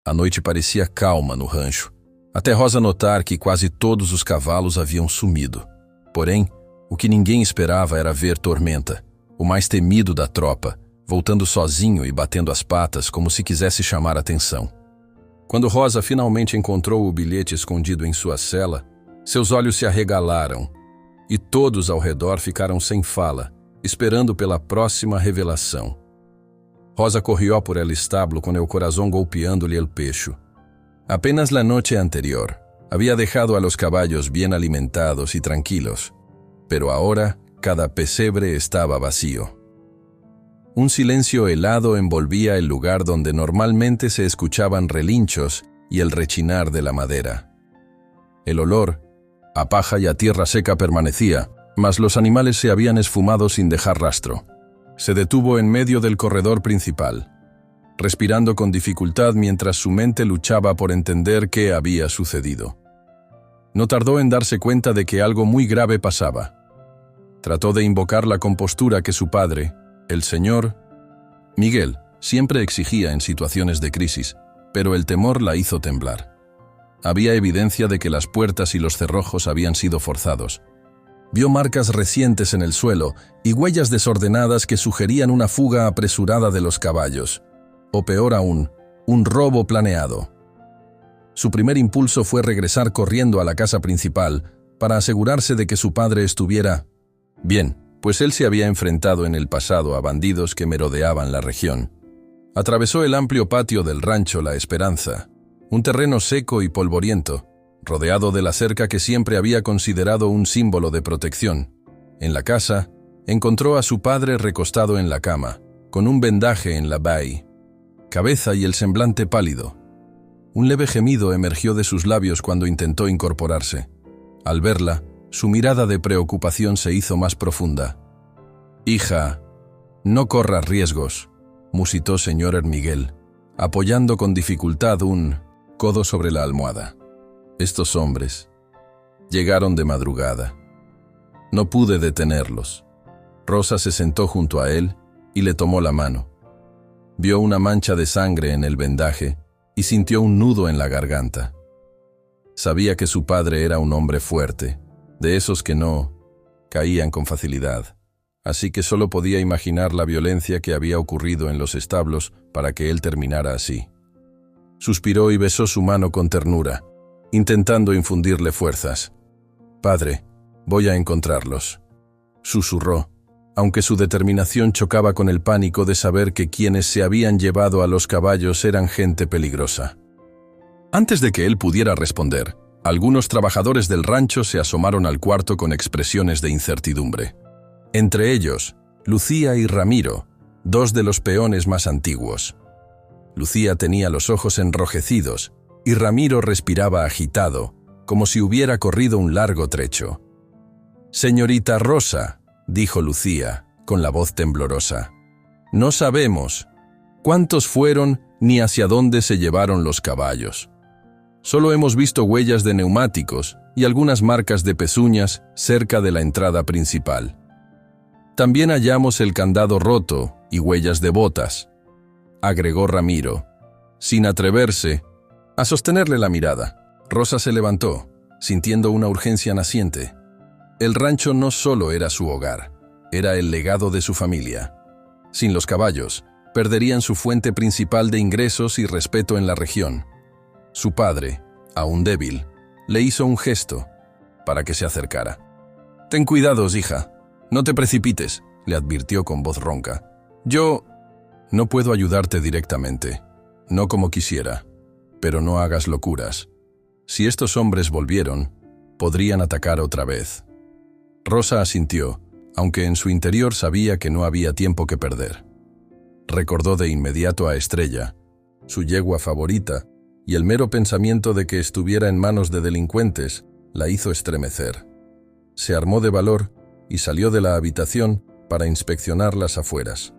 A noite parecia calma no rancho, até Rosa notar que quase todos os cavalos haviam sumido. Porém, o que ninguém esperava era ver Tormenta, o mais temido da tropa, voltando sozinho e batendo as patas como se quisesse chamar atenção. Quando Rosa finalmente encontrou o bilhete escondido em sua cela, seus olhos se arregalaram e todos ao redor ficaram sem fala, esperando pela próxima revelação. Rosa corrió por el establo con el corazón golpeándole el pecho. Apenas la noche anterior, había dejado a los caballos bien alimentados y tranquilos, pero ahora cada pesebre estaba vacío. Un silencio helado envolvía el lugar donde normalmente se escuchaban relinchos y el rechinar de la madera. El olor a paja y a tierra seca permanecía, mas los animales se habían esfumado sin dejar rastro. Se detuvo en medio del corredor principal, respirando con dificultad mientras su mente luchaba por entender qué había sucedido. No tardó en darse cuenta de que algo muy grave pasaba. Trató de invocar la compostura que su padre, el señor Miguel, siempre exigía en situaciones de crisis, pero el temor la hizo temblar. Había evidencia de que las puertas y los cerrojos habían sido forzados. Vio marcas recientes en el suelo y huellas desordenadas que sugerían una fuga apresurada de los caballos, o peor aún, un robo planeado. Su primer impulso fue regresar corriendo a la casa principal para asegurarse de que su padre estuviera bien, pues él se había enfrentado en el pasado a bandidos que merodeaban la región. Atravesó el amplio patio del rancho La Esperanza, un terreno seco y polvoriento, rodeado de la cerca que siempre había considerado un símbolo de protección. En la casa, encontró a su padre recostado en la cama, con un vendaje en la cabeza y el semblante pálido. Un leve gemido emergió de sus labios cuando intentó incorporarse. Al verla, su mirada de preocupación se hizo más profunda. «Hija, no corras riesgos», musitó señor Miguel, apoyando con dificultad un codo sobre la almohada. «Estos hombres llegaron de madrugada. No pude detenerlos». Rosa se sentó junto a él y le tomó la mano. Vio una mancha de sangre en el vendaje y sintió un nudo en la garganta. Sabía que su padre era un hombre fuerte, de esos que no caían con facilidad, así que solo podía imaginar la violencia que había ocurrido en los establos para que él terminara así. Suspiró y besó su mano con ternura, intentando infundirle fuerzas. «Padre, voy a encontrarlos», susurró, aunque su determinación chocaba con el pánico de saber que quienes se habían llevado a los caballos eran gente peligrosa. Antes de que él pudiera responder, algunos trabajadores del rancho se asomaron al cuarto con expresiones de incertidumbre. Entre ellos, Lucía y Ramiro, dos de los peones más antiguos. Lucía tenía los ojos enrojecidos y Ramiro respiraba agitado, como si hubiera corrido un largo trecho. «Señorita Rosa», dijo Lucía, con la voz temblorosa, «no sabemos cuántos fueron ni hacia dónde se llevaron los caballos. Solo hemos visto huellas de neumáticos y algunas marcas de pezuñas cerca de la entrada principal. También hallamos el candado roto y huellas de botas», agregó Ramiro, sin atreverse a sostenerle la mirada. Rosa se levantó, sintiendo una urgencia naciente. El rancho no solo era su hogar, era el legado de su familia. Sin los caballos, perderían su fuente principal de ingresos y respeto en la región. Su padre, aún débil, le hizo un gesto para que se acercara. «Ten cuidados, hija. No te precipites», le advirtió con voz ronca. «Yo no puedo ayudarte directamente, no como quisiera, pero no hagas locuras. Si estos hombres volvieron, podrían atacar otra vez». Rosa asintió, aunque en su interior sabía que no había tiempo que perder. Recordó de inmediato a Estrella, su yegua favorita, y el mero pensamiento de que estuviera en manos de delincuentes la hizo estremecer. Se armó de valor y salió de la habitación para inspeccionar las afueras.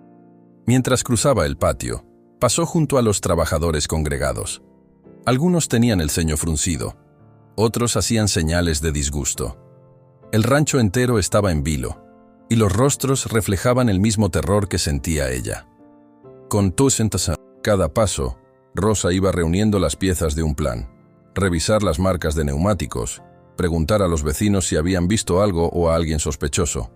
Mientras cruzaba el patio, pasó junto a los trabajadores congregados. Algunos tenían el ceño fruncido, otros hacían señales de disgusto. El rancho entero estaba en vilo, y los rostros reflejaban el mismo terror que sentía ella. Con cada paso, Rosa iba reuniendo las piezas de un plan. Revisar las marcas de neumáticos, preguntar a los vecinos si habían visto algo o a alguien sospechoso.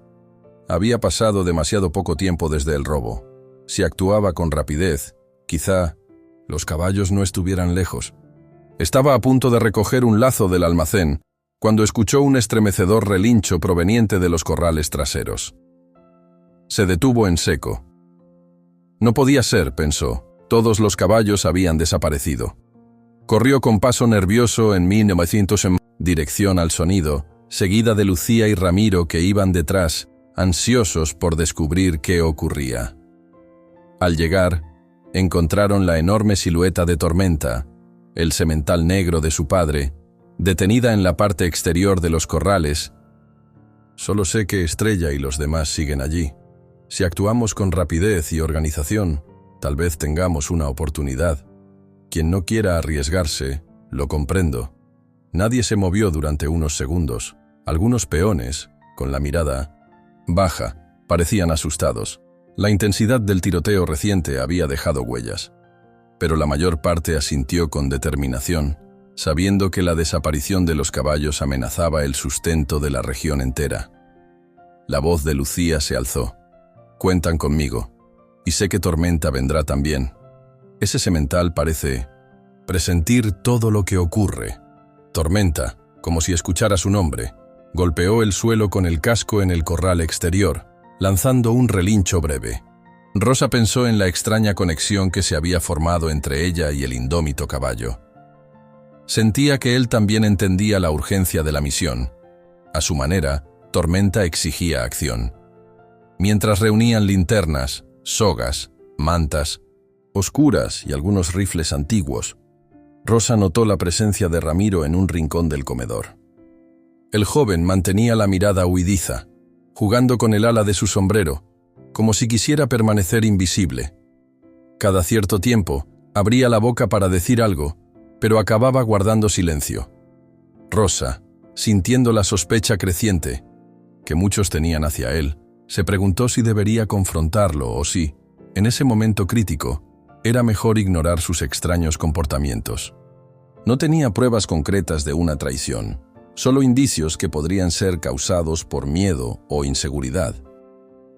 Había pasado demasiado poco tiempo desde el robo. Si actuaba con rapidez, quizá los caballos no estuvieran lejos. Estaba a punto de recoger un lazo del almacén cuando escuchó un estremecedor relincho proveniente de los corrales traseros. Se detuvo en seco. No podía ser, pensó. Todos los caballos habían desaparecido. Corrió con paso nervioso en 1900 en dirección al sonido, seguida de Lucía y Ramiro que iban detrás, ansiosos por descubrir qué ocurría. Al llegar, encontraron la enorme silueta de Tormenta, el semental negro de su padre, detenida en la parte exterior de los corrales. Solo sé que Estrella y los demás siguen allí. Si actuamos con rapidez y organización, tal vez tengamos una oportunidad. Quien no quiera arriesgarse, lo comprendo. Nadie se movió durante unos segundos. Algunos peones, con la mirada baja, parecían asustados. La intensidad del tiroteo reciente había dejado huellas. Pero la mayor parte asintió con determinación, sabiendo que la desaparición de los caballos amenazaba el sustento de la región entera. La voz de Lucía se alzó. Cuentan conmigo, y sé que Tormenta vendrá también. Ese semental parece presentir todo lo que ocurre. Tormenta, como si escuchara su nombre, golpeó el suelo con el casco en el corral exterior, lanzando un relincho breve. Rosa pensó en la extraña conexión que se había formado entre ella y el indómito caballo. Sentía que él también entendía la urgencia de la misión. A su manera, Tormenta exigía acción. Mientras reunían linternas, sogas, mantas, oscuras y algunos rifles antiguos, Rosa notó la presencia de Ramiro en un rincón del comedor. El joven mantenía la mirada huidiza, jugando con el ala de su sombrero, como si quisiera permanecer invisible. Cada cierto tiempo, abría la boca para decir algo, pero acababa guardando silencio. Rosa, sintiendo la sospecha creciente que muchos tenían hacia él, se preguntó si debería confrontarlo o si, en ese momento crítico, era mejor ignorar sus extraños comportamientos. No tenía pruebas concretas de una traición, solo indicios que podrían ser causados por miedo o inseguridad.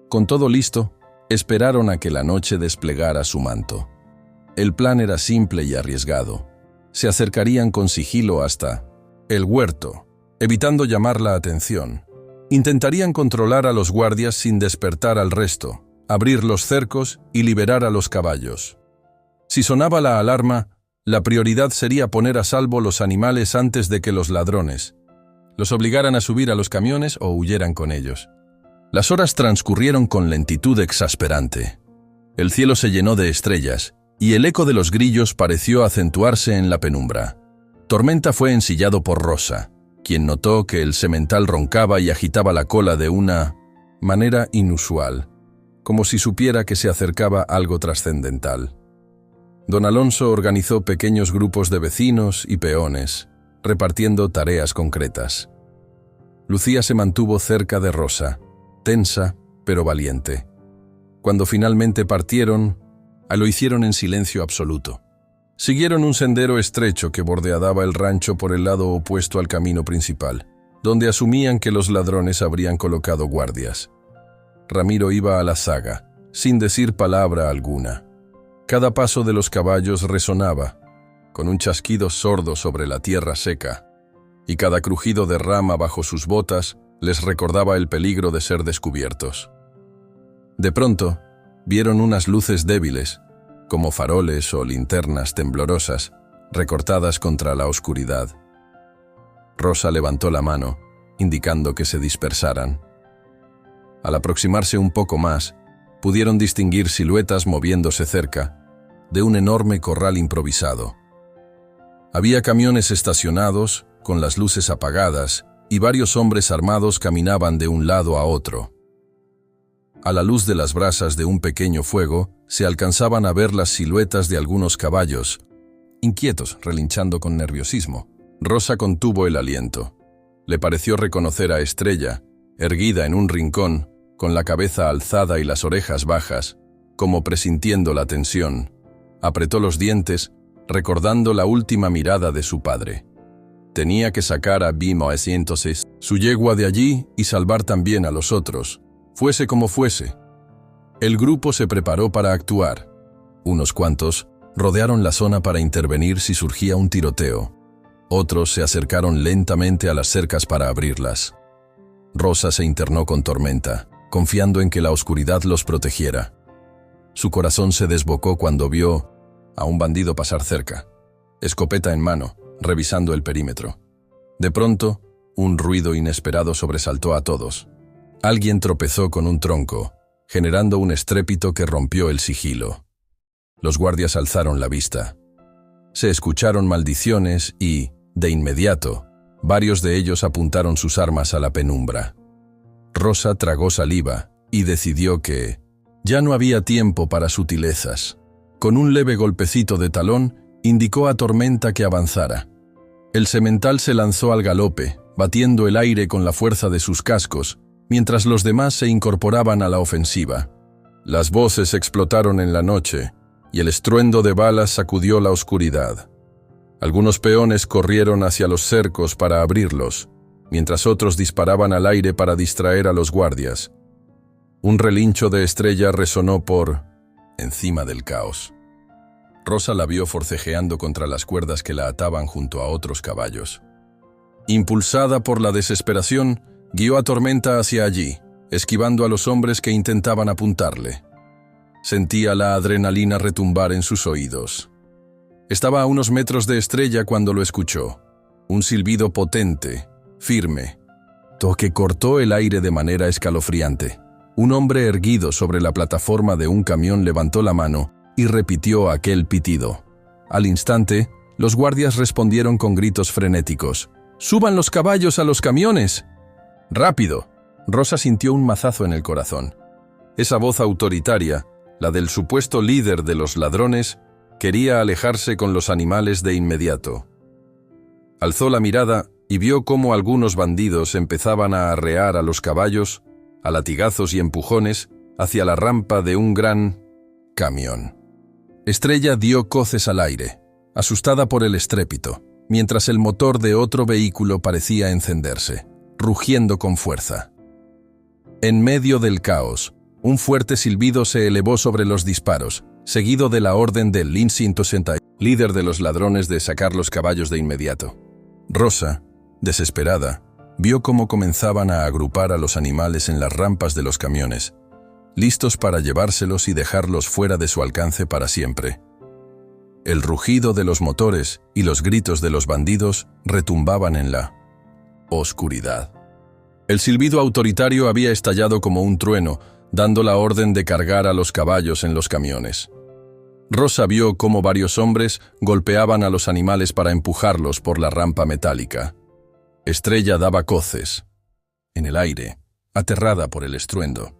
Con todo listo, esperaron a que la noche desplegara su manto. El plan era simple y arriesgado. Se acercarían con sigilo hasta el huerto, evitando llamar la atención. Intentarían controlar a los guardias sin despertar al resto, abrir los cercos y liberar a los caballos. Si sonaba la alarma, la prioridad sería poner a salvo los animales antes de que los ladrones los obligaran a subir a los camiones o huyeran con ellos. Las horas transcurrieron con lentitud exasperante. El cielo se llenó de estrellas, y el eco de los grillos pareció acentuarse en la penumbra. Tormenta fue ensillado por Rosa, quien notó que el semental roncaba y agitaba la cola de una manera inusual, como si supiera que se acercaba algo trascendental. Don Alonso organizó pequeños grupos de vecinos y peones, repartiendo tareas concretas. Lucía se mantuvo cerca de Rosa, tensa pero valiente. Cuando finalmente partieron, lo hicieron en silencio absoluto. Siguieron un sendero estrecho que bordeaba el rancho por el lado opuesto al camino principal, donde asumían que los ladrones habrían colocado guardias. Ramiro iba a la zaga, sin decir palabra alguna. Cada paso de los caballos resonaba, con un chasquido sordo sobre la tierra seca, y cada crujido de rama bajo sus botas les recordaba el peligro de ser descubiertos. De pronto, vieron unas luces débiles, como faroles o linternas temblorosas, recortadas contra la oscuridad. Rosa levantó la mano, indicando que se dispersaran. Al aproximarse un poco más, pudieron distinguir siluetas moviéndose cerca de un enorme corral improvisado. Había camiones estacionados, con las luces apagadas, y varios hombres armados caminaban de un lado a otro. A la luz de las brasas de un pequeño fuego, se alcanzaban a ver las siluetas de algunos caballos, inquietos, relinchando con nerviosismo. Rosa contuvo el aliento. Le pareció reconocer a Estrella, erguida en un rincón, con la cabeza alzada y las orejas bajas, como presintiendo la tensión. Apretó los dientes, recordando la última mirada de su padre. Tenía que sacar a B-900, su yegua de allí y salvar también a los otros, fuese como fuese. El grupo se preparó para actuar. Unos cuantos rodearon la zona para intervenir si surgía un tiroteo. Otros se acercaron lentamente a las cercas para abrirlas. Rosa se internó con Tormenta, confiando en que la oscuridad los protegiera. Su corazón se desbocó cuando vio a un bandido pasar cerca, escopeta en mano, revisando el perímetro. De pronto, un ruido inesperado sobresaltó a todos. Alguien tropezó con un tronco, generando un estrépito que rompió el sigilo. Los guardias alzaron la vista. Se escucharon maldiciones y, de inmediato, varios de ellos apuntaron sus armas a la penumbra. Rosa tragó saliva y decidió que ya no había tiempo para sutilezas. Con un leve golpecito de talón, indicó a Tormenta que avanzara. El semental se lanzó al galope, batiendo el aire con la fuerza de sus cascos, mientras los demás se incorporaban a la ofensiva. Las voces explotaron en la noche, y el estruendo de balas sacudió la oscuridad. Algunos peones corrieron hacia los cercos para abrirlos, mientras otros disparaban al aire para distraer a los guardias. Un relincho de Estrella resonó por encima del caos. Rosa la vio forcejeando contra las cuerdas que la ataban junto a otros caballos. Impulsada por la desesperación, guió a Tormenta hacia allí, esquivando a los hombres que intentaban apuntarle. Sentía la adrenalina retumbar en sus oídos. Estaba a unos metros de Estrella cuando lo escuchó. Un silbido potente, firme, que cortó el aire de manera escalofriante. Un hombre erguido sobre la plataforma de un camión levantó la mano y repitió aquel pitido. Al instante, los guardias respondieron con gritos frenéticos. ¡Suban los caballos a los camiones! ¡Rápido! Rosa sintió un mazazo en el corazón. Esa voz autoritaria, la del supuesto líder de los ladrones, quería alejarse con los animales de inmediato. Alzó la mirada y vio cómo algunos bandidos empezaban a arrear a los caballos, a latigazos y empujones, hacia la rampa de un gran camión. Estrella dio coces al aire, asustada por el estrépito, mientras el motor de otro vehículo parecía encenderse, rugiendo con fuerza. En medio del caos, un fuerte silbido se elevó sobre los disparos, seguido de la orden de Lin 160, líder de los ladrones, de sacar los caballos de inmediato. Rosa, desesperada, vio cómo comenzaban a agrupar a los animales en las rampas de los camiones, listos para llevárselos y dejarlos fuera de su alcance para siempre. El rugido de los motores y los gritos de los bandidos retumbaban en la oscuridad. El silbido autoritario había estallado como un trueno, dando la orden de cargar a los caballos en los camiones. Rosa vio cómo varios hombres golpeaban a los animales para empujarlos por la rampa metálica. Estrella daba coces en el aire, aterrada por el estruendo.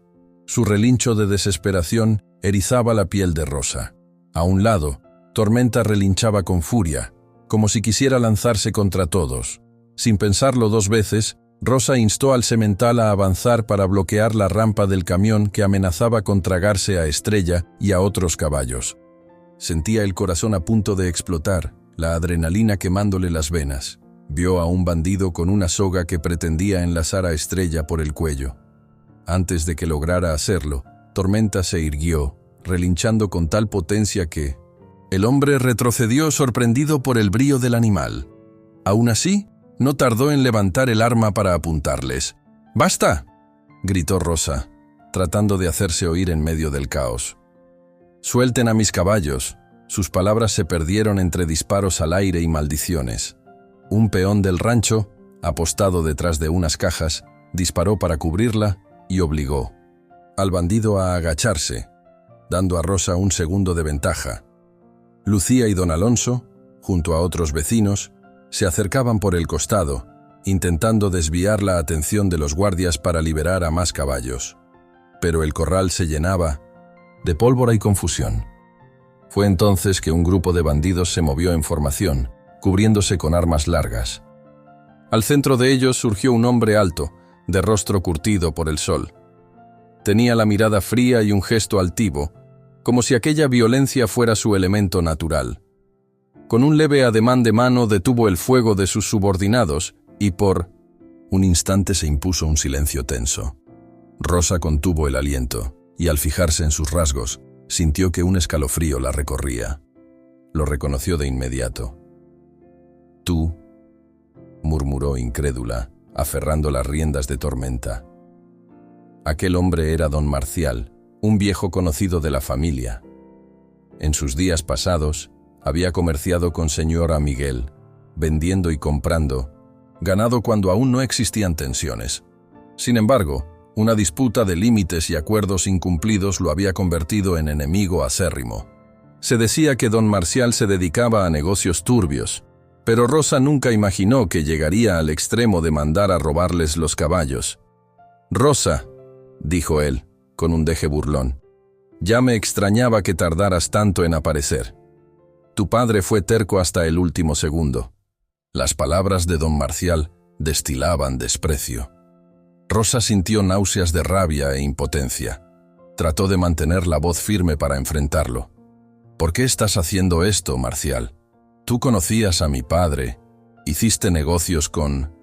Su relincho de desesperación erizaba la piel de Rosa. A un lado, Tormenta relinchaba con furia, como si quisiera lanzarse contra todos. Sin pensarlo dos veces, Rosa instó al semental a avanzar para bloquear la rampa del camión que amenazaba con tragarse a Estrella y a otros caballos. Sentía el corazón a punto de explotar, la adrenalina quemándole las venas. Vio a un bandido con una soga que pretendía enlazar a Estrella por el cuello. Antes de que lograra hacerlo, Tormenta se irguió, relinchando con tal potencia que el hombre retrocedió sorprendido por el brío del animal. Aún así, no tardó en levantar el arma para apuntarles. ¡Basta!, gritó Rosa, tratando de hacerse oír en medio del caos. «Suelten a mis caballos». Sus palabras se perdieron entre disparos al aire y maldiciones. Un peón del rancho, apostado detrás de unas cajas, disparó para cubrirla y obligó al bandido a agacharse, dando a Rosa un segundo de ventaja. Lucía y don Alonso, junto a otros vecinos, se acercaban por el costado, intentando desviar la atención de los guardias para liberar a más caballos. Pero el corral se llenaba de pólvora y confusión. Fue entonces que un grupo de bandidos se movió en formación, cubriéndose con armas largas. Al centro de ellos surgió un hombre alto, de rostro curtido por el sol. Tenía la mirada fría y un gesto altivo, como si aquella violencia fuera su elemento natural. Con un leve ademán de mano detuvo el fuego de sus subordinados y por un instante se impuso un silencio tenso. Rosa contuvo el aliento y al fijarse en sus rasgos, sintió que un escalofrío la recorría. Lo reconoció de inmediato. «Tú», murmuró incrédula, aferrando las riendas de Tormenta. Aquel hombre era don Marcial, un viejo conocido de la familia. En sus días pasados, había comerciado con señora Miguel, vendiendo y comprando, ganado cuando aún no existían tensiones. Sin embargo, una disputa de límites y acuerdos incumplidos lo había convertido en enemigo acérrimo. Se decía que don Marcial se dedicaba a negocios turbios, pero Rosa nunca imaginó que llegaría al extremo de mandar a robarles los caballos. «Rosa», dijo él, con un deje burlón, «ya me extrañaba que tardaras tanto en aparecer. Tu padre fue terco hasta el último segundo». Las palabras de don Marcial destilaban desprecio. Rosa sintió náuseas de rabia e impotencia. Trató de mantener la voz firme para enfrentarlo. «¿Por qué estás haciendo esto, Marcial? Tú conocías a mi padre. Hiciste negocios con...»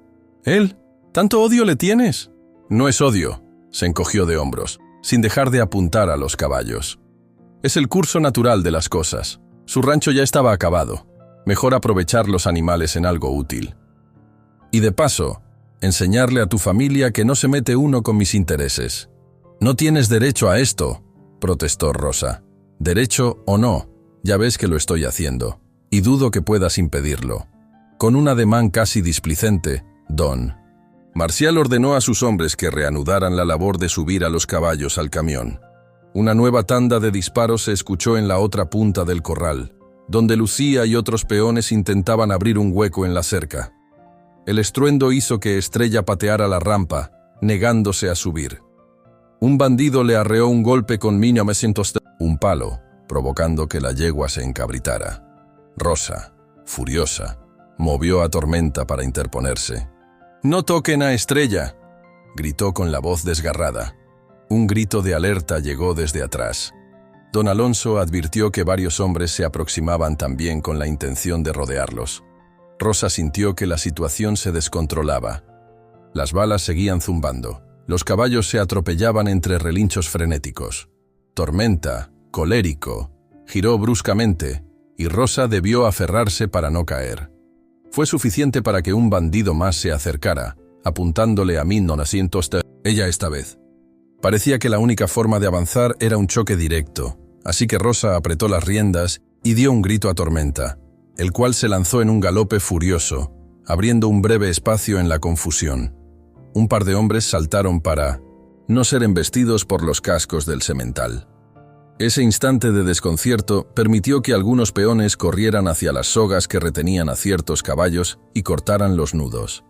«¿Él? ¿Tanto odio le tienes?» «No es odio», se encogió de hombros, sin dejar de apuntar a los caballos. «Es el curso natural de las cosas. Su rancho ya estaba acabado. Mejor aprovechar los animales en algo útil. Y de paso, enseñarle a tu familia que no se mete uno con mis intereses». «No tienes derecho a esto», protestó Rosa. «Derecho o no, ya ves que lo estoy haciendo, y dudo que puedas impedirlo». Con un ademán casi displicente, don Marcial ordenó a sus hombres que reanudaran la labor de subir a los caballos al camión. Una nueva tanda de disparos se escuchó en la otra punta del corral, donde Lucía y otros peones intentaban abrir un hueco en la cerca. El estruendo hizo que Estrella pateara la rampa, negándose a subir. Un bandido le arreó un golpe con un palo, provocando que la yegua se encabritara. Rosa, furiosa, movió a Tormenta para interponerse. «No toquen a Estrella», gritó con la voz desgarrada. Un grito de alerta llegó desde atrás. Don Alonso advirtió que varios hombres se aproximaban también con la intención de rodearlos. Rosa sintió que la situación se descontrolaba. Las balas seguían zumbando. Los caballos se atropellaban entre relinchos frenéticos. Tormenta, colérico, giró bruscamente, y Rosa debió aferrarse para no caer. Fue suficiente para que un bandido más se acercara, apuntándole a 1900 ella esta vez. Parecía que la única forma de avanzar era un choque directo, así que Rosa apretó las riendas y dio un grito a Tormenta, el cual se lanzó en un galope furioso, abriendo un breve espacio en la confusión. Un par de hombres saltaron para no ser embestidos por los cascos del semental. Ese instante de desconcierto permitió que algunos peones corrieran hacia las sogas que retenían a ciertos caballos y cortaran los nudos.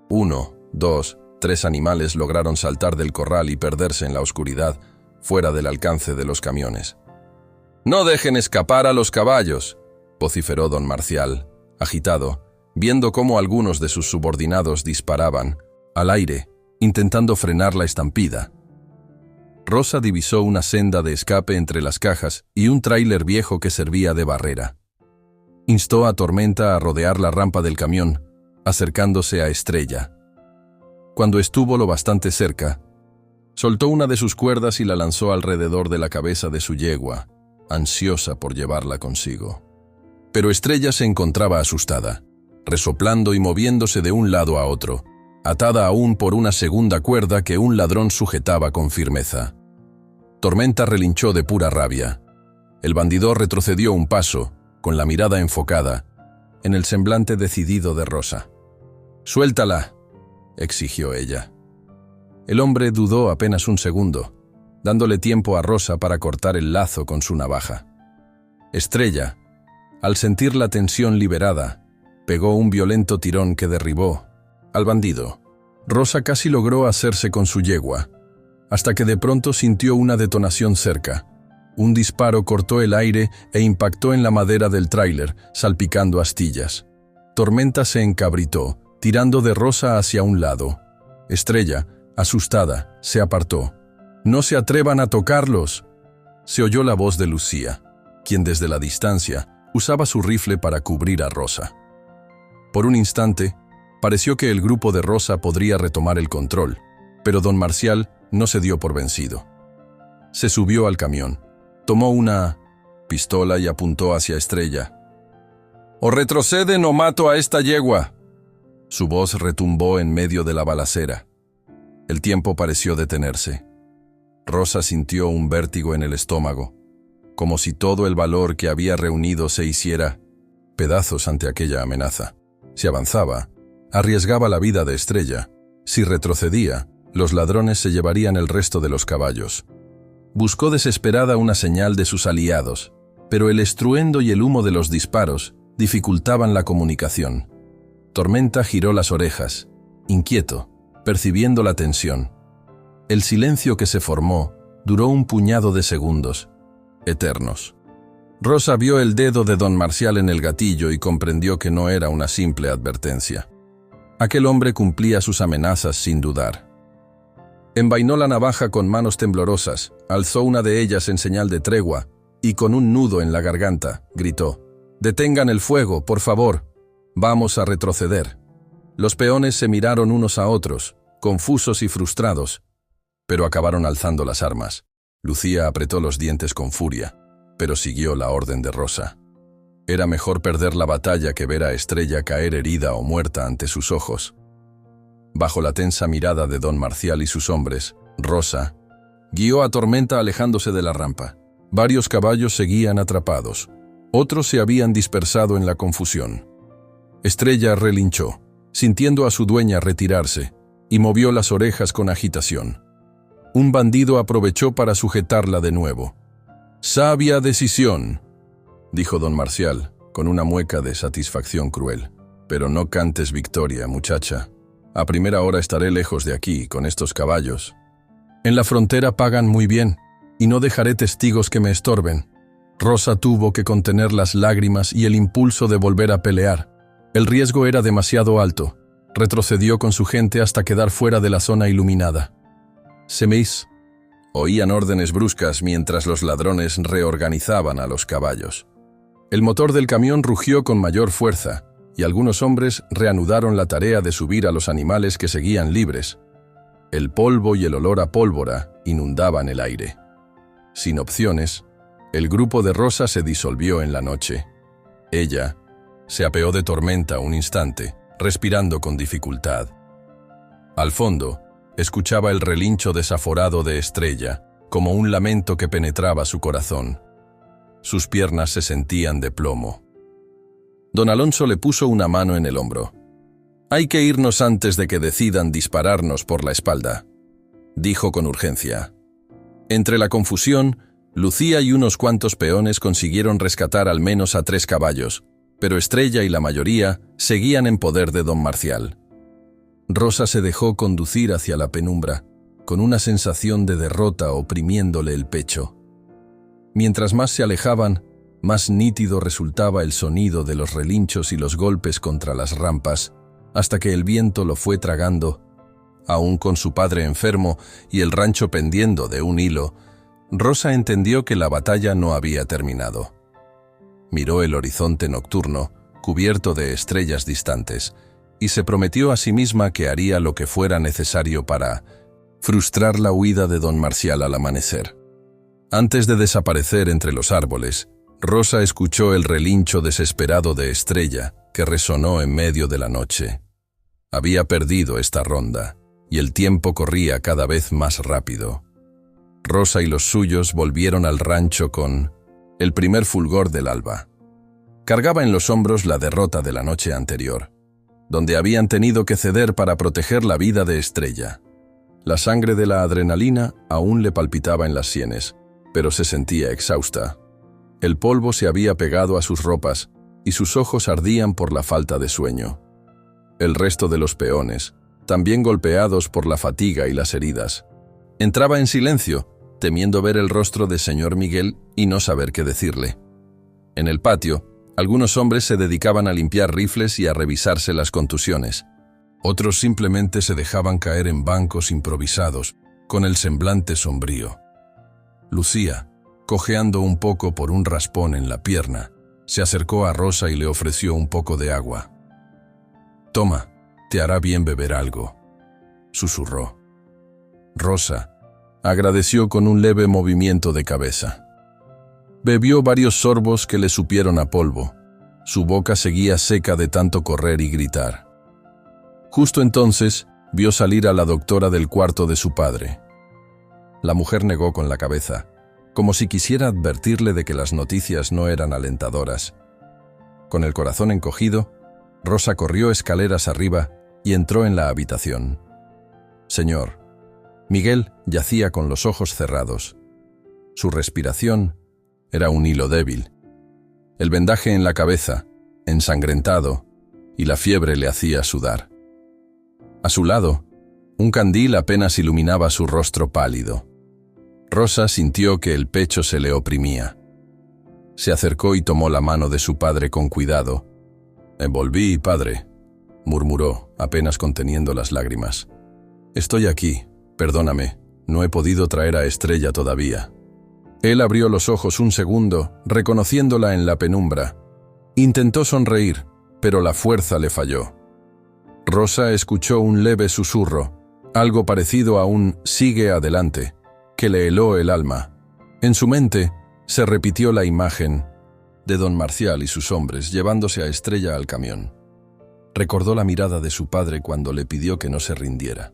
1, 2, 3 animales lograron saltar del corral y perderse en la oscuridad, fuera del alcance de los camiones. «No dejen escapar a los caballos», vociferó don Marcial, agitado, viendo cómo algunos de sus subordinados disparaban al aire, intentando frenar la estampida. Rosa divisó una senda de escape entre las cajas y un tráiler viejo que servía de barrera. Instó a Tormenta a rodear la rampa del camión, acercándose a Estrella. Cuando estuvo lo bastante cerca, soltó una de sus cuerdas y la lanzó alrededor de la cabeza de su yegua, ansiosa por llevarla consigo. Pero Estrella se encontraba asustada, resoplando y moviéndose de un lado a otro, atada aún por una segunda cuerda que un ladrón sujetaba con firmeza. Tormenta relinchó de pura rabia. El bandido retrocedió un paso, con la mirada enfocada, en el semblante decidido de Rosa. «Suéltala», exigió ella. El hombre dudó apenas un segundo, dándole tiempo a Rosa para cortar el lazo con su navaja. Estrella, al sentir la tensión liberada, pegó un violento tirón que derribó al bandido. Rosa casi logró hacerse con su yegua, hasta que de pronto sintió una detonación cerca. Un disparo cortó el aire e impactó en la madera del tráiler, salpicando astillas. Tormenta se encabritó, tirando de Rosa hacia un lado. Estrella, asustada, se apartó. «No se atrevan a tocarlos», se oyó la voz de Lucía, quien desde la distancia usaba su rifle para cubrir a Rosa. Por un instante, pareció que el grupo de Rosa podría retomar el control, pero don Marcial no se dio por vencido. Se subió al camión, tomó una pistola y apuntó hacia Estrella. «O retroceden o mato a esta yegua». Su voz retumbó en medio de la balacera. El tiempo pareció detenerse. Rosa sintió un vértigo en el estómago, como si todo el valor que había reunido se hiciera pedazos ante aquella amenaza. Si avanzaba, arriesgaba la vida de Estrella. Si retrocedía, los ladrones se llevarían el resto de los caballos. Buscó desesperada una señal de sus aliados, pero el estruendo y el humo de los disparos dificultaban la comunicación. Tormenta giró las orejas, inquieto, percibiendo la tensión. El silencio que se formó duró un puñado de segundos, eternos. Rosa vio el dedo de don Marcial en el gatillo y comprendió que no era una simple advertencia. Aquel hombre cumplía sus amenazas sin dudar. Envainó la navaja con manos temblorosas, alzó una de ellas en señal de tregua y con un nudo en la garganta gritó: «Detengan el fuego, por favor. Vamos a retroceder». Los peones se miraron unos a otros, confusos y frustrados, pero acabaron alzando las armas. Lucía apretó los dientes con furia, pero siguió la orden de Rosa. Era mejor perder la batalla que ver a Estrella caer herida o muerta ante sus ojos. Bajo la tensa mirada de don Marcial y sus hombres, Rosa guió a Tormenta alejándose de la rampa. Varios caballos seguían atrapados. Otros se habían dispersado en la confusión. Estrella relinchó, sintiendo a su dueña retirarse, y movió las orejas con agitación. Un bandido aprovechó para sujetarla de nuevo. «Sabia decisión», dijo don Marcial, con una mueca de satisfacción cruel. «Pero no cantes victoria, muchacha. A primera hora estaré lejos de aquí, con estos caballos. En la frontera pagan muy bien, y no dejaré testigos que me estorben». Rosa tuvo que contener las lágrimas y el impulso de volver a pelear. El riesgo era demasiado alto. Retrocedió con su gente hasta quedar fuera de la zona iluminada. «Seméis». Oían órdenes bruscas mientras los ladrones reorganizaban a los caballos. El motor del camión rugió con mayor fuerza, y algunos hombres reanudaron la tarea de subir a los animales que seguían libres. El polvo y el olor a pólvora inundaban el aire. Sin opciones, el grupo de Rosa se disolvió en la noche. Ella se apeó de Tormenta un instante, respirando con dificultad. Al fondo, escuchaba el relincho desaforado de Estrella, como un lamento que penetraba su corazón. Sus piernas se sentían de plomo. Don Alonso le puso una mano en el hombro. «Hay que irnos antes de que decidan dispararnos por la espalda», dijo con urgencia. Entre la confusión, Lucía y unos cuantos peones consiguieron rescatar al menos a 3 caballos, pero Estrella y la mayoría seguían en poder de don Marcial. Rosa se dejó conducir hacia la penumbra, con una sensación de derrota oprimiéndole el pecho. Mientras más se alejaban, más nítido resultaba el sonido de los relinchos y los golpes contra las rampas, hasta que el viento lo fue tragando. Aún con su padre enfermo y el rancho pendiendo de un hilo, Rosa entendió que la batalla no había terminado. Miró el horizonte nocturno, cubierto de estrellas distantes, y se prometió a sí misma que haría lo que fuera necesario para frustrar la huida de don Marcial al amanecer. Antes de desaparecer entre los árboles, Rosa escuchó el relincho desesperado de Estrella, que resonó en medio de la noche. Había perdido esta ronda, y el tiempo corría cada vez más rápido. Rosa y los suyos volvieron al rancho con el primer fulgor del alba. Cargaba en los hombros la derrota de la noche anterior, donde habían tenido que ceder para proteger la vida de Estrella. La sangre de la adrenalina aún le palpitaba en las sienes, pero se sentía exhausta. El polvo se había pegado a sus ropas y sus ojos ardían por la falta de sueño. El resto de los peones, también golpeados por la fatiga y las heridas, entraba en silencio, temiendo ver el rostro de señor Miguel y no saber qué decirle. En el patio, algunos hombres se dedicaban a limpiar rifles y a revisarse las contusiones. Otros simplemente se dejaban caer en bancos improvisados, con el semblante sombrío. Lucía, cojeando un poco por un raspón en la pierna, Se acercó a Rosa y le ofreció un poco de agua. «Toma, te hará bien beber algo», susurró. Rosa agradeció con un leve movimiento de cabeza. Bebió varios sorbos que le supieron a polvo. Su boca seguía seca de tanto correr y gritar. Justo entonces vio salir a la doctora del cuarto de su padre. La mujer negó con la cabeza, como si quisiera advertirle de que las noticias no eran alentadoras. Con el corazón encogido, Rosa corrió escaleras arriba y entró en la habitación. «Señor». Miguel yacía con los ojos cerrados. Su respiración era un hilo débil. El vendaje en la cabeza, ensangrentado, y la fiebre le hacía sudar. A su lado, un candil apenas iluminaba su rostro pálido. Rosa sintió que el pecho se le oprimía. Se acercó y tomó la mano de su padre con cuidado. «Volví, padre», murmuró, apenas conteniendo las lágrimas. «Estoy aquí, perdóname, no he podido traer a Estrella todavía». Él abrió los ojos un segundo, reconociéndola en la penumbra. Intentó sonreír, pero la fuerza le falló. Rosa escuchó un leve susurro, algo parecido a un «sigue adelante», que le heló el alma. En su mente se repitió la imagen de don Marcial y sus hombres llevándose a Estrella al camión. Recordó la mirada de su padre cuando le pidió que no se rindiera.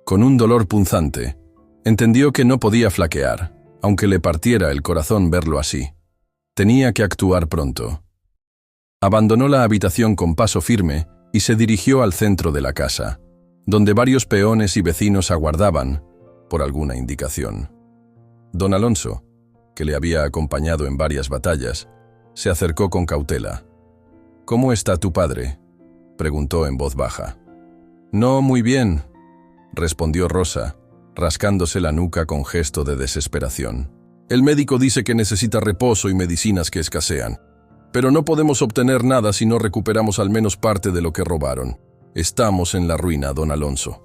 Con un dolor punzante, entendió que no podía flaquear, aunque le partiera el corazón verlo así. Tenía que actuar pronto. Abandonó la habitación con paso firme y se dirigió al centro de la casa, donde varios peones y vecinos aguardaban por alguna indicación. Don Alonso, que le había acompañado en varias batallas, se acercó con cautela. «¿Cómo está tu padre?», preguntó en voz baja. «No muy bien», respondió Rosa, rascándose la nuca con gesto de desesperación. «El médico dice que necesita reposo y medicinas que escasean. Pero no podemos obtener nada si no recuperamos al menos parte de lo que robaron. Estamos en la ruina, don Alonso».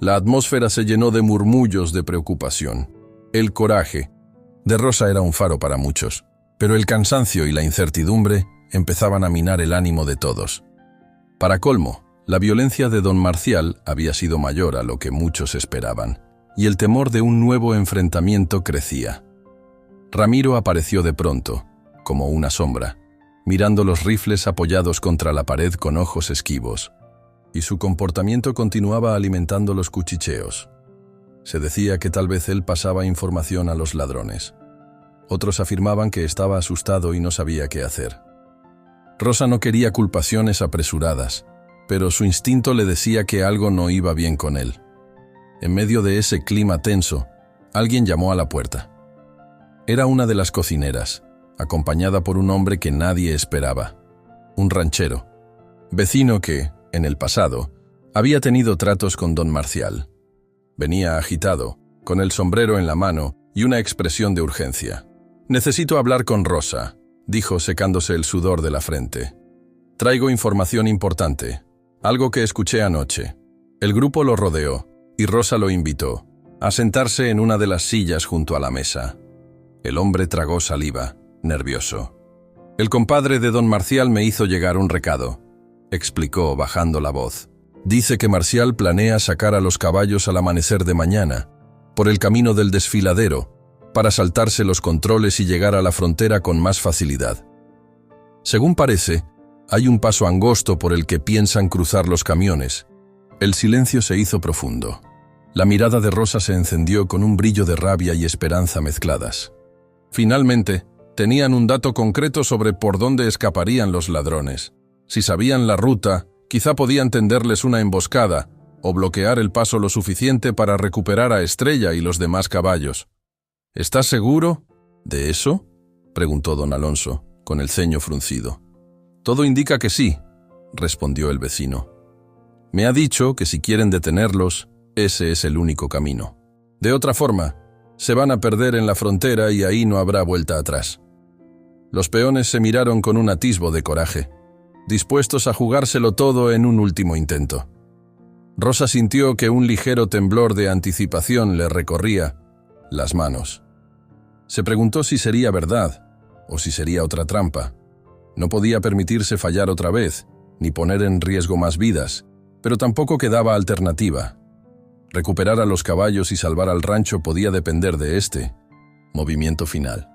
La atmósfera se llenó de murmullos de preocupación. El coraje de Rosa era un faro para muchos, pero el cansancio y la incertidumbre empezaban a minar el ánimo de todos. Para colmo, la violencia de don Marcial había sido mayor a lo que muchos esperaban, y el temor de un nuevo enfrentamiento crecía. Ramiro apareció de pronto, como una sombra, mirando los rifles apoyados contra la pared con ojos esquivos, y su comportamiento continuaba alimentando los cuchicheos. Se decía que tal vez él pasaba información a los ladrones. Otros afirmaban que estaba asustado y no sabía qué hacer. Rosa no quería culpaciones apresuradas, pero su instinto le decía que algo no iba bien con él. En medio de ese clima tenso, alguien llamó a la puerta. Era una de las cocineras, acompañada por un hombre que nadie esperaba, un ranchero, vecino que, en el pasado, había tenido tratos con don Marcial. Venía agitado, con el sombrero en la mano y una expresión de urgencia. «Necesito hablar con Rosa», dijo secándose el sudor de la frente. «Traigo información importante, algo que escuché anoche». El grupo lo rodeó y Rosa lo invitó a sentarse en una de las sillas junto a la mesa. El hombre tragó saliva, nervioso. «El compadre de don Marcial me hizo llegar un recado», explicó bajando la voz. «Dice que Marcial planea sacar a los caballos al amanecer de mañana, por el camino del desfiladero, para saltarse los controles y llegar a la frontera con más facilidad. Según parece, hay un paso angosto por el que piensan cruzar los camiones». El silencio se hizo profundo. La mirada de Rosa se encendió con un brillo de rabia y esperanza mezcladas. Finalmente, tenían un dato concreto sobre por dónde escaparían los ladrones. Si sabían la ruta, quizá podían tenderles una emboscada o bloquear el paso lo suficiente para recuperar a Estrella y los demás caballos. «¿Estás seguro de eso?», preguntó don Alonso, con el ceño fruncido. «Todo indica que sí», respondió el vecino. «Me ha dicho que si quieren detenerlos, ese es el único camino. De otra forma, se van a perder en la frontera y ahí no habrá vuelta atrás». Los peones se miraron con un atisbo de coraje, dispuestos a jugárselo todo en un último intento. Rosa sintió que un ligero temblor de anticipación le recorría las manos. Se preguntó si sería verdad, o si sería otra trampa. No podía permitirse fallar otra vez, ni poner en riesgo más vidas, pero tampoco quedaba alternativa. Recuperar a los caballos y salvar al rancho podía depender de este movimiento final.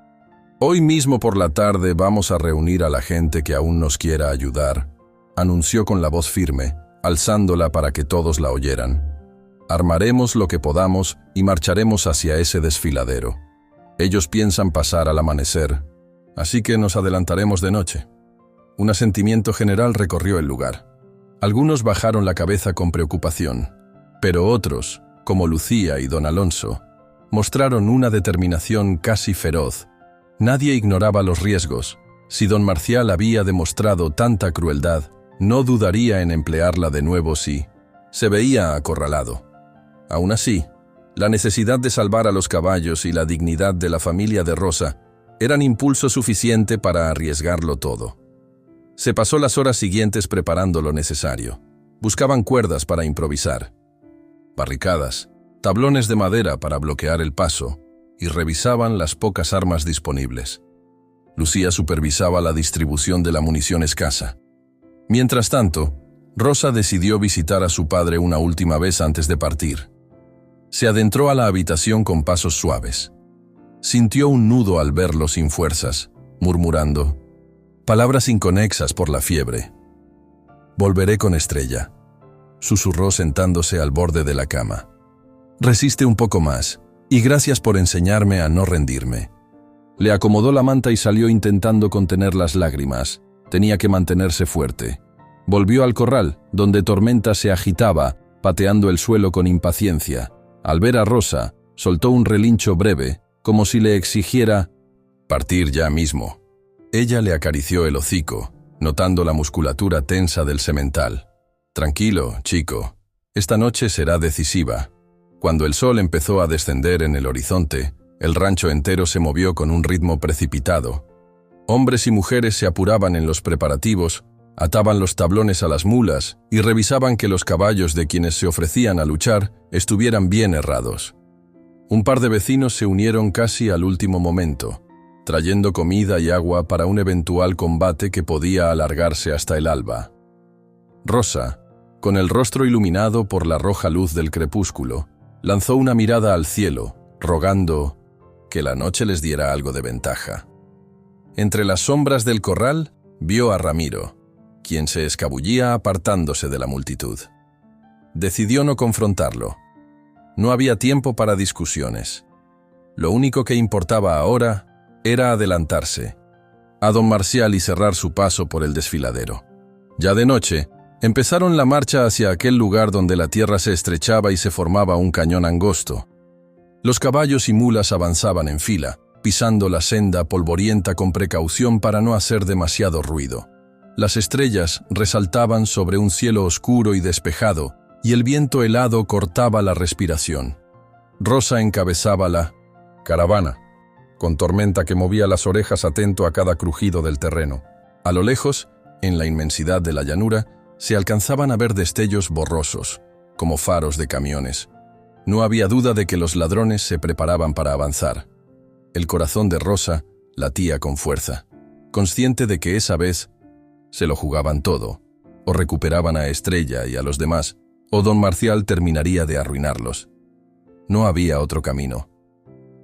«Hoy mismo por la tarde vamos a reunir a la gente que aún nos quiera ayudar», anunció con la voz firme, alzándola para que todos la oyeran. «Armaremos lo que podamos y marcharemos hacia ese desfiladero. Ellos piensan pasar al amanecer, así que nos adelantaremos de noche». Un asentimiento general recorrió el lugar. Algunos bajaron la cabeza con preocupación, pero otros, como Lucía y don Alonso, mostraron una determinación casi feroz. Nadie ignoraba los riesgos. Si don Marcial había demostrado tanta crueldad, no dudaría en emplearla de nuevo si se veía acorralado. Aún así, la necesidad de salvar a los caballos y la dignidad de la familia de Rosa eran impulso suficiente para arriesgarlo todo. Se pasó las horas siguientes preparando lo necesario. Buscaban cuerdas para improvisar, barricadas, tablones de madera para bloquear el paso, y revisaban las pocas armas disponibles. Lucía supervisaba la distribución de la munición escasa. Mientras tanto, Rosa decidió visitar a su padre una última vez antes de partir. Se adentró a la habitación con pasos suaves. Sintió un nudo al verlo sin fuerzas, murmurando palabras inconexas por la fiebre. «Volveré con Estrella», susurró sentándose al borde de la cama. «Resiste un poco más, y gracias por enseñarme a no rendirme». Le acomodó la manta y salió intentando contener las lágrimas. Tenía que mantenerse fuerte. Volvió al corral, donde Tormenta se agitaba, pateando el suelo con impaciencia. Al ver a Rosa, soltó un relincho breve, como si le exigiera partir ya mismo. Ella le acarició el hocico, notando la musculatura tensa del semental. «Tranquilo, chico. Esta noche será decisiva». Cuando el sol empezó a descender en el horizonte, el rancho entero se movió con un ritmo precipitado. Hombres y mujeres se apuraban en los preparativos, ataban los tablones a las mulas y revisaban que los caballos de quienes se ofrecían a luchar estuvieran bien herrados. Un par de vecinos se unieron casi al último momento, trayendo comida y agua para un eventual combate que podía alargarse hasta el alba. Rosa, con el rostro iluminado por la roja luz del crepúsculo, lanzó una mirada al cielo, rogando que la noche les diera algo de ventaja. Entre las sombras del corral, vio a Ramiro, quien se escabullía apartándose de la multitud. Decidió no confrontarlo. No había tiempo para discusiones. Lo único que importaba ahora era adelantarse a don Marcial y cerrar su paso por el desfiladero. Ya de noche, empezaron la marcha hacia aquel lugar donde la tierra se estrechaba y se formaba un cañón angosto. Los caballos y mulas avanzaban en fila, pisando la senda polvorienta con precaución para no hacer demasiado ruido. Las estrellas resaltaban sobre un cielo oscuro y despejado, y el viento helado cortaba la respiración. Rosa encabezaba la caravana, con Tormenta que movía las orejas atento a cada crujido del terreno. A lo lejos, en la inmensidad de la llanura, se alcanzaban a ver destellos borrosos, como faros de camiones. No había duda de que los ladrones se preparaban para avanzar. El corazón de Rosa latía con fuerza, consciente de que esa vez se lo jugaban todo, o recuperaban a Estrella y a los demás, o don Marcial terminaría de arruinarlos. No había otro camino.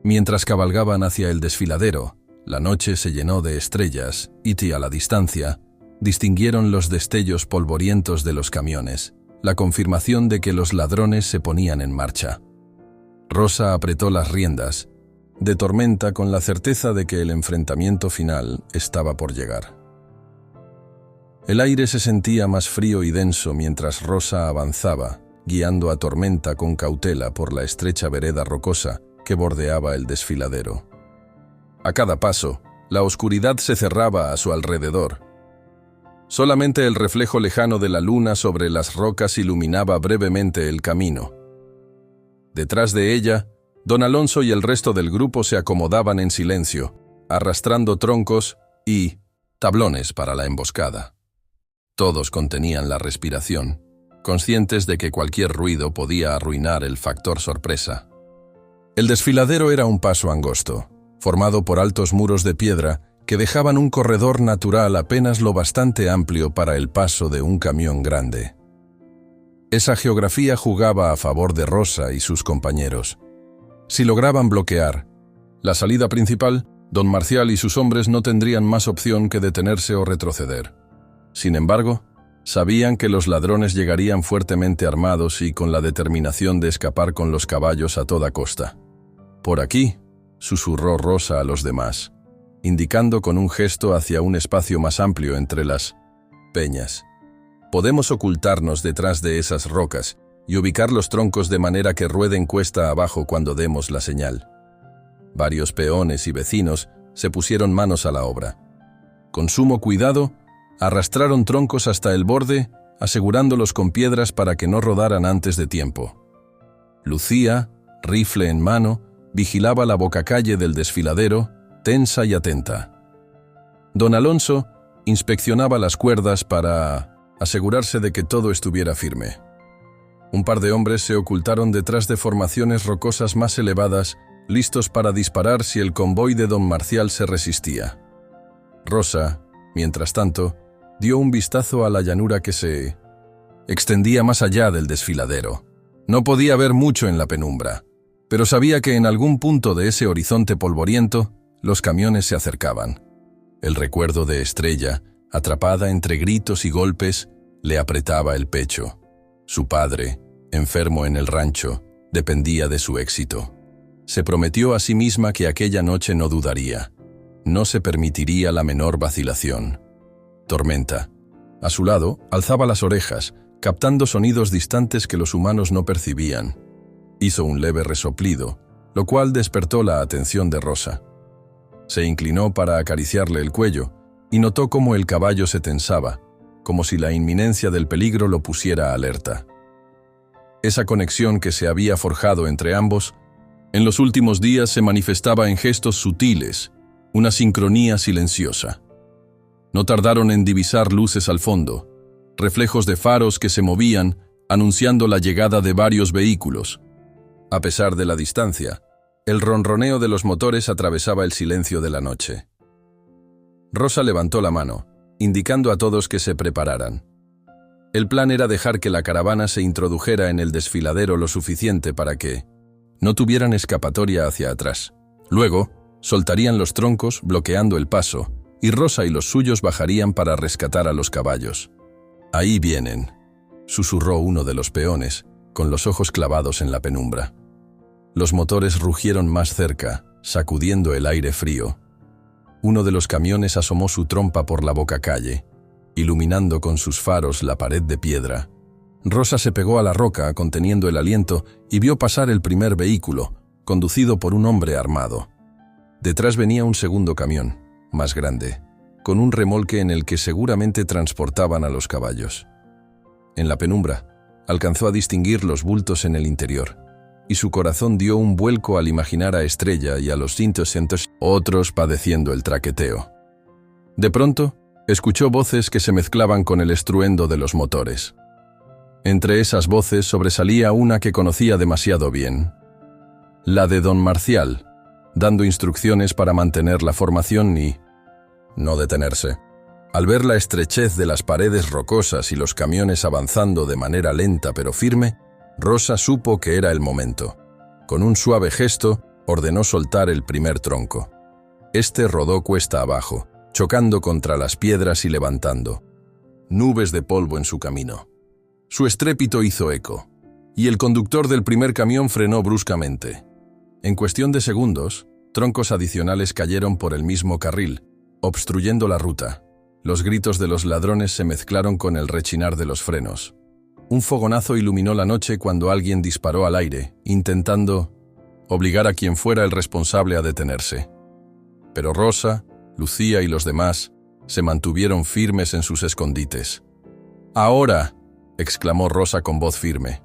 Mientras cabalgaban hacia el desfiladero, la noche se llenó de estrellas y a la distancia distinguieron los destellos polvorientos de los camiones, la confirmación de que los ladrones se ponían en marcha. Rosa apretó las riendas, de Tormenta con la certeza de que el enfrentamiento final estaba por llegar. El aire se sentía más frío y denso mientras Rosa avanzaba, guiando a Tormenta con cautela por la estrecha vereda rocosa que bordeaba el desfiladero. A cada paso, la oscuridad se cerraba a su alrededor. Solamente el reflejo lejano de la luna sobre las rocas iluminaba brevemente el camino. Detrás de ella, don Alonso y el resto del grupo se acomodaban en silencio, arrastrando troncos y tablones para la emboscada. Todos contenían la respiración, conscientes de que cualquier ruido podía arruinar el factor sorpresa. El desfiladero era un paso angosto, formado por altos muros de piedra que dejaban un corredor natural apenas lo bastante amplio para el paso de un camión grande. Esa geografía jugaba a favor de Rosa y sus compañeros. Si lograban bloquear la salida principal, don Marcial y sus hombres no tendrían más opción que detenerse o retroceder. Sin embargo, sabían que los ladrones llegarían fuertemente armados y con la determinación de escapar con los caballos a toda costa. «Por aquí», susurró Rosa a los demás, indicando con un gesto hacia un espacio más amplio entre las peñas. «Podemos ocultarnos detrás de esas rocas y ubicar los troncos de manera que rueden cuesta abajo cuando demos la señal». Varios peones y vecinos se pusieron manos a la obra. Con sumo cuidado, arrastraron troncos hasta el borde, asegurándolos con piedras para que no rodaran antes de tiempo. Lucía, rifle en mano, vigilaba la bocacalle del desfiladero, tensa y atenta. Don Alonso inspeccionaba las cuerdas para asegurarse de que todo estuviera firme. Un par de hombres se ocultaron detrás de formaciones rocosas más elevadas, listos para disparar si el convoy de don Marcial se resistía. Rosa, mientras tanto, dio un vistazo a la llanura que se extendía más allá del desfiladero. No podía ver mucho en la penumbra, pero sabía que en algún punto de ese horizonte polvoriento, los camiones se acercaban. El recuerdo de Estrella, atrapada entre gritos y golpes, le apretaba el pecho. Su padre, enfermo en el rancho, dependía de su éxito. Se prometió a sí misma que aquella noche no dudaría. No se permitiría la menor vacilación. Tormenta, a su lado, alzaba las orejas, captando sonidos distantes que los humanos no percibían. Hizo un leve resoplido, lo cual despertó la atención de Rosa. Se inclinó para acariciarle el cuello y notó cómo el caballo se tensaba, como si la inminencia del peligro lo pusiera alerta. Esa conexión que se había forjado entre ambos, en los últimos días se manifestaba en gestos sutiles, una sincronía silenciosa. No tardaron en divisar luces al fondo, reflejos de faros que se movían, anunciando la llegada de varios vehículos. A pesar de la distancia, el ronroneo de los motores atravesaba el silencio de la noche. Rosa levantó la mano, indicando a todos que se prepararan. El plan era dejar que la caravana se introdujera en el desfiladero lo suficiente para que no tuvieran escapatoria hacia atrás. Luego, soltarían los troncos, bloqueando el paso, y Rosa y los suyos bajarían para rescatar a los caballos. «Ahí vienen», susurró uno de los peones, con los ojos clavados en la penumbra. Los motores rugieron más cerca, sacudiendo el aire frío. Uno de los camiones asomó su trompa por la bocacalle, iluminando con sus faros la pared de piedra. Rosa se pegó a la roca, conteniendo el aliento, y vio pasar el primer vehículo, conducido por un hombre armado. Detrás venía un segundo camión, más grande, con un remolque en el que seguramente transportaban a los caballos. En la penumbra, alcanzó a distinguir los bultos en el interior, y su corazón dio un vuelco al imaginar a Estrella y a los 500 otros padeciendo el traqueteo. De pronto, escuchó voces que se mezclaban con el estruendo de los motores. Entre esas voces sobresalía una que conocía demasiado bien. La de don Marcial, dando instrucciones para mantener la formación y no detenerse. Al ver la estrechez de las paredes rocosas y los camiones avanzando de manera lenta pero firme, Rosa supo que era el momento. Con un suave gesto, ordenó soltar el primer tronco. Este rodó cuesta abajo, chocando contra las piedras y levantando nubes de polvo en su camino. Su estrépito hizo eco, y el conductor del primer camión frenó bruscamente. En cuestión de segundos, troncos adicionales cayeron por el mismo carril, obstruyendo la ruta. Los gritos de los ladrones se mezclaron con el rechinar de los frenos. Un fogonazo iluminó la noche cuando alguien disparó al aire, intentando obligar a quien fuera el responsable a detenerse. Pero Rosa, Lucía y los demás se mantuvieron firmes en sus escondites. «¡Ahora!», exclamó Rosa con voz firme.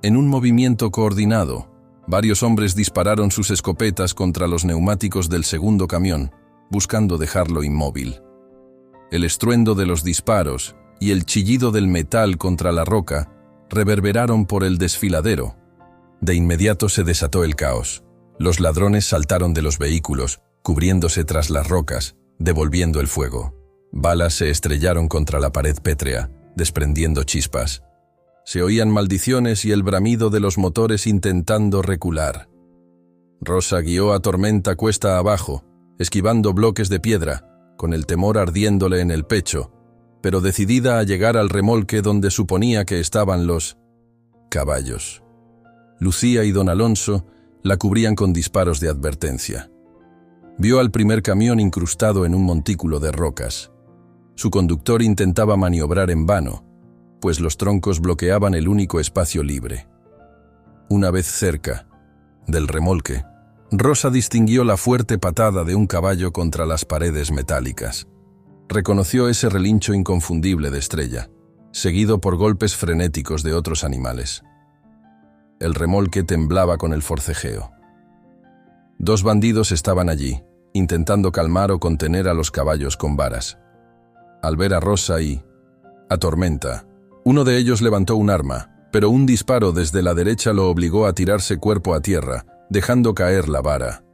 En un movimiento coordinado, varios hombres dispararon sus escopetas contra los neumáticos del segundo camión, buscando dejarlo inmóvil. El estruendo de los disparos y el chillido del metal contra la roca reverberaron por el desfiladero. De inmediato se desató el caos. Los ladrones saltaron de los vehículos, cubriéndose tras las rocas, devolviendo el fuego. Balas se estrellaron contra la pared pétrea, desprendiendo chispas. Se oían maldiciones y el bramido de los motores intentando recular. Rosa guió a Tormenta cuesta abajo, esquivando bloques de piedra, con el temor ardiéndole en el pecho, pero decidida a llegar al remolque donde suponía que estaban los caballos. Lucía y don Alonso la cubrían con disparos de advertencia. Vio al primer camión incrustado en un montículo de rocas. Su conductor intentaba maniobrar en vano, pues los troncos bloqueaban el único espacio libre. Una vez cerca del remolque, Rosa distinguió la fuerte patada de un caballo contra las paredes metálicas. Reconoció ese relincho inconfundible de Estrella, seguido por golpes frenéticos de otros animales. El remolque temblaba con el forcejeo. Dos bandidos estaban allí, intentando calmar o contener a los caballos con varas. Al ver a Rosa y a Tormenta, uno de ellos levantó un arma, pero un disparo desde la derecha lo obligó a tirarse cuerpo a tierra, dejando caer la vara.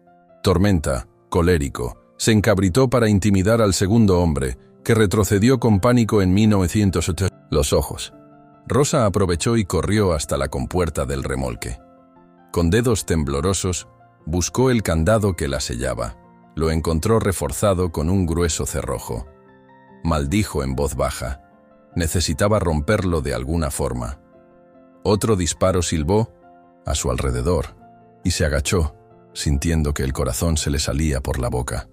Tormenta, colérico, se encabritó para intimidar al segundo hombre, que retrocedió con pánico en 1980. Los ojos. Rosa aprovechó y corrió hasta la compuerta del remolque. Con dedos temblorosos, buscó el candado que la sellaba. Lo encontró reforzado con un grueso cerrojo. Maldijo en voz baja. Necesitaba romperlo de alguna forma. Otro disparo silbó a su alrededor y se agachó, sintiendo que el corazón se le salía por la boca.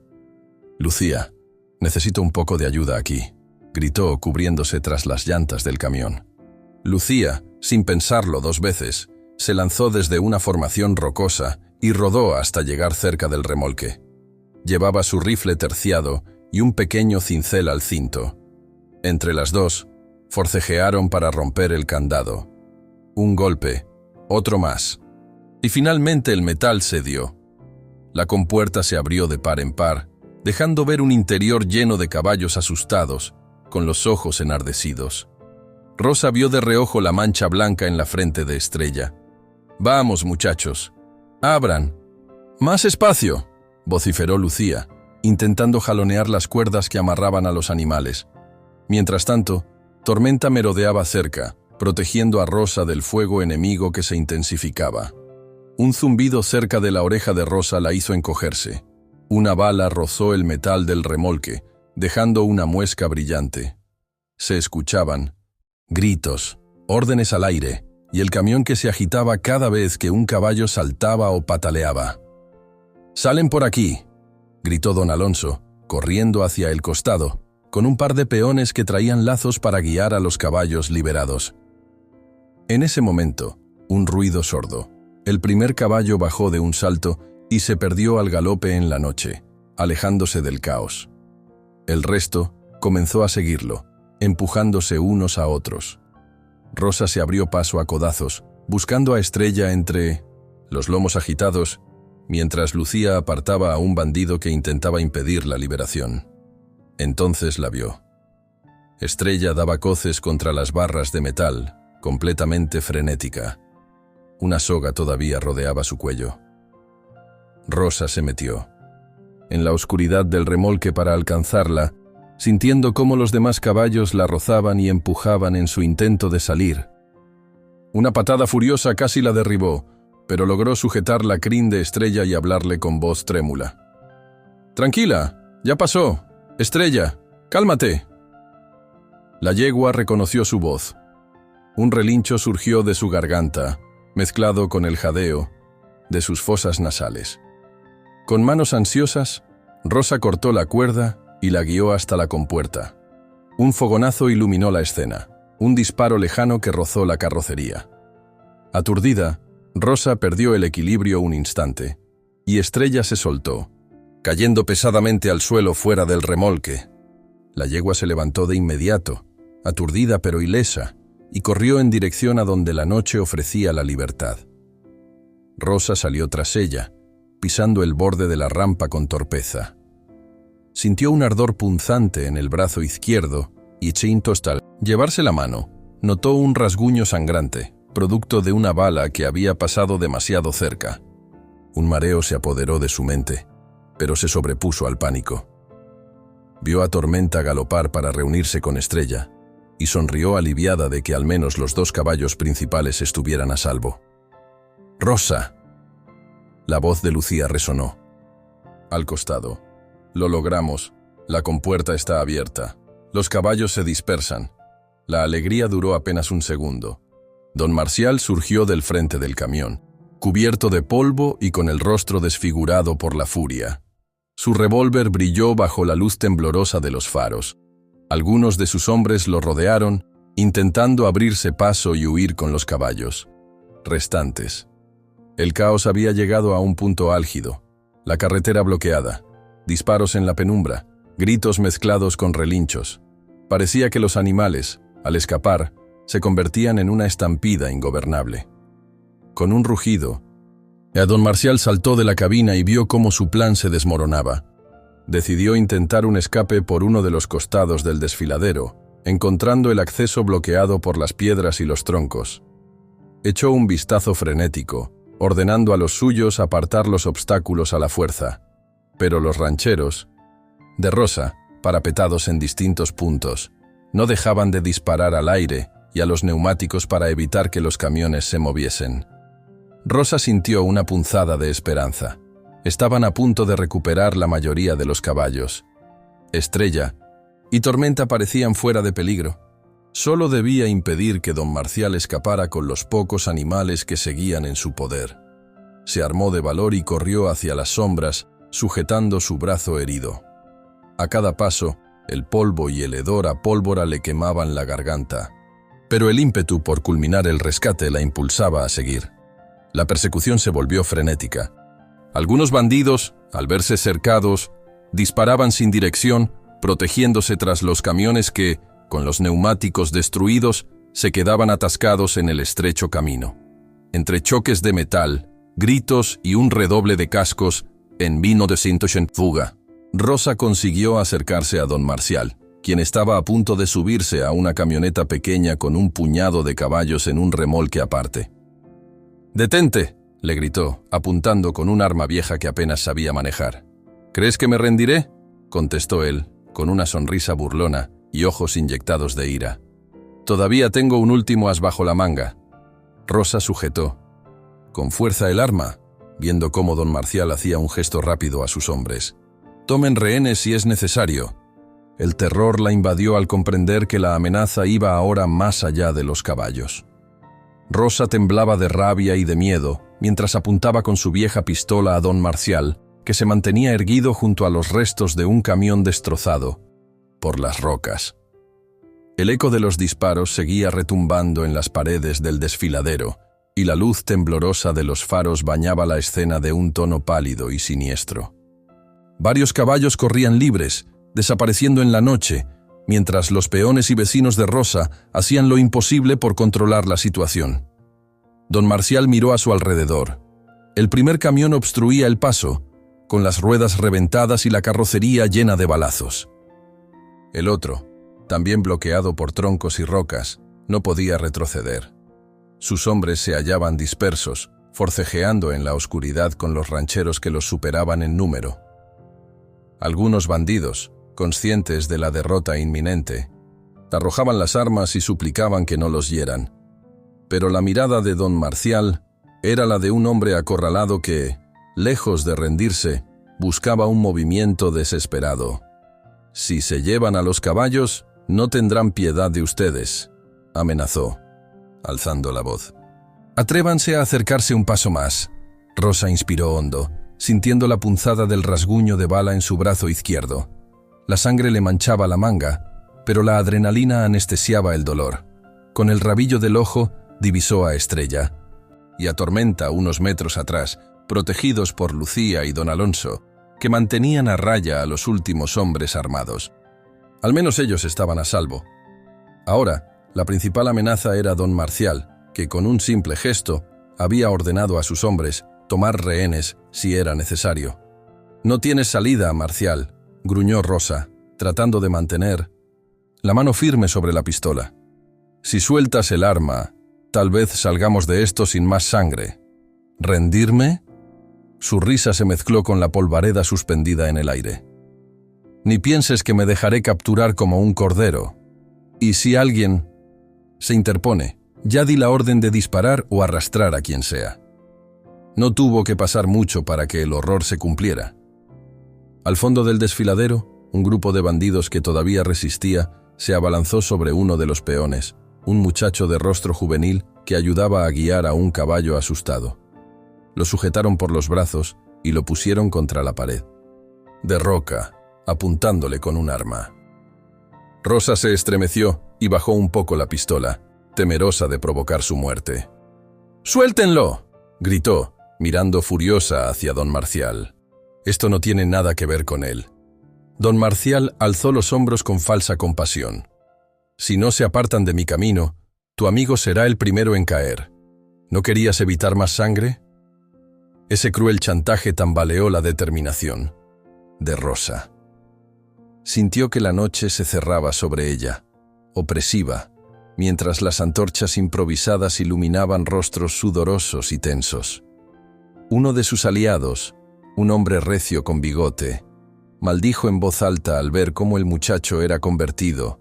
«Lucía, necesito un poco de ayuda aquí», gritó cubriéndose tras las llantas del camión. Lucía, sin pensarlo dos veces, se lanzó desde una formación rocosa y rodó hasta llegar cerca del remolque. Llevaba su rifle terciado y un pequeño cincel al cinto. Entre las dos, forcejearon para romper el candado. Un golpe, otro más. Y finalmente el metal cedió. La compuerta se abrió de par en par, dejando ver un interior lleno de caballos asustados, con los ojos enardecidos. Rosa vio de reojo la mancha blanca en la frente de Estrella. «Vamos, muchachos, abran». «Más espacio», vociferó Lucía, intentando jalonear las cuerdas que amarraban a los animales. Mientras tanto, Tormenta merodeaba cerca, protegiendo a Rosa del fuego enemigo que se intensificaba. Un zumbido cerca de la oreja de Rosa la hizo encogerse. Una bala rozó el metal del remolque, dejando una muesca brillante. Se escuchaban gritos, órdenes al aire, y el camión que se agitaba cada vez que un caballo saltaba o pataleaba. «¡Salen por aquí!», gritó don Alonso, corriendo hacia el costado, con un par de peones que traían lazos para guiar a los caballos liberados. En ese momento, un ruido sordo. El primer caballo bajó de un salto y se perdió al galope en la noche, alejándose del caos. El resto comenzó a seguirlo, empujándose unos a otros. Rosa se abrió paso a codazos, buscando a Estrella entre los lomos agitados, mientras Lucía apartaba a un bandido que intentaba impedir la liberación. Entonces la vio. Estrella daba coces contra las barras de metal, completamente frenética. Una soga todavía rodeaba su cuello. Rosa se metió en la oscuridad del remolque para alcanzarla, sintiendo cómo los demás caballos la rozaban y empujaban en su intento de salir. Una patada furiosa casi la derribó, pero logró sujetar la crin de Estrella y hablarle con voz trémula. «Tranquila, ya pasó. Estrella, cálmate». La yegua reconoció su voz. Un relincho surgió de su garganta, mezclado con el jadeo de sus fosas nasales. Con manos ansiosas, Rosa cortó la cuerda y la guió hasta la compuerta. Un fogonazo iluminó la escena, un disparo lejano que rozó la carrocería. Aturdida, Rosa perdió el equilibrio un instante, y Estrella se soltó, cayendo pesadamente al suelo fuera del remolque. La yegua se levantó de inmediato, aturdida pero ilesa, y corrió en dirección a donde la noche ofrecía la libertad. Rosa salió tras ella, pisando el borde de la rampa con torpeza. Sintió un ardor punzante en el brazo izquierdo y sin tostal. Llevarse la mano, notó un rasguño sangrante, producto de una bala que había pasado demasiado cerca. Un mareo se apoderó de su mente, pero se sobrepuso al pánico. Vio a Tormenta galopar para reunirse con Estrella y sonrió aliviada de que al menos los 2 caballos principales estuvieran a salvo. «Rosa». La voz de Lucía resonó. Al costado. «Lo logramos. La compuerta está abierta. Los caballos se dispersan». La alegría duró apenas un segundo. Don Marcial surgió del frente del camión, cubierto de polvo y con el rostro desfigurado por la furia. Su revólver brilló bajo la luz temblorosa de los faros. Algunos de sus hombres lo rodearon, intentando abrirse paso y huir con los caballos restantes. El caos había llegado a un punto álgido. La carretera bloqueada, disparos en la penumbra, gritos mezclados con relinchos. Parecía que los animales, al escapar, se convertían en una estampida ingobernable. Con un rugido, don Marcial saltó de la cabina y vio cómo su plan se desmoronaba. Decidió intentar un escape por uno de los costados del desfiladero, encontrando el acceso bloqueado por las piedras y los troncos. Echó un vistazo frenético, ordenando a los suyos apartar los obstáculos a la fuerza. Pero los rancheros de Rosa, parapetados en distintos puntos, no dejaban de disparar al aire y a los neumáticos para evitar que los camiones se moviesen. Rosa sintió una punzada de esperanza. Estaban a punto de recuperar la mayoría de los caballos. Estrella y Tormenta parecían fuera de peligro. Solo debía impedir que don Marcial escapara con los pocos animales que seguían en su poder. Se armó de valor y corrió hacia las sombras, sujetando su brazo herido. A cada paso, el polvo y el hedor a pólvora le quemaban la garganta. Pero el ímpetu por culminar el rescate la impulsaba a seguir. La persecución se volvió frenética. Algunos bandidos, al verse cercados, disparaban sin dirección, protegiéndose tras los camiones que, con los neumáticos destruidos, se quedaban atascados en el estrecho camino. Entre choques de metal, gritos y un redoble de cascos, en vino de en fuga, Rosa consiguió acercarse a don Marcial, quien estaba a punto de subirse a una camioneta pequeña con un puñado de caballos en un remolque aparte. «¡Detente!», le gritó, apuntando con un arma vieja que apenas sabía manejar. «¿Crees que me rendiré?», contestó él, con una sonrisa burlona y ojos inyectados de ira. «Todavía tengo un último as bajo la manga». Rosa sujetó con fuerza el arma, viendo cómo don Marcial hacía un gesto rápido a sus hombres. «Tomen rehenes si es necesario». El terror la invadió al comprender que la amenaza iba ahora más allá de los caballos. Rosa temblaba de rabia y de miedo mientras apuntaba con su vieja pistola a don Marcial, que se mantenía erguido junto a los restos de un camión destrozado por las rocas. El eco de los disparos seguía retumbando en las paredes del desfiladero, y la luz temblorosa de los faros bañaba la escena de un tono pálido y siniestro. Varios caballos corrían libres, desapareciendo en la noche, mientras los peones y vecinos de Rosa hacían lo imposible por controlar la situación. Don Marcial miró a su alrededor. El primer camión obstruía el paso, con las ruedas reventadas y la carrocería llena de balazos. El otro, también bloqueado por troncos y rocas, no podía retroceder. Sus hombres se hallaban dispersos, forcejeando en la oscuridad con los rancheros que los superaban en número. Algunos bandidos, conscientes de la derrota inminente, arrojaban las armas y suplicaban que no los hieran. Pero la mirada de don Marcial era la de un hombre acorralado que, lejos de rendirse, buscaba un movimiento desesperado. «Si se llevan a los caballos, no tendrán piedad de ustedes», amenazó, alzando la voz. «Atrévanse a acercarse un paso más». Rosa inspiró hondo, sintiendo la punzada del rasguño de bala en su brazo izquierdo. La sangre le manchaba la manga, pero la adrenalina anestesiaba el dolor. Con el rabillo del ojo divisó a Estrella y a Tormenta unos metros atrás, protegidos por Lucía y don Alonso, que mantenían a raya a los últimos hombres armados. Al menos ellos estaban a salvo. Ahora, la principal amenaza era don Marcial, que con un simple gesto había ordenado a sus hombres tomar rehenes si era necesario. «No tienes salida, Marcial», gruñó Rosa, tratando de mantener la mano firme sobre la pistola. «Si sueltas el arma, tal vez salgamos de esto sin más sangre». «¿Rendirme?». Su risa se mezcló con la polvareda suspendida en el aire. Ni pienses que me dejaré capturar como un cordero. Y si alguien se interpone, ya di la orden de disparar o arrastrar a quien sea. No tuvo que pasar mucho para que el horror se cumpliera. Al fondo del desfiladero, un grupo de bandidos que todavía resistía se abalanzó sobre uno de los peones, un muchacho de rostro juvenil que ayudaba a guiar a un caballo asustado. Lo sujetaron por los brazos y lo pusieron contra la pared de roca, apuntándole con un arma. Rosa se estremeció y bajó un poco la pistola, temerosa de provocar su muerte. ¡Suéltenlo!, gritó, mirando furiosa hacia don Marcial. Esto no tiene nada que ver con él. Don Marcial alzó los hombros con falsa compasión. Si no se apartan de mi camino, tu amigo será el primero en caer. ¿No querías evitar más sangre? Ese cruel chantaje tambaleó la determinación de Rosa. Sintió que la noche se cerraba sobre ella, opresiva, mientras las antorchas improvisadas iluminaban rostros sudorosos y tensos. Uno de sus aliados, un hombre recio con bigote, maldijo en voz alta al ver cómo el muchacho era convertido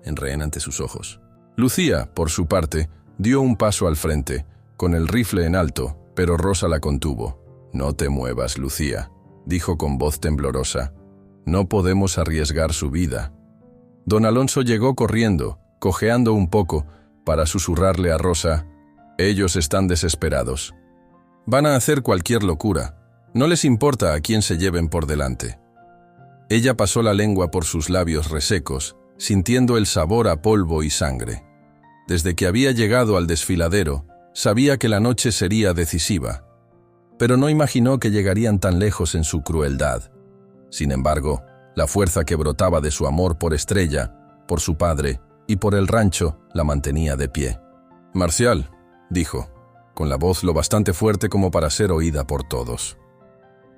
en rehén ante sus ojos. Lucía, por su parte, dio un paso al frente, con el rifle en alto, pero Rosa la contuvo. «No te muevas, Lucía», dijo con voz temblorosa. «No podemos arriesgar su vida». Don Alonso llegó corriendo, cojeando un poco, para susurrarle a Rosa: «Ellos están desesperados. Van a hacer cualquier locura. No les importa a quién se lleven por delante». Ella pasó la lengua por sus labios resecos, sintiendo el sabor a polvo y sangre. Desde que había llegado al desfiladero, sabía que la noche sería decisiva, pero no imaginó que llegarían tan lejos en su crueldad. Sin embargo, la fuerza que brotaba de su amor por Estrella, por su padre y por el rancho la mantenía de pie. «Marcial», dijo, con la voz lo bastante fuerte como para ser oída por todos.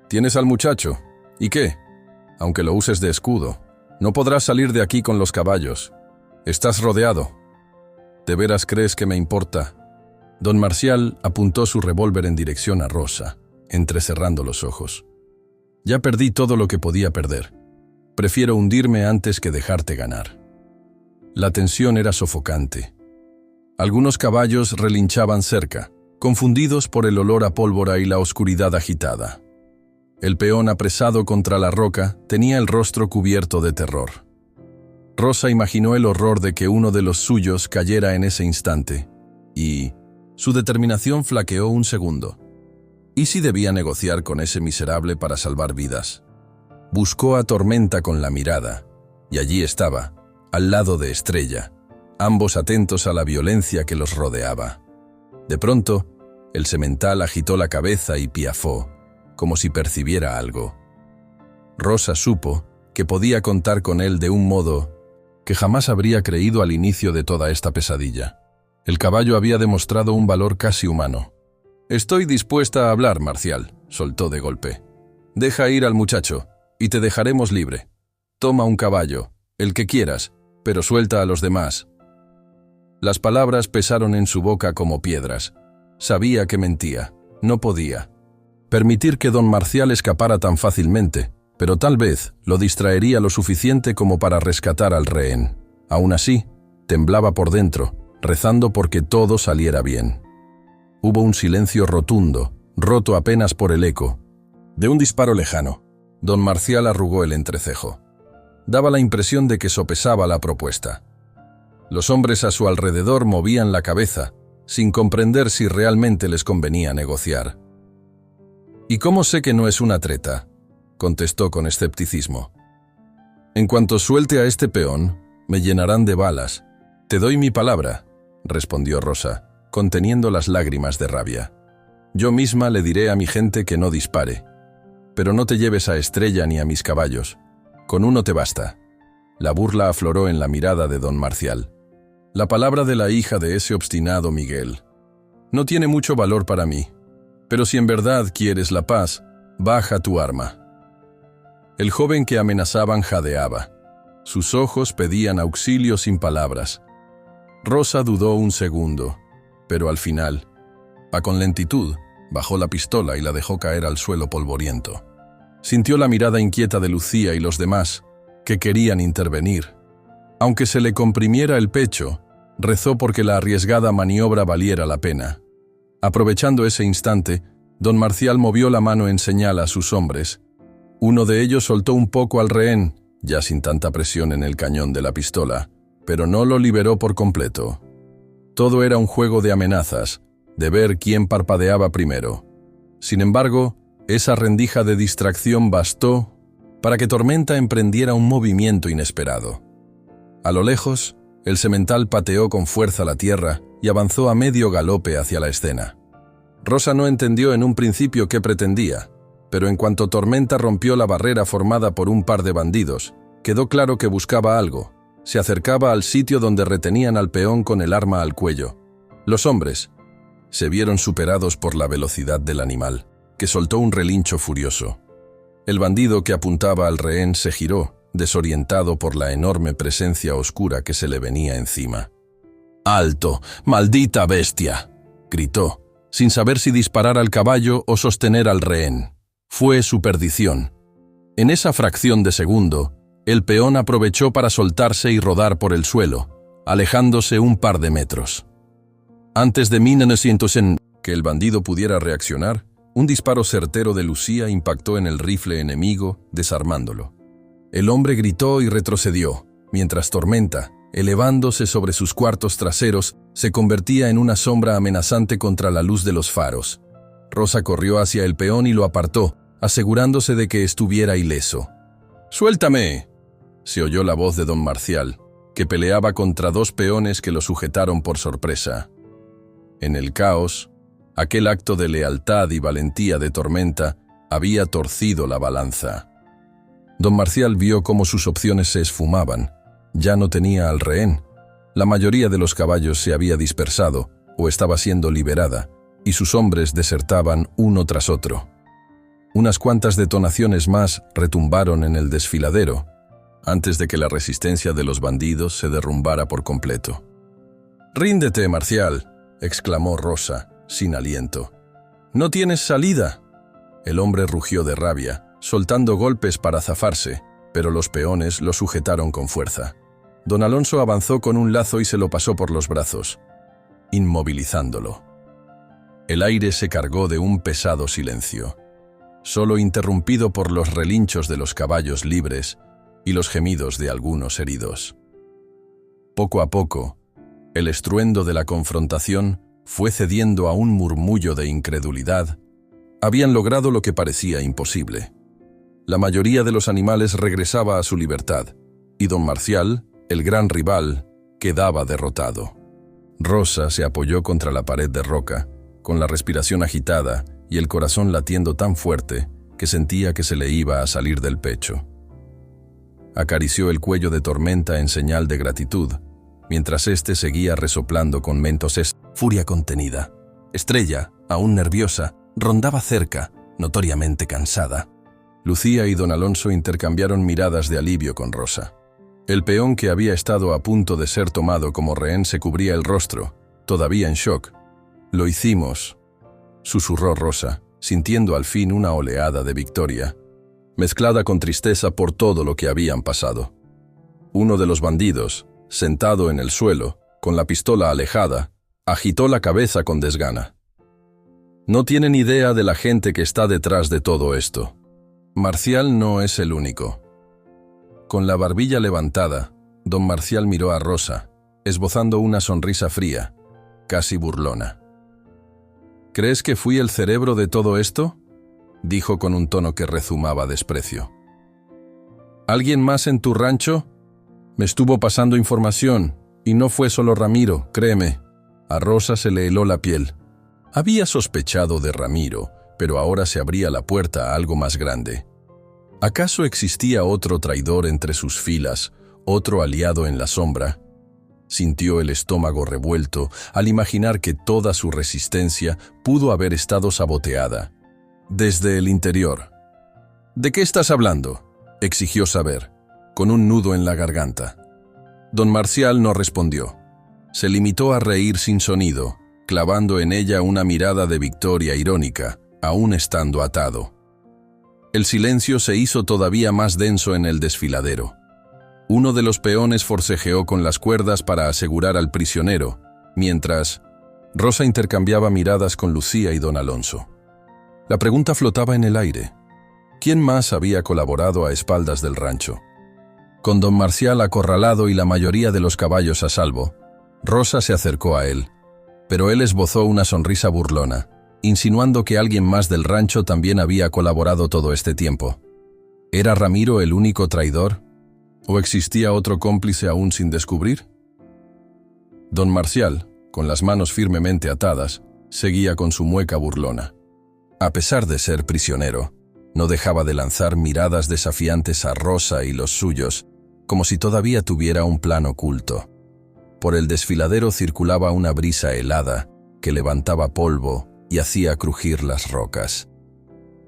«Tienes al muchacho. ¿Y qué? Aunque lo uses de escudo, no podrás salir de aquí con los caballos. Estás rodeado. ¿De veras crees que me importa?» Don Marcial apuntó su revólver en dirección a Rosa, entrecerrando los ojos. «Ya perdí todo lo que podía perder. Prefiero hundirme antes que dejarte ganar». La tensión era sofocante. Algunos caballos relinchaban cerca, confundidos por el olor a pólvora y la oscuridad agitada. El peón apresado contra la roca tenía el rostro cubierto de terror. Rosa imaginó el horror de que uno de los suyos cayera en ese instante, y su determinación flaqueó un segundo. ¿Y si debía negociar con ese miserable para salvar vidas? Buscó a Tormenta con la mirada, y allí estaba, al lado de Estrella, ambos atentos a la violencia que los rodeaba. De pronto, el semental agitó la cabeza y piafó, como si percibiera algo. Rosa supo que podía contar con él de un modo que jamás habría creído al inicio de toda esta pesadilla. El caballo había demostrado un valor casi humano. «Estoy dispuesta a hablar, Marcial», soltó de golpe. «Deja ir al muchacho, y te dejaremos libre. Toma un caballo, el que quieras, pero suelta a los demás». Las palabras pesaron en su boca como piedras. Sabía que mentía, no podía permitir que don Marcial escapara tan fácilmente, pero tal vez lo distraería lo suficiente como para rescatar al rehén. Aún así, temblaba por dentro, rezando porque todo saliera bien. Hubo un silencio rotundo, roto apenas por el eco de un disparo lejano. Don Marcial arrugó el entrecejo. Daba la impresión de que sopesaba la propuesta. Los hombres a su alrededor movían la cabeza, sin comprender si realmente les convenía negociar. «¿Y cómo sé que no es una treta?», contestó con escepticismo. «En cuanto suelte a este peón, me llenarán de balas. Te doy mi palabra», respondió Rosa, conteniendo las lágrimas de rabia. «Yo misma le diré a mi gente que no dispare. Pero no te lleves a Estrella ni a mis caballos. Con uno te basta». La burla afloró en la mirada de don Marcial. «La palabra de la hija de ese obstinado Miguel no tiene mucho valor para mí. Pero si en verdad quieres la paz, baja tu arma». El joven que amenazaban jadeaba. Sus ojos pedían auxilio sin palabras. Rosa dudó un segundo, pero al final, con lentitud, bajó la pistola y la dejó caer al suelo polvoriento. Sintió la mirada inquieta de Lucía y los demás, que querían intervenir. Aunque se le comprimiera el pecho, rezó porque la arriesgada maniobra valiera la pena. Aprovechando ese instante, don Marcial movió la mano en señal a sus hombres. Uno de ellos soltó un poco al rehén, ya sin tanta presión en el cañón de la pistola, pero no lo liberó por completo. Todo era un juego de amenazas, de ver quién parpadeaba primero. Sin embargo, esa rendija de distracción bastó para que Tormenta emprendiera un movimiento inesperado. A lo lejos, el semental pateó con fuerza la tierra y avanzó a medio galope hacia la escena. Rosa no entendió en un principio qué pretendía, pero en cuanto Tormenta rompió la barrera formada por un par de bandidos, quedó claro que buscaba algo. Se acercaba al sitio donde retenían al peón con el arma al cuello. Los hombres se vieron superados por la velocidad del animal, que soltó un relincho furioso. El bandido que apuntaba al rehén se giró, desorientado por la enorme presencia oscura que se le venía encima. «¡Alto! ¡Maldita bestia!», gritó, sin saber si disparar al caballo o sostener al rehén. Fue su perdición. En esa fracción de segundo, el peón aprovechó para soltarse y rodar por el suelo, alejándose un par de metros. Antes de que el bandido pudiera reaccionar, un disparo certero de Lucía impactó en el rifle enemigo, desarmándolo. El hombre gritó y retrocedió, mientras Tormenta, elevándose sobre sus cuartos traseros, se convertía en una sombra amenazante contra la luz de los faros. Rosa corrió hacia el peón y lo apartó, asegurándose de que estuviera ileso. «¡Suéltame!», se oyó la voz de don Marcial, que peleaba contra dos peones que lo sujetaron por sorpresa. En el caos, aquel acto de lealtad y valentía de Tormenta había torcido la balanza. Don Marcial vio cómo sus opciones se esfumaban. Ya no tenía al rehén. La mayoría de los caballos se había dispersado o estaba siendo liberada, y sus hombres desertaban uno tras otro. Unas cuantas detonaciones más retumbaron en el desfiladero, antes de que la resistencia de los bandidos se derrumbara por completo. «¡Ríndete, Marcial!», exclamó Rosa, sin aliento. «¡No tienes salida!». El hombre rugió de rabia, soltando golpes para zafarse, pero los peones lo sujetaron con fuerza. Don Alonso avanzó con un lazo y se lo pasó por los brazos, inmovilizándolo. El aire se cargó de un pesado silencio, solo interrumpido por los relinchos de los caballos libres y los gemidos de algunos heridos. Poco a poco, el estruendo de la confrontación fue cediendo a un murmullo de incredulidad. Habían logrado lo que parecía imposible. La mayoría de los animales regresaba a su libertad, y don Marcial, el gran rival, quedaba derrotado. Rosa se apoyó contra la pared de roca, con la respiración agitada y el corazón latiendo tan fuerte que sentía que se le iba a salir del pecho. Acarició el cuello de Tormenta en señal de gratitud, mientras éste seguía resoplando con furia contenida. Estrella, aún nerviosa, rondaba cerca, notoriamente cansada. Lucía y don Alonso intercambiaron miradas de alivio con Rosa. El peón que había estado a punto de ser tomado como rehén se cubría el rostro, todavía en shock. «Lo hicimos», susurró Rosa, sintiendo al fin una oleada de victoria, mezclada con tristeza por todo lo que habían pasado. Uno de los bandidos, sentado en el suelo, con la pistola alejada, agitó la cabeza con desgana. «No tienen idea de la gente que está detrás de todo esto. Marcial no es el único». Con la barbilla levantada, don Marcial miró a Rosa, esbozando una sonrisa fría, casi burlona. «¿Crees que fui el cerebro de todo esto?», dijo con un tono que rezumaba desprecio. «¿Alguien más en tu rancho? Me estuvo pasando información, y no fue solo Ramiro, créeme». A Rosa se le heló la piel. Había sospechado de Ramiro, pero ahora se abría la puerta a algo más grande. ¿Acaso existía otro traidor entre sus filas, otro aliado en la sombra? Sintió el estómago revuelto al imaginar que toda su resistencia pudo haber estado saboteada desde el interior. «¿De qué estás hablando?», exigió saber, con un nudo en la garganta. Don Marcial no respondió. Se limitó a reír sin sonido, clavando en ella una mirada de victoria irónica, aún estando atado. El silencio se hizo todavía más denso en el desfiladero. Uno de los peones forcejeó con las cuerdas para asegurar al prisionero, mientras Rosa intercambiaba miradas con Lucía y don Alonso. La pregunta flotaba en el aire. ¿Quién más había colaborado a espaldas del rancho? Con don Marcial acorralado y la mayoría de los caballos a salvo, Rosa se acercó a él, pero él esbozó una sonrisa burlona, insinuando que alguien más del rancho también había colaborado todo este tiempo. ¿Era Ramiro el único traidor? ¿O existía otro cómplice aún sin descubrir? Don Marcial, con las manos firmemente atadas, seguía con su mueca burlona. A pesar de ser prisionero, no dejaba de lanzar miradas desafiantes a Rosa y los suyos, como si todavía tuviera un plan oculto. Por el desfiladero circulaba una brisa helada que levantaba polvo y hacía crujir las rocas.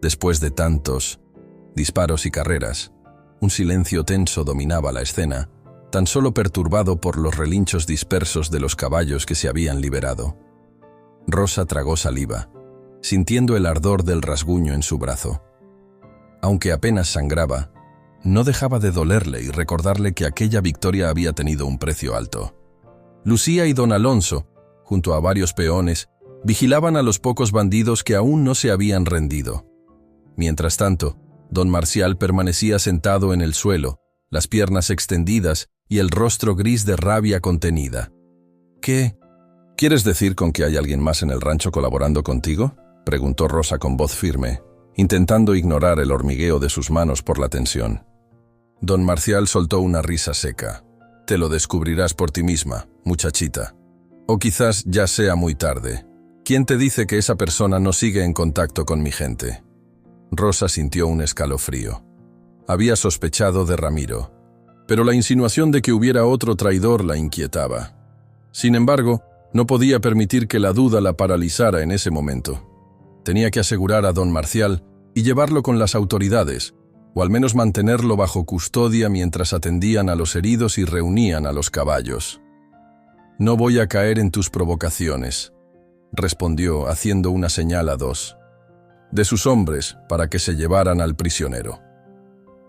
Después de tantos disparos y carreras, un silencio tenso dominaba la escena, tan solo perturbado por los relinchos dispersos de los caballos que se habían liberado. Rosa tragó saliva, sintiendo el ardor del rasguño en su brazo. Aunque apenas sangraba, no dejaba de dolerle y recordarle que aquella victoria había tenido un precio alto. Lucía y don Alonso, junto a varios peones, vigilaban a los pocos bandidos que aún no se habían rendido. Mientras tanto, don Marcial permanecía sentado en el suelo, las piernas extendidas y el rostro gris de rabia contenida. ¿Qué? ¿Quieres decir con que hay alguien más en el rancho colaborando contigo?, preguntó Rosa con voz firme, intentando ignorar el hormigueo de sus manos por la tensión. Don Marcial soltó una risa seca. Te lo descubrirás por ti misma, muchachita. O quizás ya sea muy tarde. ¿Quién te dice que esa persona no sigue en contacto con mi gente? Rosa sintió un escalofrío. Había sospechado de Ramiro, pero la insinuación de que hubiera otro traidor la inquietaba. Sin embargo, no podía permitir que la duda la paralizara en ese momento. Tenía que asegurar a don Marcial y llevarlo con las autoridades, o al menos mantenerlo bajo custodia mientras atendían a los heridos y reunían a los caballos. «No voy a caer en tus provocaciones», respondió haciendo una señal a dos de sus hombres para que se llevaran al prisionero.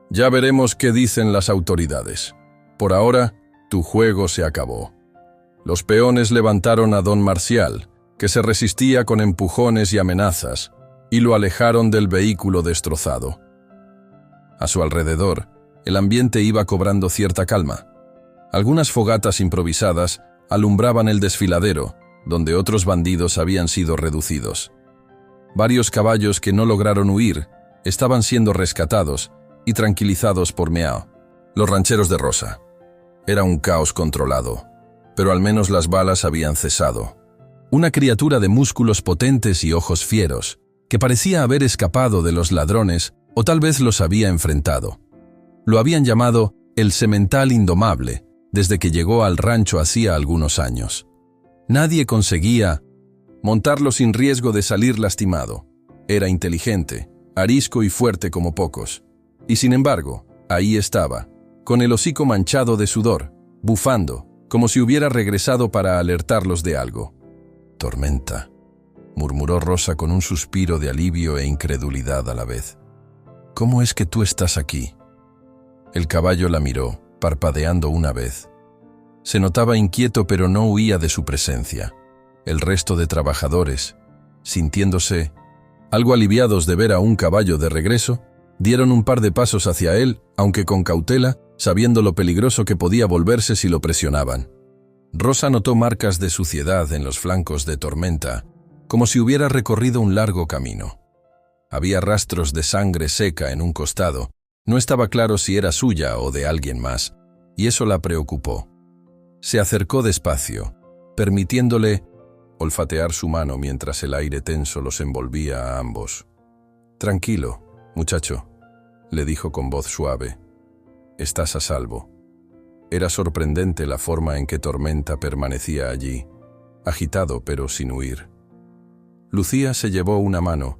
«Ya veremos qué dicen las autoridades. Por ahora, tu juego se acabó». Los peones levantaron a don Marcial, que se resistía con empujones y amenazas, y lo alejaron del vehículo destrozado. A su alrededor, el ambiente iba cobrando cierta calma. Algunas fogatas improvisadas alumbraban el desfiladero, donde otros bandidos habían sido reducidos. Varios caballos que no lograron huir estaban siendo rescatados y tranquilizados por Meao, los rancheros de Rosa. Era un caos controlado, pero al menos las balas habían cesado. Una criatura de músculos potentes y ojos fieros, que parecía haber escapado de los ladrones o tal vez los había enfrentado. Lo habían llamado el Semental Indomable desde que llegó al rancho hacía algunos años. Nadie conseguía montarlo sin riesgo de salir lastimado. Era inteligente, arisco y fuerte como pocos. Y sin embargo, ahí estaba, con el hocico manchado de sudor, bufando, como si hubiera regresado para alertarlos de algo. «Tormenta», murmuró Rosa con un suspiro de alivio e incredulidad a la vez. «¿Cómo es que tú estás aquí?» El caballo la miró, parpadeando una vez. Se notaba inquieto, pero no huía de su presencia. El resto de trabajadores, sintiéndose algo aliviados de ver a un caballo de regreso, dieron un par de pasos hacia él, aunque con cautela, sabiendo lo peligroso que podía volverse si lo presionaban. Rosa notó marcas de suciedad en los flancos de Tormenta, como si hubiera recorrido un largo camino. Había rastros de sangre seca en un costado. No estaba claro si era suya o de alguien más, y eso la preocupó. Se acercó despacio, permitiéndole olfatear su mano mientras el aire tenso los envolvía a ambos. «Tranquilo, muchacho», le dijo con voz suave. «Estás a salvo». Era sorprendente la forma en que Tormenta permanecía allí, agitado pero sin huir. Lucía se llevó una mano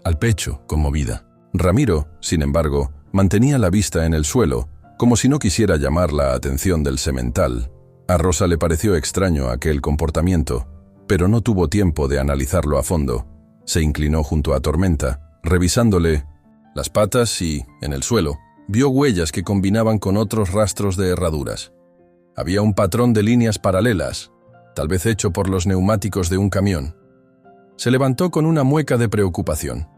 al pecho, conmovida. Ramiro, sin embargo, mantenía la vista en el suelo, como si no quisiera llamar la atención del semental. A Rosa le pareció extraño aquel comportamiento, pero no tuvo tiempo de analizarlo a fondo. Se inclinó junto a Tormenta, revisándole las patas y, en el suelo, vio huellas que combinaban con otros rastros de herraduras. Había un patrón de líneas paralelas, tal vez hecho por los neumáticos de un camión. Se levantó con una mueca de preocupación.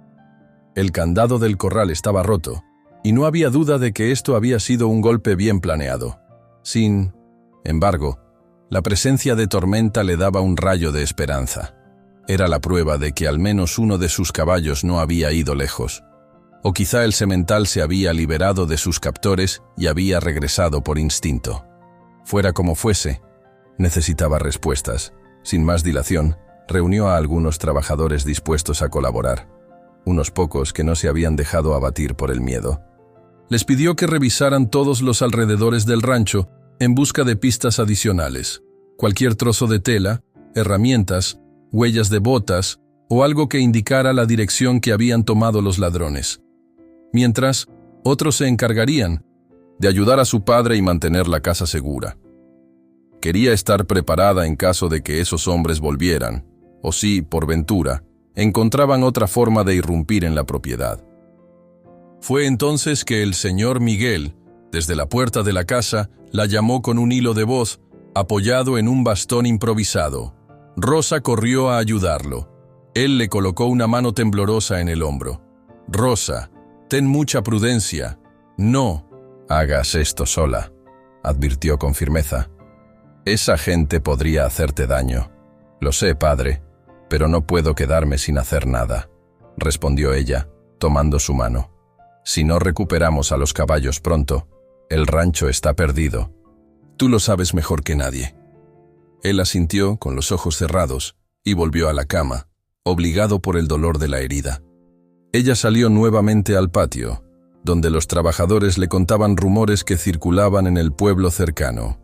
El candado del corral estaba roto, y no había duda de que esto había sido un golpe bien planeado. Sin embargo, la presencia de Tormenta le daba un rayo de esperanza. Era la prueba de que al menos uno de sus caballos no había ido lejos. O quizá el semental se había liberado de sus captores y había regresado por instinto. Fuera como fuese, necesitaba respuestas. Sin más dilación, reunió a algunos trabajadores dispuestos a colaborar, unos pocos que no se habían dejado abatir por el miedo. Les pidió que revisaran todos los alrededores del rancho en busca de pistas adicionales, cualquier trozo de tela, herramientas, huellas de botas o algo que indicara la dirección que habían tomado los ladrones. Mientras, otros se encargarían de ayudar a su padre y mantener la casa segura. Quería estar preparada en caso de que esos hombres volvieran, o si, por ventura, encontraban otra forma de irrumpir en la propiedad. Fue entonces que el señor Miguel, desde la puerta de la casa, la llamó con un hilo de voz, apoyado en un bastón improvisado. Rosa corrió a ayudarlo. Él le colocó una mano temblorosa en el hombro. «Rosa, ten mucha prudencia. No hagas esto sola», advirtió con firmeza. «Esa gente podría hacerte daño». «Lo sé, padre, pero no puedo quedarme sin hacer nada», respondió ella, tomando su mano. «Si no recuperamos a los caballos pronto, el rancho está perdido. Tú lo sabes mejor que nadie». Él asintió con los ojos cerrados y volvió a la cama, obligado por el dolor de la herida. Ella salió nuevamente al patio, donde los trabajadores le contaban rumores que circulaban en el pueblo cercano.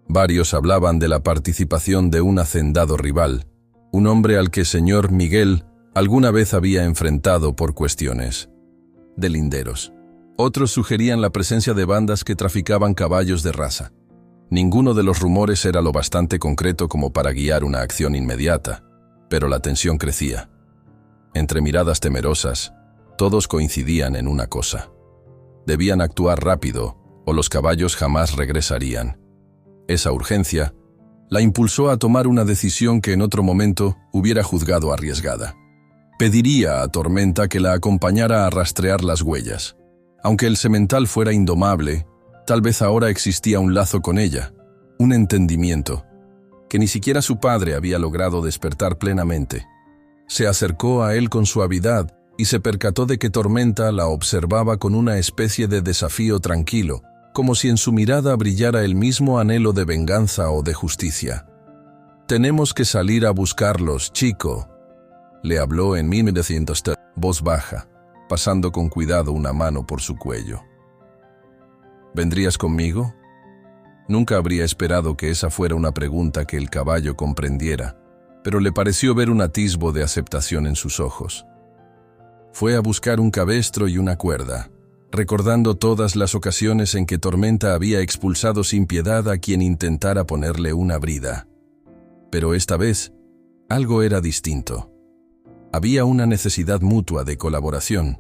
Varios hablaban de la participación de un hacendado rival, un hombre al que señor Miguel alguna vez había enfrentado por cuestiones de linderos. Otros sugerían la presencia de bandas que traficaban caballos de raza. Ninguno de los rumores era lo bastante concreto como para guiar una acción inmediata, pero la tensión crecía. Entre miradas temerosas, todos coincidían en una cosa. Debían actuar rápido, o los caballos jamás regresarían. Esa urgencia la impulsó a tomar una decisión que en otro momento hubiera juzgado arriesgada. Pediría a Tormenta que la acompañara a rastrear las huellas. Aunque el semental fuera indomable, tal vez ahora existía un lazo con ella, un entendimiento, que ni siquiera su padre había logrado despertar plenamente. Se acercó a él con suavidad y se percató de que Tormenta la observaba con una especie de desafío tranquilo, como si en su mirada brillara el mismo anhelo de venganza o de justicia. «Tenemos que salir a buscarlos, chico», le habló en 1900, voz baja, pasando con cuidado una mano por su cuello. «¿Vendrías conmigo?» Nunca habría esperado que esa fuera una pregunta que el caballo comprendiera, pero le pareció ver un atisbo de aceptación en sus ojos. Fue a buscar un cabestro y una cuerda, recordando todas las ocasiones en que Tormenta había expulsado sin piedad a quien intentara ponerle una brida. Pero esta vez, algo era distinto. Había una necesidad mutua de colaboración,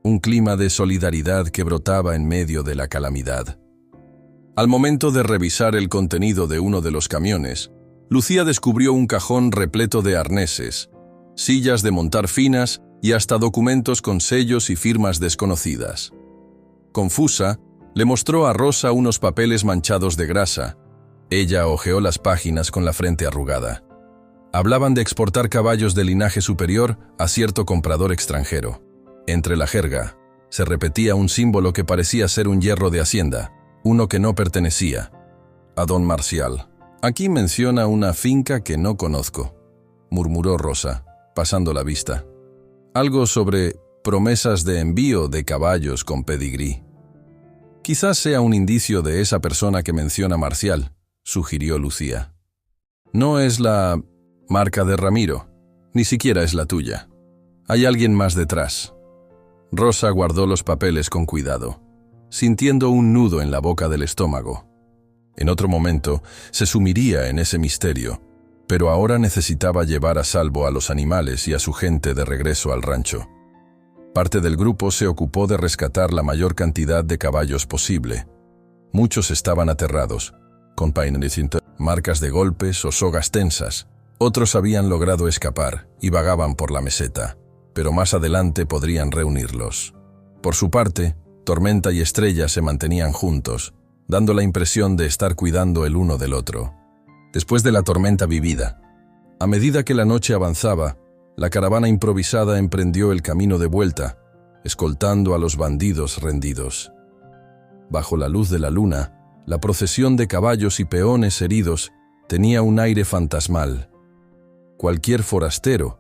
un clima de solidaridad que brotaba en medio de la calamidad. Al momento de revisar el contenido de uno de los camiones, Lucía descubrió un cajón repleto de arneses, sillas de montar finas y hasta documentos con sellos y firmas desconocidas. Confusa, le mostró a Rosa unos papeles manchados de grasa. Ella hojeó las páginas con la frente arrugada. Hablaban de exportar caballos de linaje superior a cierto comprador extranjero. Entre la jerga, se repetía un símbolo que parecía ser un hierro de hacienda, uno que no pertenecía a don Marcial. «Aquí menciona una finca que no conozco», murmuró Rosa, pasando la vista. «Algo sobre promesas de envío de caballos con pedigrí». «Quizás sea un indicio de esa persona que menciona Marcial», sugirió Lucía. «No es la marca de Ramiro, ni siquiera es la tuya. Hay alguien más detrás». Rosa guardó los papeles con cuidado, sintiendo un nudo en la boca del estómago. En otro momento se sumiría en ese misterio, pero ahora necesitaba llevar a salvo a los animales y a su gente de regreso al rancho. Parte del grupo se ocupó de rescatar la mayor cantidad de caballos posible. Muchos estaban aterrados, con marcas de golpes o sogas tensas. Otros habían logrado escapar y vagaban por la meseta, pero más adelante podrían reunirlos. Por su parte, Tormenta y Estrella se mantenían juntos, dando la impresión de estar cuidando el uno del otro. Después de la tormenta vivida, a medida que la noche avanzaba, la caravana improvisada emprendió el camino de vuelta, escoltando a los bandidos rendidos. Bajo la luz de la luna, la procesión de caballos y peones heridos tenía un aire fantasmal. Cualquier forastero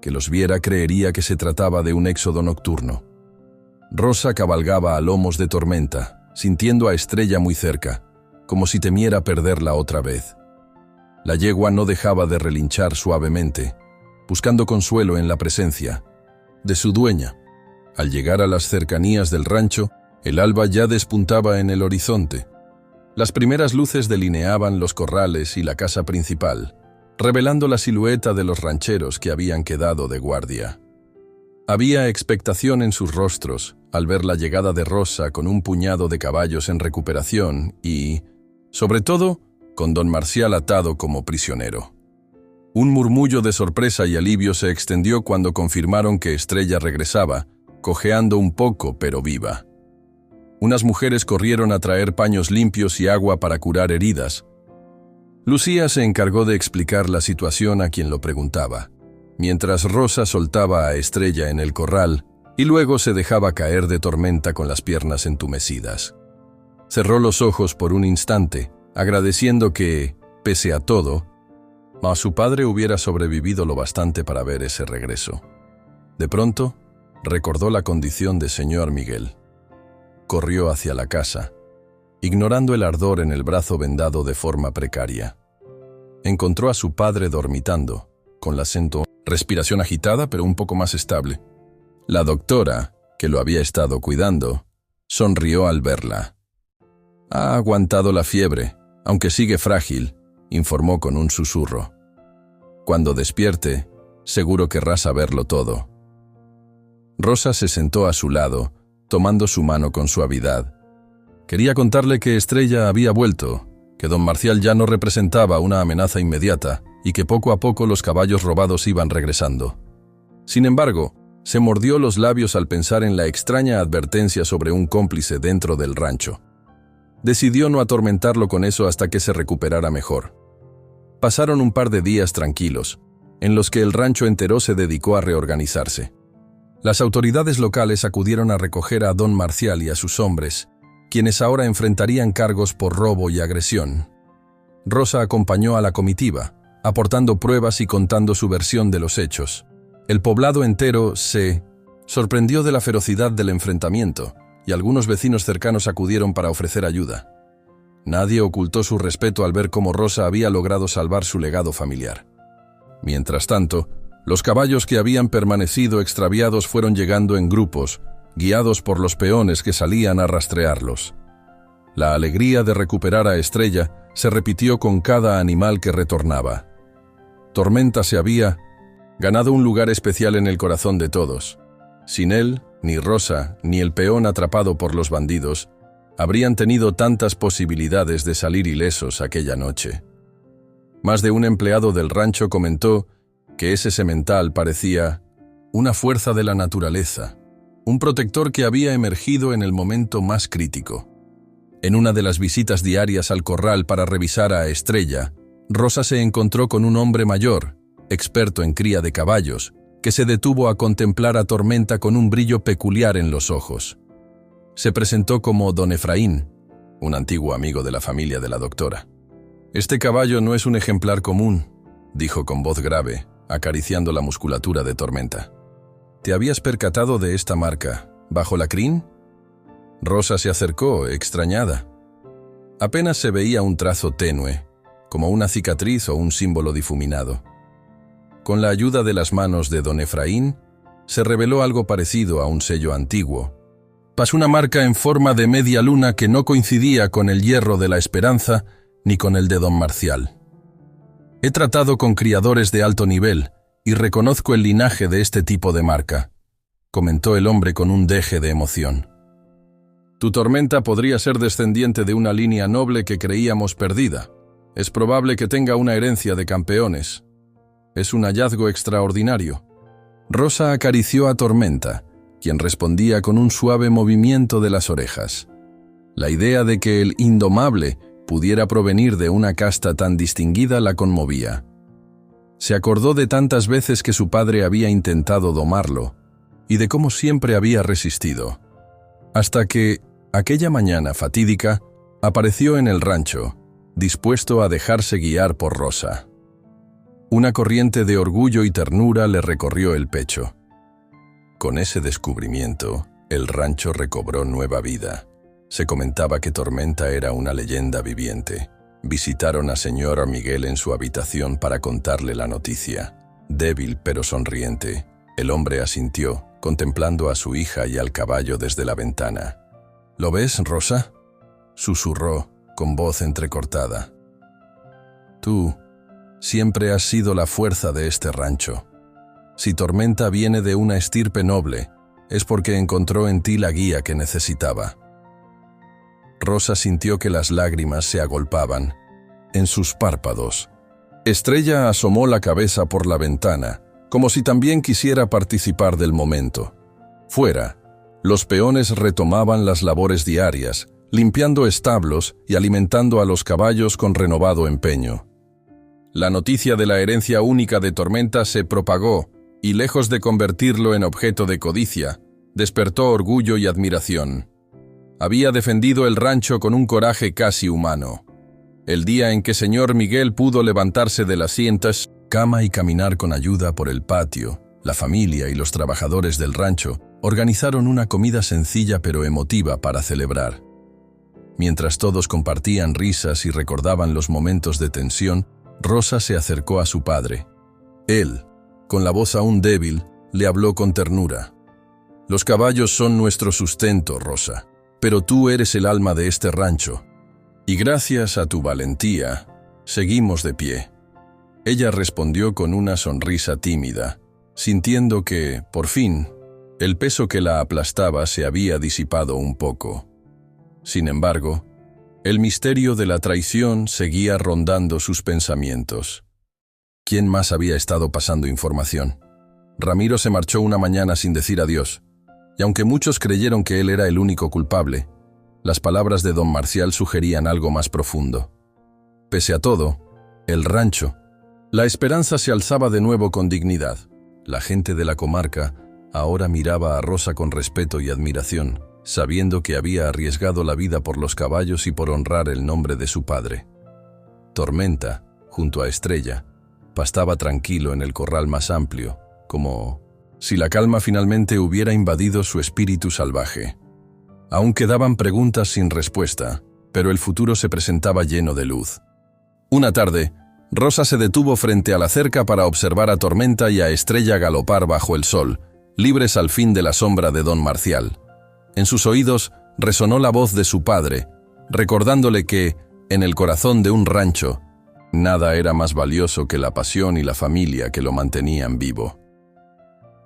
que los viera creería que se trataba de un éxodo nocturno. Rosa cabalgaba a lomos de Tormenta, sintiendo a Estrella muy cerca, como si temiera perderla otra vez. La yegua no dejaba de relinchar suavemente, buscando consuelo en la presencia de su dueña. Al llegar a las cercanías del rancho, el alba ya despuntaba en el horizonte. Las primeras luces delineaban los corrales y la casa principal, revelando la silueta de los rancheros que habían quedado de guardia. Había expectación en sus rostros al ver la llegada de Rosa con un puñado de caballos en recuperación y, sobre todo, con don Marcial atado como prisionero. Un murmullo de sorpresa y alivio se extendió cuando confirmaron que Estrella regresaba, cojeando un poco pero viva. Unas mujeres corrieron a traer paños limpios y agua para curar heridas. Lucía se encargó de explicar la situación a quien lo preguntaba, mientras Rosa soltaba a Estrella en el corral y luego se dejaba caer de Tormenta con las piernas entumecidas. Cerró los ojos por un instante, agradeciendo que, pese a todo, a su padre hubiera sobrevivido lo bastante para ver ese regreso. De pronto, recordó la condición de señor Miguel. Corrió hacia la casa, ignorando el ardor en el brazo vendado de forma precaria. Encontró a su padre dormitando, con la respiración agitada pero un poco más estable. La doctora, que lo había estado cuidando, sonrió al verla. «Ha aguantado la fiebre, aunque sigue frágil», informó con un susurro. «Cuando despierte, seguro querrá saberlo todo». Rosa se sentó a su lado, tomando su mano con suavidad. Quería contarle que Estrella había vuelto, que don Marcial ya no representaba una amenaza inmediata y que poco a poco los caballos robados iban regresando. Sin embargo, se mordió los labios al pensar en la extraña advertencia sobre un cómplice dentro del rancho. Decidió no atormentarlo con eso hasta que se recuperara mejor. Pasaron un par de días tranquilos, en los que el rancho entero se dedicó a reorganizarse. Las autoridades locales acudieron a recoger a don Marcial y a sus hombres, quienes ahora enfrentarían cargos por robo y agresión. Rosa acompañó a la comitiva, aportando pruebas y contando su versión de los hechos. El poblado entero se sorprendió de la ferocidad del enfrentamiento, y algunos vecinos cercanos acudieron para ofrecer ayuda. Nadie ocultó su respeto al ver cómo Rosa había logrado salvar su legado familiar. Mientras tanto, los caballos que habían permanecido extraviados fueron llegando en grupos, guiados por los peones que salían a rastrearlos. La alegría de recuperar a Estrella se repitió con cada animal que retornaba. Tormenta se había ganado un lugar especial en el corazón de todos. Sin él, ni Rosa, ni el peón atrapado por los bandidos, habrían tenido tantas posibilidades de salir ilesos aquella noche. Más de un empleado del rancho comentó que ese semental parecía una fuerza de la naturaleza, un protector que había emergido en el momento más crítico. En una de las visitas diarias al corral para revisar a Estrella, Rosa se encontró con un hombre mayor, experto en cría de caballos, que se detuvo a contemplar a Tormenta con un brillo peculiar en los ojos. Se presentó como don Efraín, un antiguo amigo de la familia de la doctora. «Este caballo no es un ejemplar común», dijo con voz grave, acariciando la musculatura de Tormenta. «¿Te habías percatado de esta marca, bajo la crin?» Rosa se acercó, extrañada. Apenas se veía un trazo tenue, como una cicatriz o un símbolo difuminado. Con la ayuda de las manos de don Efraín, se reveló algo parecido a un sello antiguo. Pasó una marca en forma de media luna que no coincidía con el hierro de la esperanza ni con el de don Marcial. He tratado con criadores de alto nivel y reconozco el linaje de este tipo de marca. comentó el hombre con un deje de emoción. Tu tormenta podría ser descendiente de una línea noble que creíamos perdida. Es probable que tenga una herencia de campeones. Es un hallazgo extraordinario. Rosa acarició a Tormenta, quien respondía con un suave movimiento de las orejas. La idea de que el indomable pudiera provenir de una casta tan distinguida la conmovía. Se acordó de tantas veces que su padre había intentado domarlo y de cómo siempre había resistido. Hasta que, aquella mañana fatídica, apareció en el rancho, dispuesto a dejarse guiar por Rosa. Una corriente de orgullo y ternura le recorrió el pecho. Con ese descubrimiento, el rancho recobró nueva vida. Se comentaba que Tormenta era una leyenda viviente. Visitaron a señor Miguel en su habitación para contarle la noticia. Débil pero sonriente, el hombre asintió, contemplando a su hija y al caballo desde la ventana. ¿Lo ves, Rosa?, susurró, con voz entrecortada. Tú siempre has sido la fuerza de este rancho. Si Tormenta viene de una estirpe noble, es porque encontró en ti la guía que necesitaba. Rosa sintió que las lágrimas se agolpaban en sus párpados. Estrella asomó la cabeza por la ventana, como si también quisiera participar del momento. Fuera, los peones retomaban las labores diarias, limpiando establos y alimentando a los caballos con renovado empeño. La noticia de la herencia única de Tormenta se propagó y, lejos de convertirlo en objeto de codicia, despertó orgullo y admiración. Había defendido el rancho con un coraje casi humano. El día en que señor Miguel pudo levantarse de las sientas, cama y caminar con ayuda por el patio, la familia y los trabajadores del rancho organizaron una comida sencilla pero emotiva para celebrar. Mientras todos compartían risas y recordaban los momentos de tensión, Rosa se acercó a su padre. Él, con la voz aún débil, le habló con ternura. Los caballos son nuestro sustento, Rosa, pero tú eres el alma de este rancho. Y gracias a tu valentía, seguimos de pie. Ella respondió con una sonrisa tímida, sintiendo que, por fin, el peso que la aplastaba se había disipado un poco. Sin embargo, el misterio de la traición seguía rondando sus pensamientos. ¿Quién más había estado pasando información? Ramiro se marchó una mañana sin decir adiós, y aunque muchos creyeron que él era el único culpable, las palabras de don Marcial sugerían algo más profundo. Pese a todo, el rancho, la esperanza se alzaba de nuevo con dignidad. La gente de la comarca ahora miraba a Rosa con respeto y admiración, sabiendo que había arriesgado la vida por los caballos y por honrar el nombre de su padre. Tormenta, junto a Estrella, pastaba tranquilo en el corral más amplio, como si la calma finalmente hubiera invadido su espíritu salvaje. Aún quedaban preguntas sin respuesta, pero el futuro se presentaba lleno de luz. Una tarde, Rosa se detuvo frente a la cerca para observar a Tormenta y a Estrella galopar bajo el sol, libres al fin de la sombra de don Marcial. En sus oídos resonó la voz de su padre, recordándole que, en el corazón de un rancho, nada era más valioso que la pasión y la familia que lo mantenían vivo.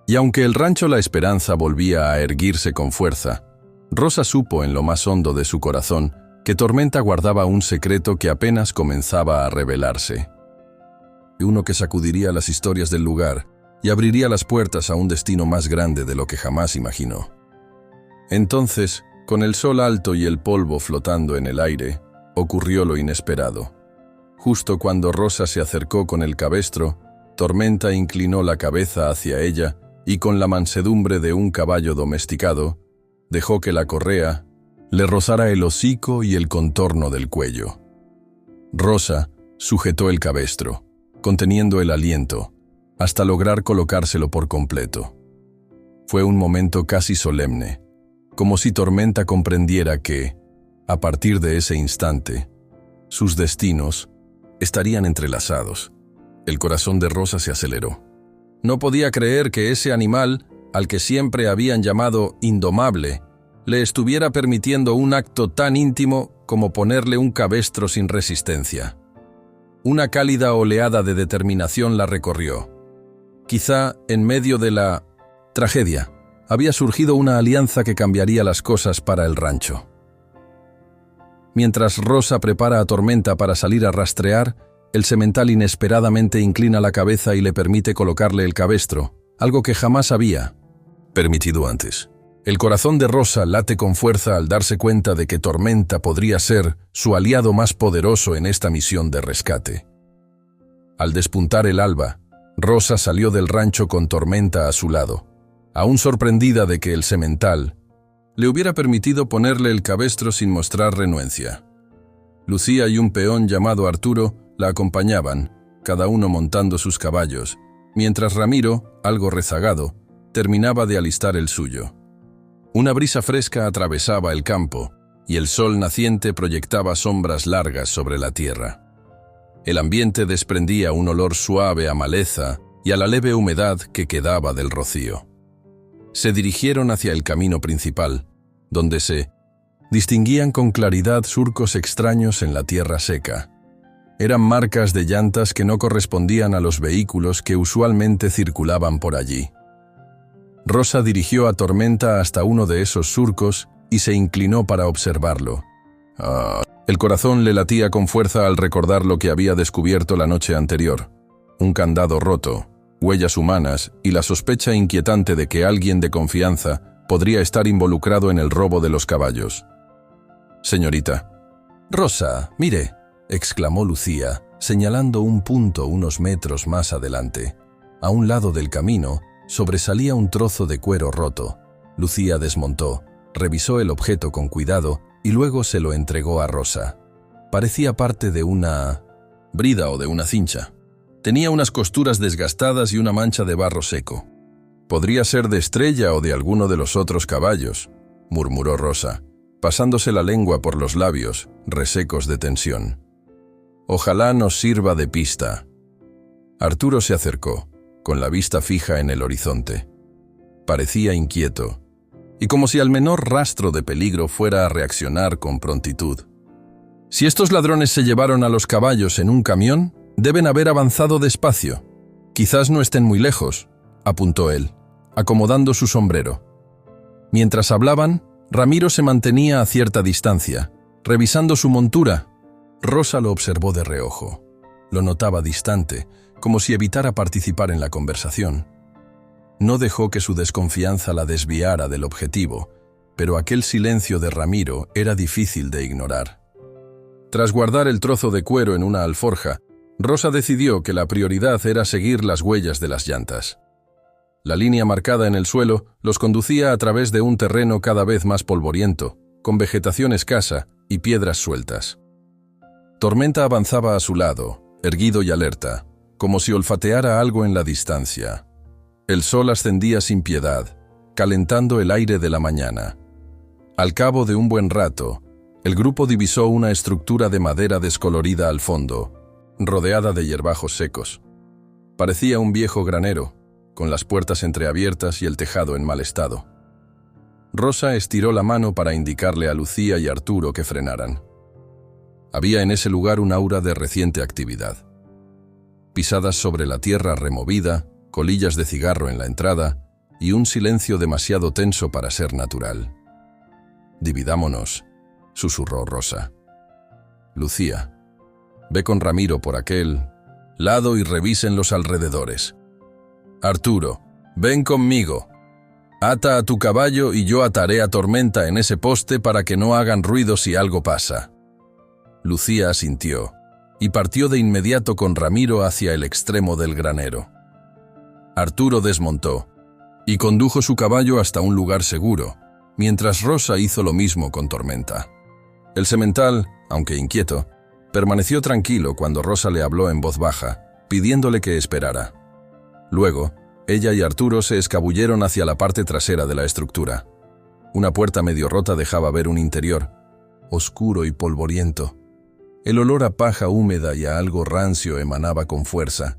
Y aunque el rancho La Esperanza volvía a erguirse con fuerza, Rosa supo en lo más hondo de su corazón que Tormenta guardaba un secreto que apenas comenzaba a revelarse. Uno que sacudiría las historias del lugar y abriría las puertas a un destino más grande de lo que jamás imaginó. Entonces, con el sol alto y el polvo flotando en el aire, ocurrió lo inesperado. Justo cuando Rosa se acercó con el cabestro, Tormenta inclinó la cabeza hacia ella y con la mansedumbre de un caballo domesticado, dejó que la correa le rozara el hocico y el contorno del cuello. Rosa sujetó el cabestro, conteniendo el aliento, hasta lograr colocárselo por completo. Fue un momento casi solemne, como si Tormenta comprendiera que, a partir de ese instante, sus destinos estarían entrelazados. El corazón de Rosa se aceleró. No podía creer que ese animal, al que siempre habían llamado indomable, le estuviera permitiendo un acto tan íntimo como ponerle un cabestro sin resistencia. Una cálida oleada de determinación la recorrió. Quizá en medio de la tragedia, había surgido una alianza que cambiaría las cosas para el rancho. Mientras Rosa prepara a Tormenta para salir a rastrear, el semental inesperadamente inclina la cabeza y le permite colocarle el cabestro, algo que jamás había permitido antes. El corazón de Rosa late con fuerza al darse cuenta de que Tormenta podría ser su aliado más poderoso en esta misión de rescate. Al despuntar el alba, Rosa salió del rancho con Tormenta a su lado, aún sorprendida de que el semental le hubiera permitido ponerle el cabestro sin mostrar renuencia. Lucía y un peón llamado Arturo la acompañaban, cada uno montando sus caballos, mientras Ramiro, algo rezagado, terminaba de alistar el suyo. Una brisa fresca atravesaba el campo, y el sol naciente proyectaba sombras largas sobre la tierra. El ambiente desprendía un olor suave a maleza y a la leve humedad que quedaba del rocío. Se dirigieron hacia el camino principal, donde se distinguían con claridad surcos extraños en la tierra seca. Eran marcas de llantas que no correspondían a los vehículos que usualmente circulaban por allí. Rosa dirigió a Tormenta hasta uno de esos surcos y se inclinó para observarlo. El corazón le latía con fuerza al recordar lo que había descubierto la noche anterior. Un candado roto, huellas humanas y la sospecha inquietante de que alguien de confianza podría estar involucrado en el robo de los caballos. «Señorita». «Rosa, mire», exclamó Lucía, señalando un punto unos metros más adelante. A un lado del camino sobresalía un trozo de cuero roto. Lucía desmontó, revisó el objeto con cuidado y luego se lo entregó a Rosa. Parecía parte de una brida o de una cincha. Tenía unas costuras desgastadas y una mancha de barro seco. «Podría ser de Estrella o de alguno de los otros caballos», murmuró Rosa, pasándose la lengua por los labios, resecos de tensión. «Ojalá nos sirva de pista». Arturo se acercó, con la vista fija en el horizonte. Parecía inquieto, y como si al menor rastro de peligro fuera a reaccionar con prontitud. «Si estos ladrones se llevaron a los caballos en un camión, deben haber avanzado despacio. Quizás no estén muy lejos», apuntó él, acomodando su sombrero. Mientras hablaban, Ramiro se mantenía a cierta distancia, revisando su montura. Rosa lo observó de reojo. Lo notaba distante, como si evitara participar en la conversación. No dejó que su desconfianza la desviara del objetivo, pero aquel silencio de Ramiro era difícil de ignorar. Tras guardar el trozo de cuero en una alforja, Rosa decidió que la prioridad era seguir las huellas de las llantas. La línea marcada en el suelo los conducía a través de un terreno cada vez más polvoriento, con vegetación escasa y piedras sueltas. Tormenta avanzaba a su lado, erguido y alerta, como si olfateara algo en la distancia. El sol ascendía sin piedad, calentando el aire de la mañana. Al cabo de un buen rato, el grupo divisó una estructura de madera descolorida al fondo, rodeada de hierbajos secos. Parecía un viejo granero, con las puertas entreabiertas y el tejado en mal estado. Rosa estiró la mano para indicarle a Lucía y Arturo que frenaran. Había en ese lugar un aura de reciente actividad. Pisadas sobre la tierra removida, colillas de cigarro en la entrada y un silencio demasiado tenso para ser natural. «Dividámonos», susurró Rosa. «Lucía, ve con Ramiro por aquel lado y revisen los alrededores. Arturo, ven conmigo. Ata a tu caballo y yo ataré a Tormenta en ese poste para que no hagan ruido si algo pasa». Lucía asintió y partió de inmediato con Ramiro hacia el extremo del granero. Arturo desmontó y condujo su caballo hasta un lugar seguro, mientras Rosa hizo lo mismo con Tormenta. El semental, aunque inquieto, permaneció tranquilo cuando Rosa le habló en voz baja, pidiéndole que esperara. Luego, ella y Arturo se escabulleron hacia la parte trasera de la estructura. Una puerta medio rota dejaba ver un interior, oscuro y polvoriento. El olor a paja húmeda y a algo rancio emanaba con fuerza.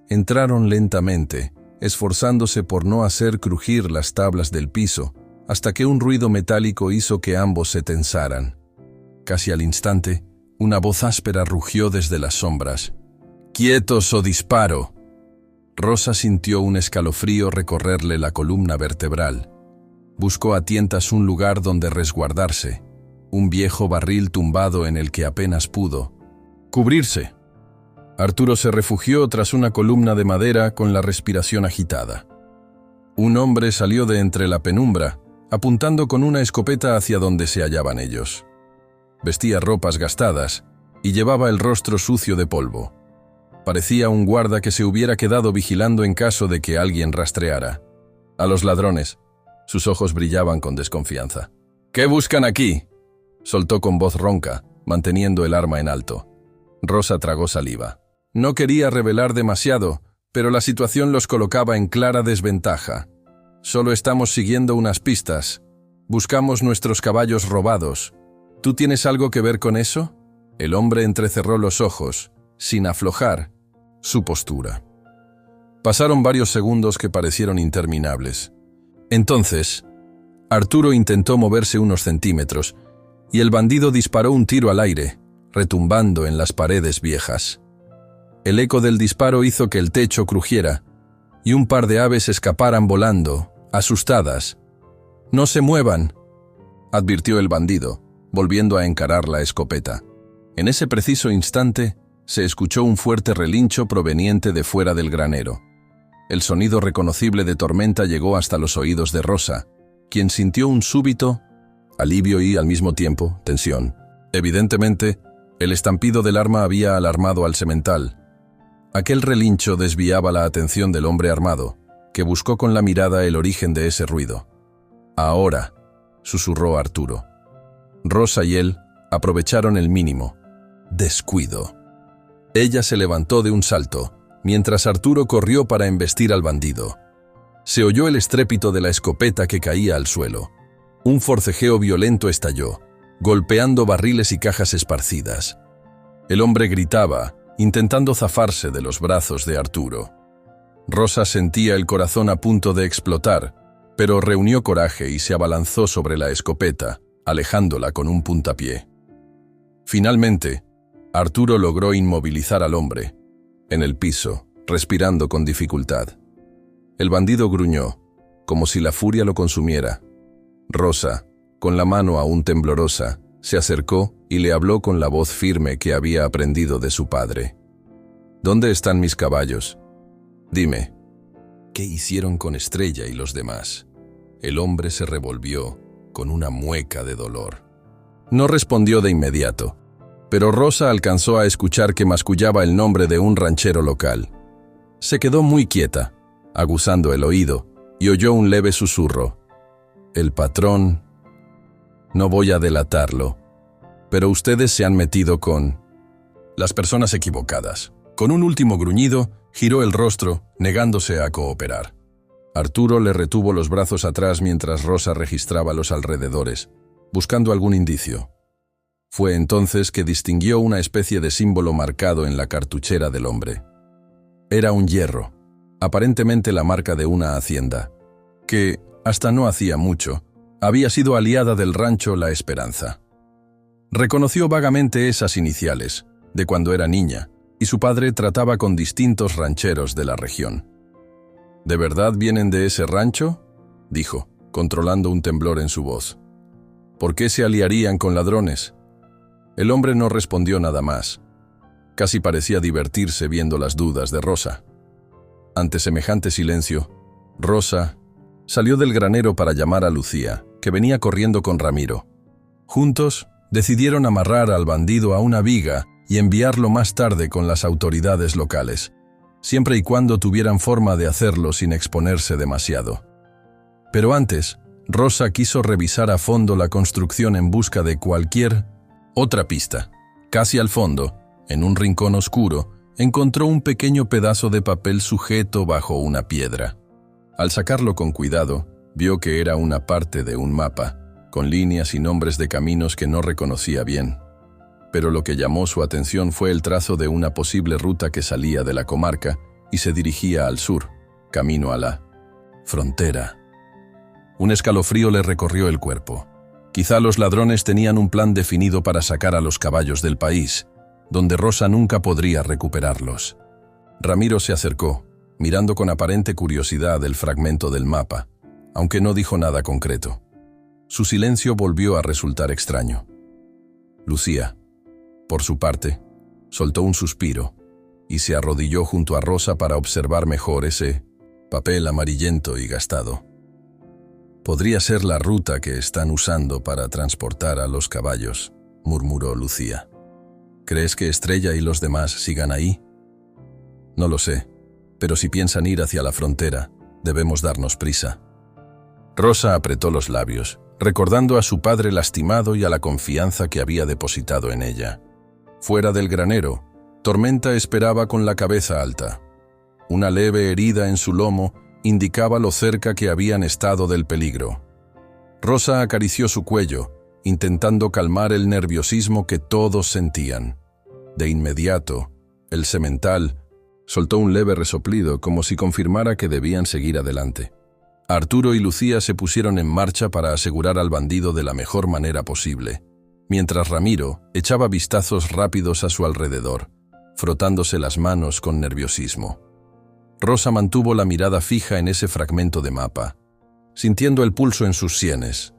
Entraron lentamente, esforzándose por no hacer crujir las tablas del piso, hasta que un ruido metálico hizo que ambos se tensaran. Casi al instante, una voz áspera rugió desde las sombras. «¡Quietos o disparo!». Rosa sintió un escalofrío recorrerle la columna vertebral. Buscó a tientas un lugar donde resguardarse, un viejo barril tumbado en el que apenas pudo cubrirse. Arturo se refugió tras una columna de madera con la respiración agitada. Un hombre salió de entre la penumbra, apuntando con una escopeta hacia donde se hallaban ellos. Vestía ropas gastadas y llevaba el rostro sucio de polvo. Parecía un guarda que se hubiera quedado vigilando en caso de que alguien rastreara. A los ladrones. Sus ojos brillaban con desconfianza. «¿Qué buscan aquí?», soltó con voz ronca, manteniendo el arma en alto. Rosa tragó saliva. No quería revelar demasiado, pero la situación los colocaba en clara desventaja. «Solo estamos siguiendo unas pistas. Buscamos nuestros caballos robados. ¿Tú tienes algo que ver con eso?». El hombre entrecerró los ojos, sin aflojar su postura. Pasaron varios segundos que parecieron interminables. Entonces, Arturo intentó moverse unos centímetros, y el bandido disparó un tiro al aire, retumbando en las paredes viejas. El eco del disparo hizo que el techo crujiera, y un par de aves escaparan volando, asustadas. «No se muevan», advirtió el bandido, volviendo a encarar la escopeta. En ese preciso instante, se escuchó un fuerte relincho proveniente de fuera del granero. El sonido reconocible de tormenta llegó hasta los oídos de Rosa, quien sintió un súbito alivio y, al mismo tiempo, tensión. Evidentemente, el estampido del arma había alarmado al semental. Aquel relincho desviaba la atención del hombre armado, que buscó con la mirada el origen de ese ruido. «Ahora», susurró Arturo. Rosa y él aprovecharon el mínimo descuido. Ella se levantó de un salto, mientras Arturo corrió para embestir al bandido. Se oyó el estrépito de la escopeta que caía al suelo. Un forcejeo violento estalló, golpeando barriles y cajas esparcidas. El hombre gritaba, intentando zafarse de los brazos de Arturo. Rosa sentía el corazón a punto de explotar, pero reunió coraje y se abalanzó sobre la escopeta, alejándola con un puntapié. Finalmente, Arturo logró inmovilizar al hombre, en el piso, respirando con dificultad. El bandido gruñó, como si la furia lo consumiera. Rosa, con la mano aún temblorosa, se acercó y le habló con la voz firme que había aprendido de su padre. «¿Dónde están mis caballos? Dime, ¿qué hicieron con Estrella y los demás?». El hombre se revolvió con una mueca de dolor. No respondió de inmediato, pero Rosa alcanzó a escuchar que mascullaba el nombre de un ranchero local. Se quedó muy quieta, aguzando el oído, y oyó un leve susurro. «El patrón... No voy a delatarlo, pero ustedes se han metido con las personas equivocadas». Con un último gruñido, giró el rostro, negándose a cooperar. Arturo le retuvo los brazos atrás mientras Rosa registraba los alrededores, buscando algún indicio. Fue entonces que distinguió una especie de símbolo marcado en la cartuchera del hombre. Era un hierro, aparentemente la marca de una hacienda, que, hasta no hacía mucho, había sido aliada del rancho La Esperanza. Reconoció vagamente esas iniciales, de cuando era niña, y su padre trataba con distintos rancheros de la región. «¿De verdad vienen de ese rancho?», dijo, controlando un temblor en su voz. «¿Por qué se aliarían con ladrones?». El hombre no respondió nada más. Casi parecía divertirse viendo las dudas de Rosa. Ante semejante silencio, Rosa salió del granero para llamar a Lucía, que venía corriendo con Ramiro. Juntos, decidieron amarrar al bandido a una viga y enviarlo más tarde con las autoridades locales, siempre y cuando tuvieran forma de hacerlo sin exponerse demasiado. Pero antes, Rosa quiso revisar a fondo la construcción en busca de cualquier otra pista. Casi al fondo, en un rincón oscuro, encontró un pequeño pedazo de papel sujeto bajo una piedra. Al sacarlo con cuidado, vio que era una parte de un mapa, con líneas y nombres de caminos que no reconocía bien. Pero lo que llamó su atención fue el trazo de una posible ruta que salía de la comarca y se dirigía al sur, camino a la frontera. Un escalofrío le recorrió el cuerpo. Quizá los ladrones tenían un plan definido para sacar a los caballos del país, donde Rosa nunca podría recuperarlos. Ramiro se acercó, mirando con aparente curiosidad el fragmento del mapa. aunque no dijo nada concreto. Su silencio volvió a resultar extraño. Lucía, por su parte, soltó un suspiro y se arrodilló junto a Rosa para observar mejor ese papel amarillento y gastado. «Podría ser la ruta que están usando para transportar a los caballos», murmuró Lucía. «¿Crees que Estrella y los demás sigan ahí?» «No lo sé, pero si piensan ir hacia la frontera, debemos darnos prisa». Rosa apretó los labios, recordando a su padre lastimado y a la confianza que había depositado en ella. Fuera del granero, Tormenta esperaba con la cabeza alta. Una leve herida en su lomo indicaba lo cerca que habían estado del peligro. Rosa acarició su cuello, intentando calmar el nerviosismo que todos sentían. De inmediato, el semental soltó un leve resoplido como si confirmara que debían seguir adelante. Arturo y Lucía se pusieron en marcha para asegurar al bandido de la mejor manera posible, mientras Ramiro echaba vistazos rápidos a su alrededor, frotándose las manos con nerviosismo. Rosa mantuvo la mirada fija en ese fragmento de mapa, sintiendo el pulso en sus sienes.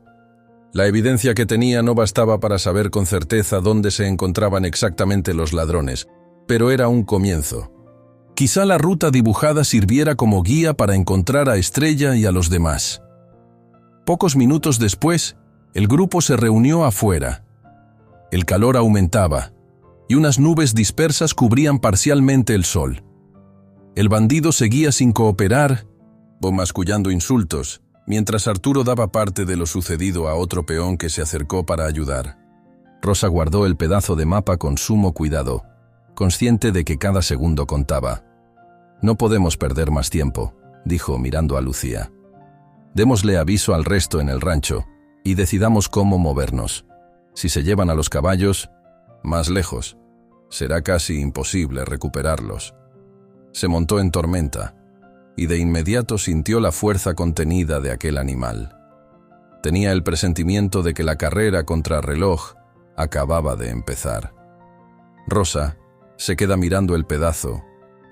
La evidencia que tenía no bastaba para saber con certeza dónde se encontraban exactamente los ladrones, pero era un comienzo. Quizá la ruta dibujada sirviera como guía para encontrar a Estrella y a los demás. Pocos minutos después, el grupo se reunió afuera. El calor aumentaba, y unas nubes dispersas cubrían parcialmente el sol. El bandido seguía sin cooperar, mascullando insultos, mientras Arturo daba parte de lo sucedido a otro peón que se acercó para ayudar. Rosa guardó el pedazo de mapa con sumo cuidado, consciente de que cada segundo contaba. «No podemos perder más tiempo», dijo mirando a Lucía. «Démosle aviso al resto en el rancho y decidamos cómo movernos. Si se llevan a los caballos, más lejos. Será casi imposible recuperarlos». Se montó en Tormenta y de inmediato sintió la fuerza contenida de aquel animal. Tenía el presentimiento de que la carrera contra reloj acababa de empezar. Rosa se queda mirando el pedazo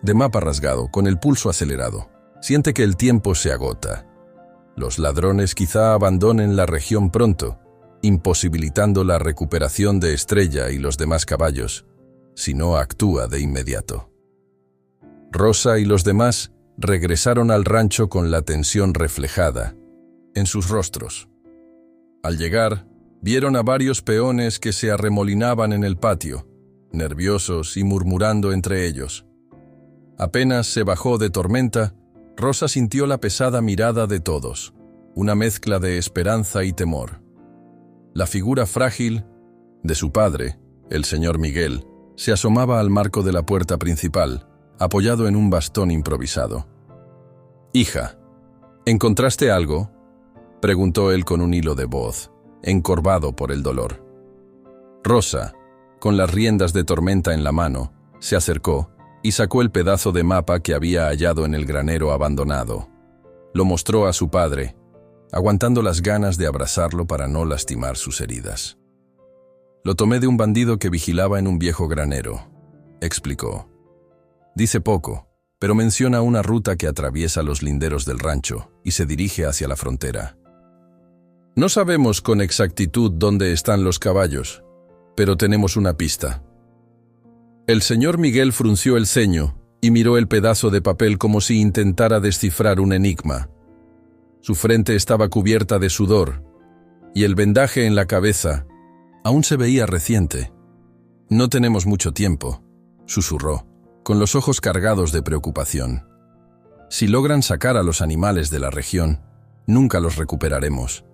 de mapa rasgado, con el pulso acelerado. Siente que el tiempo se agota. Los ladrones quizá abandonen la región pronto, imposibilitando la recuperación de Estrella y los demás caballos, si no actúa de inmediato. Rosa y los demás regresaron al rancho con la tensión reflejada en sus rostros. Al llegar, vieron a varios peones que se arremolinaban en el patio, nerviosos y murmurando entre ellos. Apenas se bajó de Tormenta, Rosa sintió la pesada mirada de todos, una mezcla de esperanza y temor. La figura frágil de su padre, el señor Miguel, se asomaba al marco de la puerta principal, apoyado en un bastón improvisado. «Hija, ¿encontraste algo?», preguntó él con un hilo de voz, encorvado por el dolor. Rosa, con las riendas de Tormenta en la mano, se acercó y sacó el pedazo de mapa que había hallado en el granero abandonado. Lo mostró a su padre, aguantando las ganas de abrazarlo para no lastimar sus heridas. «Lo tomé de un bandido que vigilaba en un viejo granero», explicó. Dice poco, pero menciona una ruta que atraviesa los linderos del rancho y se dirige hacia la frontera. «No sabemos con exactitud dónde están los caballos, pero tenemos una pista». El señor Miguel frunció el ceño y miró el pedazo de papel como si intentara descifrar un enigma. Su frente estaba cubierta de sudor y el vendaje en la cabeza aún se veía reciente. «No tenemos mucho tiempo», susurró, con los ojos cargados de preocupación. «Si logran sacar a los animales de la región, nunca los recuperaremos».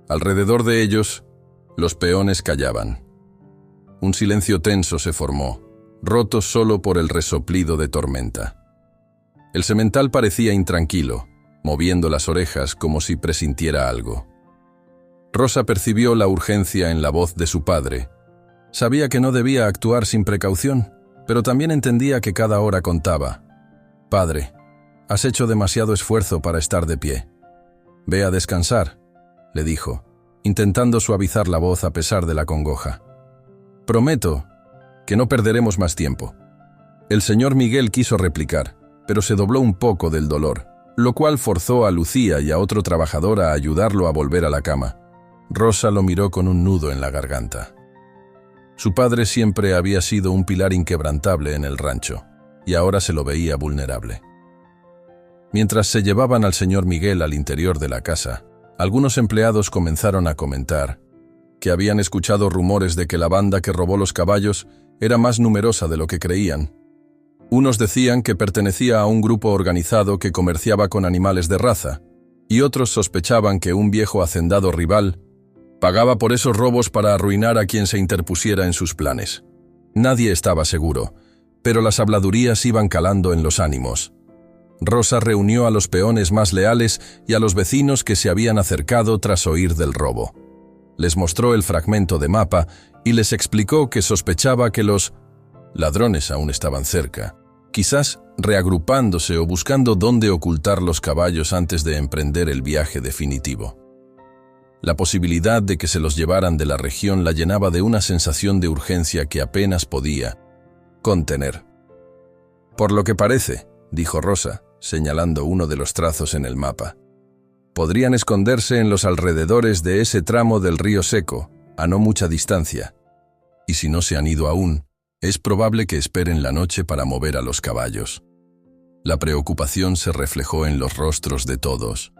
Alrededor de ellos, los peones callaban. Un silencio tenso se formó, roto solo por el resoplido de Tormenta. El semental parecía intranquilo, moviendo las orejas como si presintiera algo. Rosa percibió la urgencia en la voz de su padre. Sabía que no debía actuar sin precaución, pero también entendía que cada hora contaba. «Padre, has hecho demasiado esfuerzo para estar de pie. Ve a descansar», le dijo, intentando suavizar la voz a pesar de la congoja. «Prometo que no perderemos más tiempo». El señor Miguel quiso replicar, pero se dobló un poco del dolor lo cual forzó a Lucía y a otro trabajador a ayudarlo a volver a la cama. Rosa lo miró con un nudo en la garganta. Su padre siempre había sido un pilar inquebrantable en el rancho, y ahora se lo veía vulnerable. Mientras se llevaban al señor Miguel al interior de la casa, algunos empleados comenzaron a comentar que habían escuchado rumores de que la banda que robó los caballos era más numerosa de lo que creían. Unos decían que pertenecía a un grupo organizado que comerciaba con animales de raza, y otros sospechaban que un viejo hacendado rival pagaba por esos robos para arruinar a quien se interpusiera en sus planes. Nadie estaba seguro, pero las habladurías iban calando en los ánimos. Rosa reunió a los peones más leales y a los vecinos que se habían acercado tras oír del robo. Les mostró el fragmento de mapa y les explicó que sospechaba que los ladrones aún estaban cerca, quizás reagrupándose o buscando dónde ocultar los caballos antes de emprender el viaje definitivo. La posibilidad de que se los llevaran de la región la llenaba de una sensación de urgencia que apenas podía contener. «Por lo que parece», dijo Rosa, señalando uno de los trazos en el mapa, «podrían esconderse en los alrededores de ese tramo del río Seco, a no mucha distancia. Y si no se han ido aún, es probable que esperen la noche para mover a los caballos». La preocupación se reflejó en los rostros de todos.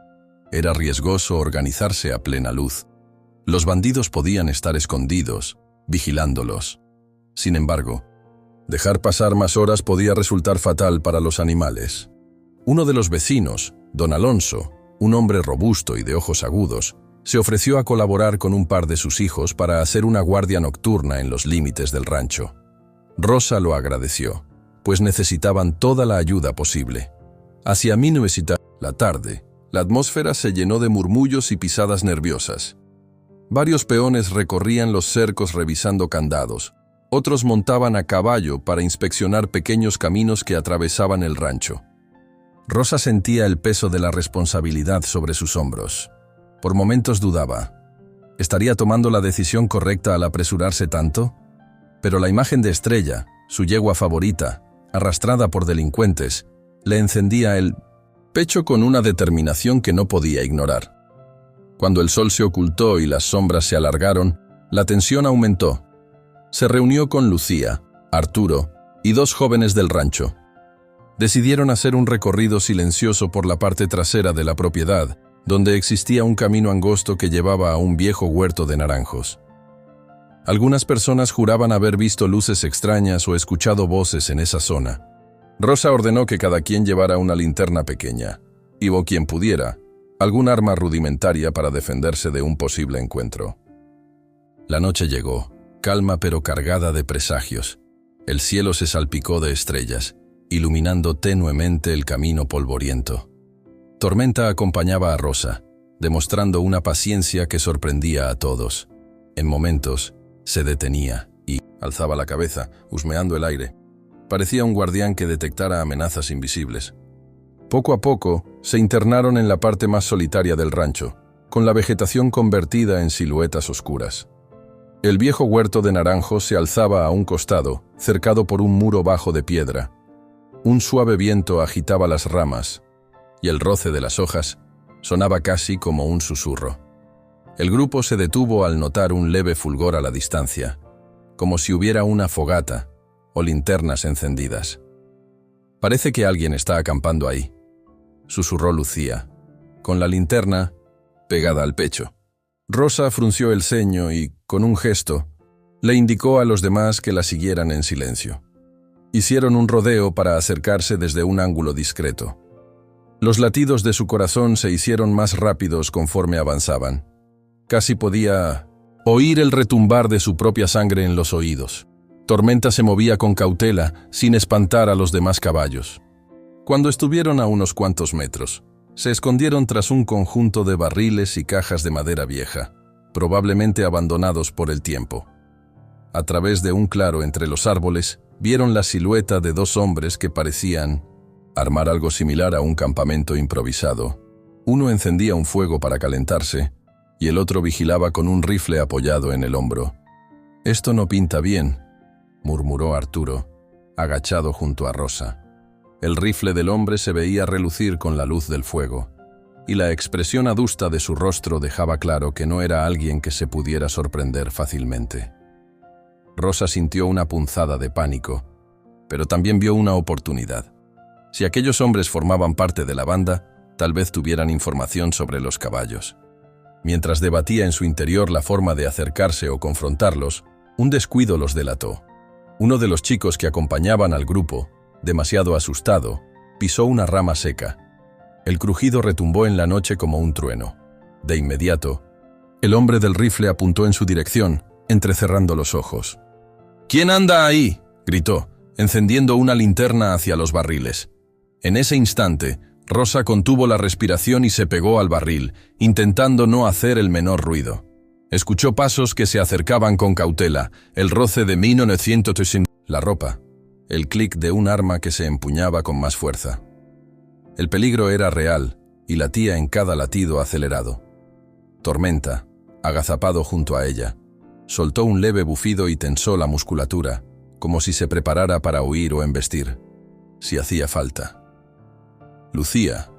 Era riesgoso organizarse a plena luz. Los bandidos podían estar escondidos, vigilándolos. Sin embargo, dejar pasar más horas podía resultar fatal para los animales. Uno de los vecinos, don Alonso, un hombre robusto y de ojos agudos, se ofreció a colaborar con un par de sus hijos para hacer una guardia nocturna en los límites del rancho. Rosa lo agradeció, pues necesitaban toda la ayuda posible. Hacia la tarde, la atmósfera se llenó de murmullos y pisadas nerviosas. Varios peones recorrían los cercos revisando candados. Otros montaban a caballo para inspeccionar pequeños caminos que atravesaban el rancho. Rosa sentía el peso de la responsabilidad sobre sus hombros. Por momentos dudaba. ¿Estaría tomando la decisión correcta al apresurarse tanto? Pero la imagen de Estrella, su yegua favorita, arrastrada por delincuentes, le encendía el pecho con una determinación que no podía ignorar. Cuando el sol se ocultó y las sombras se alargaron, la tensión aumentó. Se reunió con Lucía, Arturo y dos jóvenes del rancho. Decidieron hacer un recorrido silencioso por la parte trasera de la propiedad, donde existía un camino angosto que llevaba a un viejo huerto de naranjos. Algunas personas juraban haber visto luces extrañas o escuchado voces en esa zona. Rosa ordenó que cada quien llevara una linterna pequeña, y o quien pudiera, algún arma rudimentaria para defenderse de un posible encuentro. La noche llegó, calma pero cargada de presagios. El cielo se salpicó de estrellas, iluminando tenuemente el camino polvoriento. Tormenta acompañaba a Rosa, demostrando una paciencia que sorprendía a todos. En momentos, se detenía y alzaba la cabeza, husmeando el aire. Parecía un guardián que detectara amenazas invisibles. Poco a poco, se internaron en la parte más solitaria del rancho, con la vegetación convertida en siluetas oscuras. El viejo huerto de naranjos se alzaba a un costado, cercado por un muro bajo de piedra. Un suave viento agitaba las ramas, y el roce de las hojas sonaba casi como un susurro. El grupo se detuvo al notar un leve fulgor a la distancia, como si hubiera una fogata o linternas encendidas. «Parece que alguien está acampando ahí», susurró Lucía, con la linterna pegada al pecho. Rosa frunció el ceño y, con un gesto, le indicó a los demás que la siguieran en silencio. Hicieron un rodeo para acercarse desde un ángulo discreto. Los latidos de su corazón se hicieron más rápidos conforme avanzaban. Casi podía oír el retumbar de su propia sangre en los oídos. Tormenta se movía con cautela, sin espantar a los demás caballos. Cuando estuvieron a unos cuantos metros, se escondieron tras un conjunto de barriles y cajas de madera vieja, probablemente abandonados por el tiempo. A través de un claro entre los árboles, vieron la silueta de dos hombres que parecían armar algo similar a un campamento improvisado. Uno encendía un fuego para calentarse, y el otro vigilaba con un rifle apoyado en el hombro. «Esto no pinta bien», murmuró Arturo, agachado junto a Rosa. El rifle del hombre se veía relucir con la luz del fuego, y la expresión adusta de su rostro dejaba claro que no era alguien que se pudiera sorprender fácilmente. Rosa sintió una punzada de pánico, pero también vio una oportunidad. Si aquellos hombres formaban parte de la banda, tal vez tuvieran información sobre los caballos. Mientras debatía en su interior la forma de acercarse o confrontarlos, un descuido los delató. Uno de los chicos que acompañaban al grupo, demasiado asustado, pisó una rama seca. El crujido retumbó en la noche como un trueno. De inmediato, el hombre del rifle apuntó en su dirección, entrecerrando los ojos. «¿Quién anda ahí?», gritó, encendiendo una linterna hacia los barriles. En ese instante, Rosa contuvo la respiración y se pegó al barril, intentando no hacer el menor ruido. Escuchó pasos que se acercaban con cautela, el roce de 1900, la ropa, el clic de un arma que se empuñaba con más fuerza. El peligro era real y latía en cada latido acelerado. Tormenta, agazapado junto a ella, soltó un leve bufido y tensó la musculatura, como si se preparara para huir o embestir, si hacía falta. Lucía,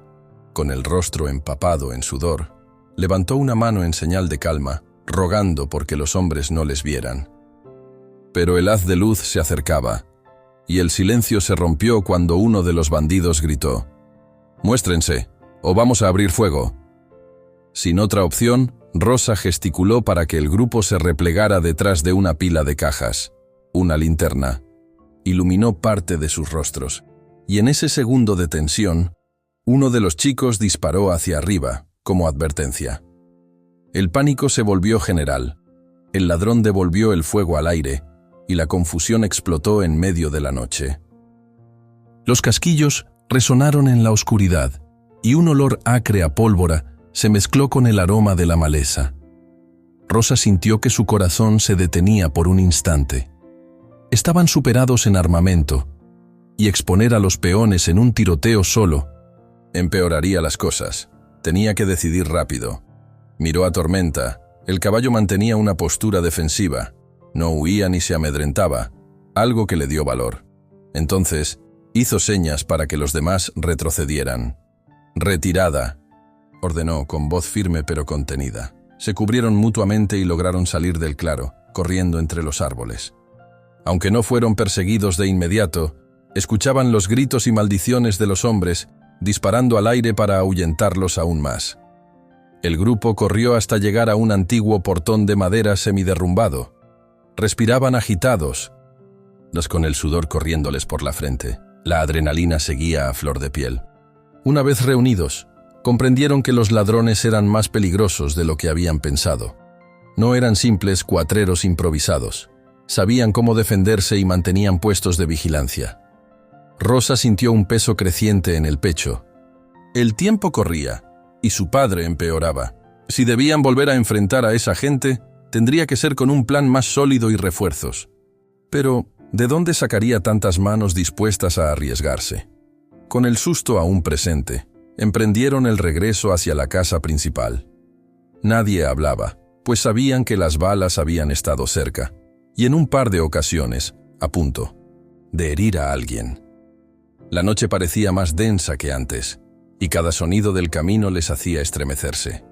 con el rostro empapado en sudor, levantó una mano en señal de calma, rogando porque los hombres no les vieran. Pero el haz de luz se acercaba, y el silencio se rompió cuando uno de los bandidos gritó: «Muéstrense, o vamos a abrir fuego». Sin otra opción, Rosa gesticuló para que el grupo se replegara detrás de una pila de cajas. Una linterna iluminó parte de sus rostros, y en ese segundo de tensión, uno de los chicos disparó hacia arriba, como advertencia. El pánico se volvió general. El ladrón devolvió el fuego al aire, y la confusión explotó en medio de la noche. Los casquillos resonaron en la oscuridad, y un olor acre a pólvora se mezcló con el aroma de la maleza. Rosa sintió que su corazón se detenía por un instante. Estaban superados en armamento, y exponer a los peones en un tiroteo solo empeoraría las cosas. Tenía que decidir rápido. Miró a Tormenta. El caballo mantenía una postura defensiva. No huía ni se amedrentaba, algo que le dio valor. Entonces, hizo señas para que los demás retrocedieran. «Retirada», ordenó con voz firme pero contenida. Se cubrieron mutuamente y lograron salir del claro, corriendo entre los árboles. Aunque no fueron perseguidos de inmediato, escuchaban los gritos y maldiciones de los hombres, disparando al aire para ahuyentarlos aún más. El grupo corrió hasta llegar a un antiguo portón de madera semiderrumbado. Respiraban agitados, con el sudor corriéndoles por la frente. La adrenalina seguía a flor de piel. Una vez reunidos, comprendieron que los ladrones eran más peligrosos de lo que habían pensado. No eran simples cuatreros improvisados. Sabían cómo defenderse y mantenían puestos de vigilancia. Rosa sintió un peso creciente en el pecho. El tiempo corría, y su padre empeoraba. Si debían volver a enfrentar a esa gente, tendría que ser con un plan más sólido y refuerzos. Pero, ¿de dónde sacaría tantas manos dispuestas a arriesgarse? Con el susto aún presente, emprendieron el regreso hacia la casa principal. Nadie hablaba, pues sabían que las balas habían estado cerca, y en un par de ocasiones, a punto de herir a alguien. La noche parecía más densa que antes, y cada sonido del camino les hacía estremecerse.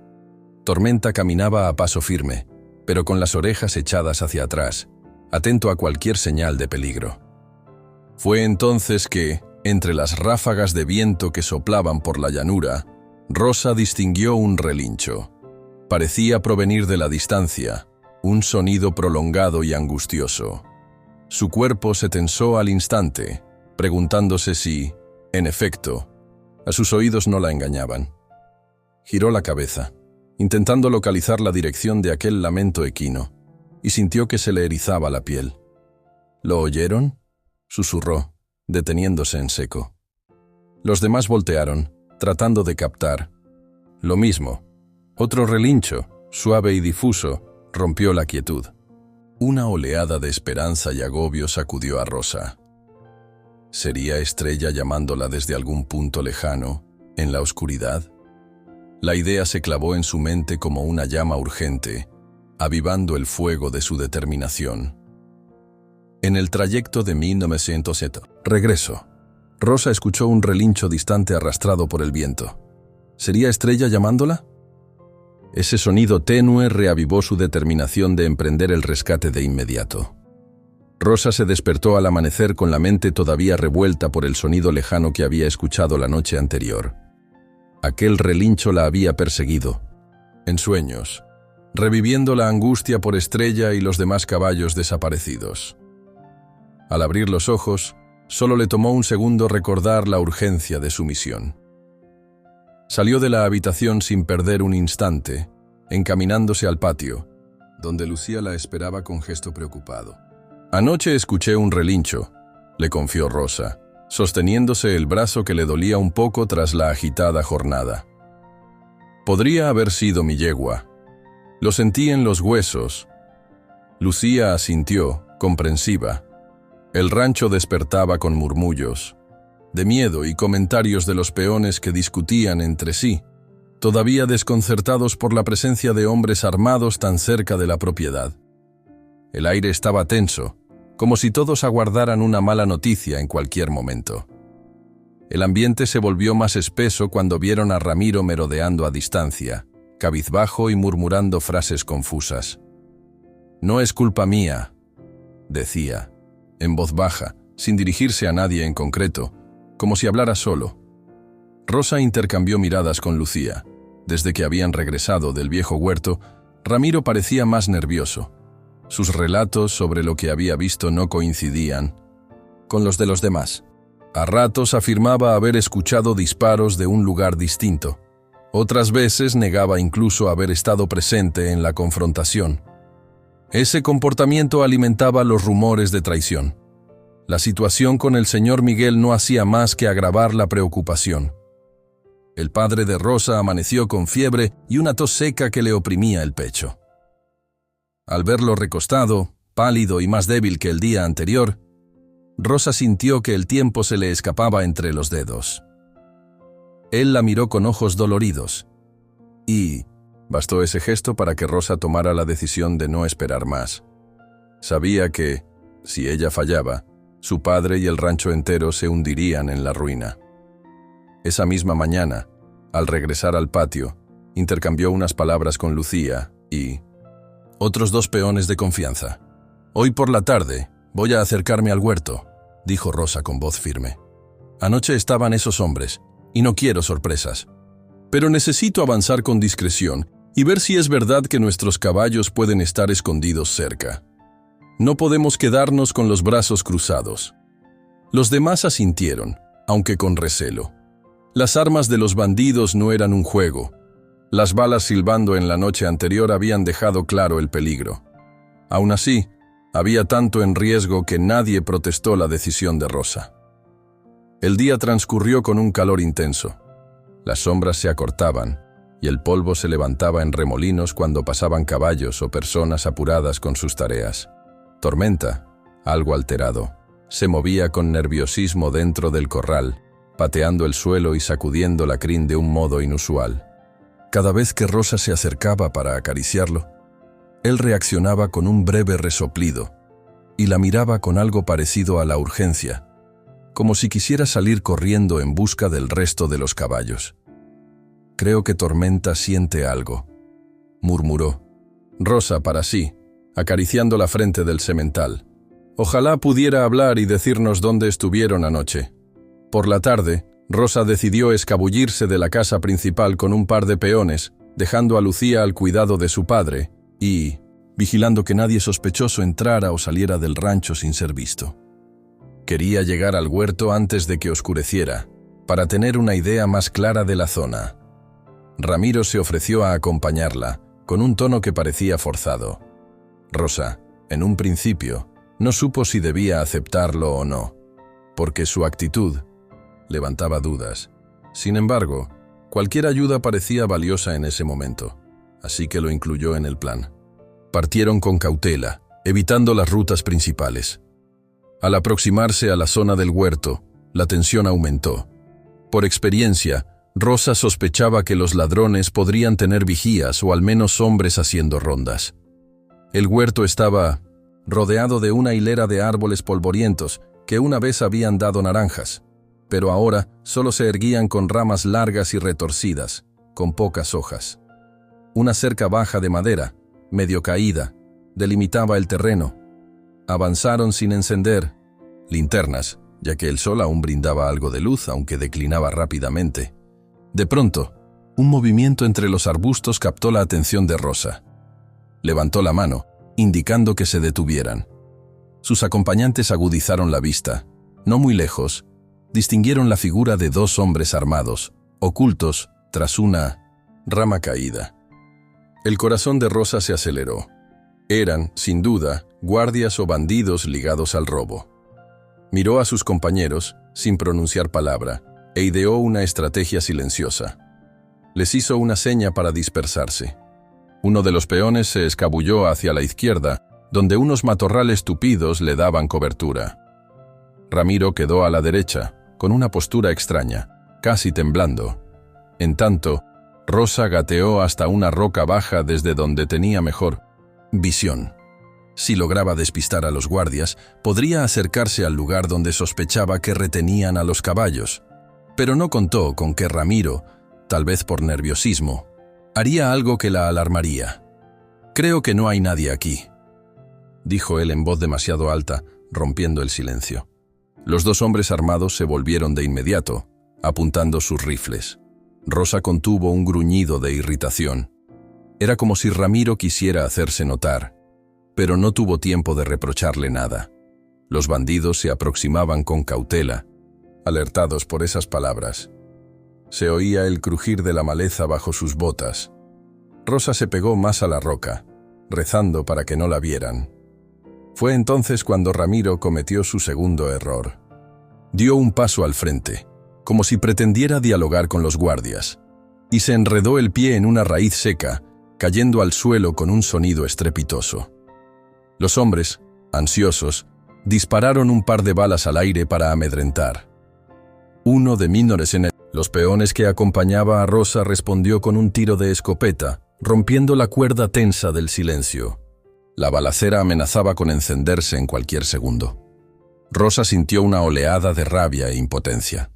Tormenta caminaba a paso firme, pero con las orejas echadas hacia atrás, atento a cualquier señal de peligro. Fue entonces que, entre las ráfagas de viento que soplaban por la llanura, Rosa distinguió un relincho. Parecía provenir de la distancia, un sonido prolongado y angustioso. Su cuerpo se tensó al instante, preguntándose si, en efecto, a sus oídos no la engañaban. Giró la cabeza, intentando localizar la dirección de aquel lamento equino, y sintió que se le erizaba la piel. ¿Lo oyeron?, susurró, deteniéndose en seco. Los demás voltearon, tratando de captar. Lo mismo. Otro relincho, suave y difuso, rompió la quietud. Una oleada de esperanza y agobio sacudió a Rosa. ¿Sería Estrella llamándola desde algún punto lejano, en la oscuridad? La idea se clavó en su mente como una llama urgente, avivando el fuego de su determinación. En el trayecto de 1900, regreso. Rosa escuchó un relincho distante arrastrado por el viento. ¿Sería Estrella llamándola? Ese sonido tenue reavivó su determinación de emprender el rescate de inmediato. Rosa se despertó al amanecer con la mente todavía revuelta por el sonido lejano que había escuchado la noche anterior. Aquel relincho la había perseguido, en sueños, reviviendo la angustia por Estrella y los demás caballos desaparecidos. Al abrir los ojos, solo le tomó un segundo recordar la urgencia de su misión. Salió de la habitación sin perder un instante, encaminándose al patio, donde Lucía la esperaba con gesto preocupado. «Anoche escuché un relincho», le confió Rosa, sosteniéndose el brazo que le dolía un poco tras la agitada jornada. «Podría haber sido mi yegua. Lo sentí en los huesos». Lucía asintió, comprensiva. El rancho despertaba con murmullos de miedo y comentarios de los peones que discutían entre sí, todavía desconcertados por la presencia de hombres armados tan cerca de la propiedad. El aire estaba tenso, como si todos aguardaran una mala noticia en cualquier momento. El ambiente se volvió más espeso cuando vieron a Ramiro merodeando a distancia, cabizbajo y murmurando frases confusas. «No es culpa mía», decía, en voz baja, sin dirigirse a nadie en concreto, como si hablara solo. Rosa intercambió miradas con Lucía. Desde que habían regresado del viejo huerto, Ramiro parecía más nervioso. Sus relatos sobre lo que había visto no coincidían con los de los demás. A ratos afirmaba haber escuchado disparos de un lugar distinto. Otras veces negaba incluso haber estado presente en la confrontación. Ese comportamiento alimentaba los rumores de traición. La situación con el señor Miguel no hacía más que agravar la preocupación. El padre de Rosa amaneció con fiebre y una tos seca que le oprimía el pecho. Al verlo recostado, pálido y más débil que el día anterior, Rosa sintió que el tiempo se le escapaba entre los dedos. Él la miró con ojos doloridos, y bastó ese gesto para que Rosa tomara la decisión de no esperar más. Sabía que, si ella fallaba, su padre y el rancho entero se hundirían en la ruina. Esa misma mañana, al regresar al patio, intercambió unas palabras con Lucía y otros dos peones de confianza. «Hoy por la tarde voy a acercarme al huerto», dijo Rosa con voz firme. «Anoche estaban esos hombres, y no quiero sorpresas. Pero necesito avanzar con discreción y ver si es verdad que nuestros caballos pueden estar escondidos cerca. No podemos quedarnos con los brazos cruzados». Los demás asintieron, aunque con recelo. Las armas de los bandidos no eran un juego. Las balas silbando en la noche anterior habían dejado claro el peligro. Aún así, había tanto en riesgo que nadie protestó la decisión de Rosa. El día transcurrió con un calor intenso. Las sombras se acortaban y el polvo se levantaba en remolinos cuando pasaban caballos o personas apuradas con sus tareas. Tormenta, algo alterado, se movía con nerviosismo dentro del corral, pateando el suelo y sacudiendo la crin de un modo inusual. Cada vez que Rosa se acercaba para acariciarlo, él reaccionaba con un breve resoplido y la miraba con algo parecido a la urgencia, como si quisiera salir corriendo en busca del resto de los caballos. «Creo que Tormenta siente algo», murmuró. Rosa para sí, acariciando la frente del semental. «Ojalá pudiera hablar y decirnos dónde estuvieron anoche». Por la tarde, Rosa decidió escabullirse de la casa principal con un par de peones, dejando a Lucía al cuidado de su padre y vigilando que nadie sospechoso entrara o saliera del rancho sin ser visto. Quería llegar al huerto antes de que oscureciera, para tener una idea más clara de la zona. Ramiro se ofreció a acompañarla, con un tono que parecía forzado. Rosa, en un principio, no supo si debía aceptarlo o no, porque su actitud levantaba dudas. Sin embargo, cualquier ayuda parecía valiosa en ese momento, así que lo incluyó en el plan. Partieron con cautela, evitando las rutas principales. Al aproximarse a la zona del huerto, la tensión aumentó. Por experiencia, Rosa sospechaba que los ladrones podrían tener vigías o al menos hombres haciendo rondas. El huerto estaba rodeado de una hilera de árboles polvorientos que una vez habían dado naranjas. pero ahora solo se erguían con ramas largas y retorcidas, con pocas hojas. Una cerca baja de madera, medio caída, delimitaba el terreno. Avanzaron sin encender linternas, ya que el sol aún brindaba algo de luz, aunque declinaba rápidamente. De pronto, un movimiento entre los arbustos captó la atención de Rosa. Levantó la mano, indicando que se detuvieran. Sus acompañantes agudizaron la vista. No muy lejos, distinguieron la figura de dos hombres armados, ocultos tras una rama caída. El corazón de Rosa se aceleró. Eran, sin duda, guardias o bandidos ligados al robo. Miró a sus compañeros, sin pronunciar palabra, e ideó una estrategia silenciosa. Les hizo una seña para dispersarse. Uno de los peones se escabulló hacia la izquierda, donde unos matorrales tupidos le daban cobertura. Ramiro quedó a la derecha, con una postura extraña, casi temblando. En tanto, Rosa gateó hasta una roca baja desde donde tenía mejor visión. Si lograba despistar a los guardias, podría acercarse al lugar donde sospechaba que retenían a los caballos. Pero no contó con que Ramiro, tal vez por nerviosismo, haría algo que la alarmaría. «Creo que no hay nadie aquí», dijo él en voz demasiado alta, rompiendo el silencio. Los dos hombres armados se volvieron de inmediato, apuntando sus rifles. Rosa contuvo un gruñido de irritación. Era como si Ramiro quisiera hacerse notar, pero no tuvo tiempo de reprocharle nada. Los bandidos se aproximaban con cautela, alertados por esas palabras. Se oía el crujir de la maleza bajo sus botas. Rosa se pegó más a la roca, rezando para que no la vieran. Fue entonces cuando Ramiro cometió su segundo error. Dio un paso al frente, como si pretendiera dialogar con los guardias, y se enredó el pie en una raíz seca, cayendo al suelo con un sonido estrepitoso. Los hombres, ansiosos, dispararon un par de balas al aire para amedrentar. Uno de menores en los peones que acompañaba a Rosa respondió con un tiro de escopeta, rompiendo la cuerda tensa del silencio. La balacera amenazaba con encenderse en cualquier segundo. Rosa sintió una oleada de rabia e impotencia.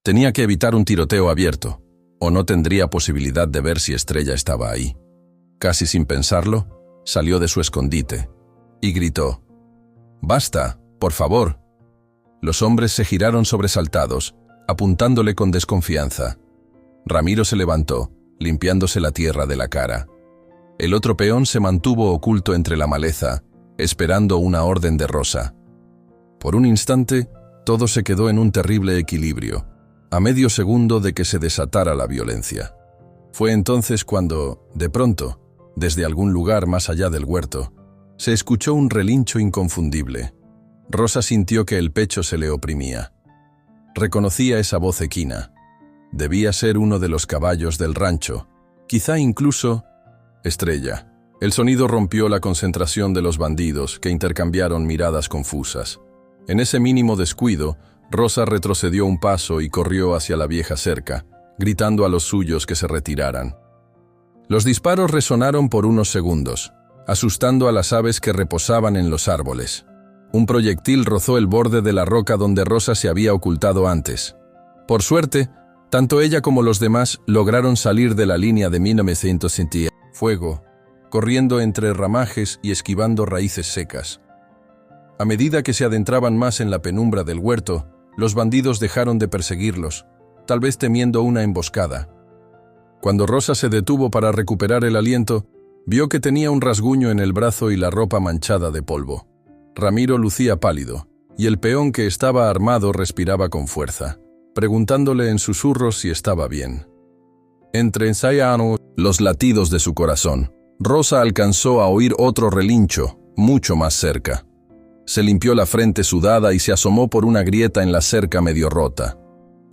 Tenía que evitar un tiroteo abierto, o no tendría posibilidad de ver si Estrella estaba ahí. Casi sin pensarlo, salió de su escondite y gritó: «¡Basta, por favor!». Los hombres se giraron sobresaltados, apuntándole con desconfianza. Ramiro se levantó, limpiándose la tierra de la cara. El otro peón se mantuvo oculto entre la maleza, esperando una orden de Rosa. Por un instante, todo se quedó en un terrible equilibrio, a medio segundo de que se desatara la violencia. Fue entonces cuando, de pronto, desde algún lugar más allá del huerto, se escuchó un relincho inconfundible. Rosa sintió que el pecho se le oprimía. Reconocía esa voz equina. Debía ser uno de los caballos del rancho, quizá incluso Estrella. El sonido rompió la concentración de los bandidos, que intercambiaron miradas confusas. En ese mínimo descuido, Rosa retrocedió un paso y corrió hacia la vieja cerca, gritando a los suyos que se retiraran. Los disparos resonaron por unos segundos, asustando a las aves que reposaban en los árboles. Un proyectil rozó el borde de la roca donde Rosa se había ocultado antes. Por suerte, tanto ella como los demás lograron salir de la línea de 1900 fuego, corriendo entre ramajes y esquivando raíces secas. A medida que se adentraban más en la penumbra del huerto, los bandidos dejaron de perseguirlos, tal vez temiendo una emboscada. Cuando Rosa se detuvo para recuperar el aliento, vio que tenía un rasguño en el brazo y la ropa manchada de polvo. Ramiro lucía pálido, y el peón que estaba armado respiraba con fuerza, preguntándole en susurros si estaba bien. Entre ensayaron los latidos de su corazón, Rosa alcanzó a oír otro relincho, mucho más cerca. Se limpió la frente sudada y se asomó por una grieta en la cerca medio rota.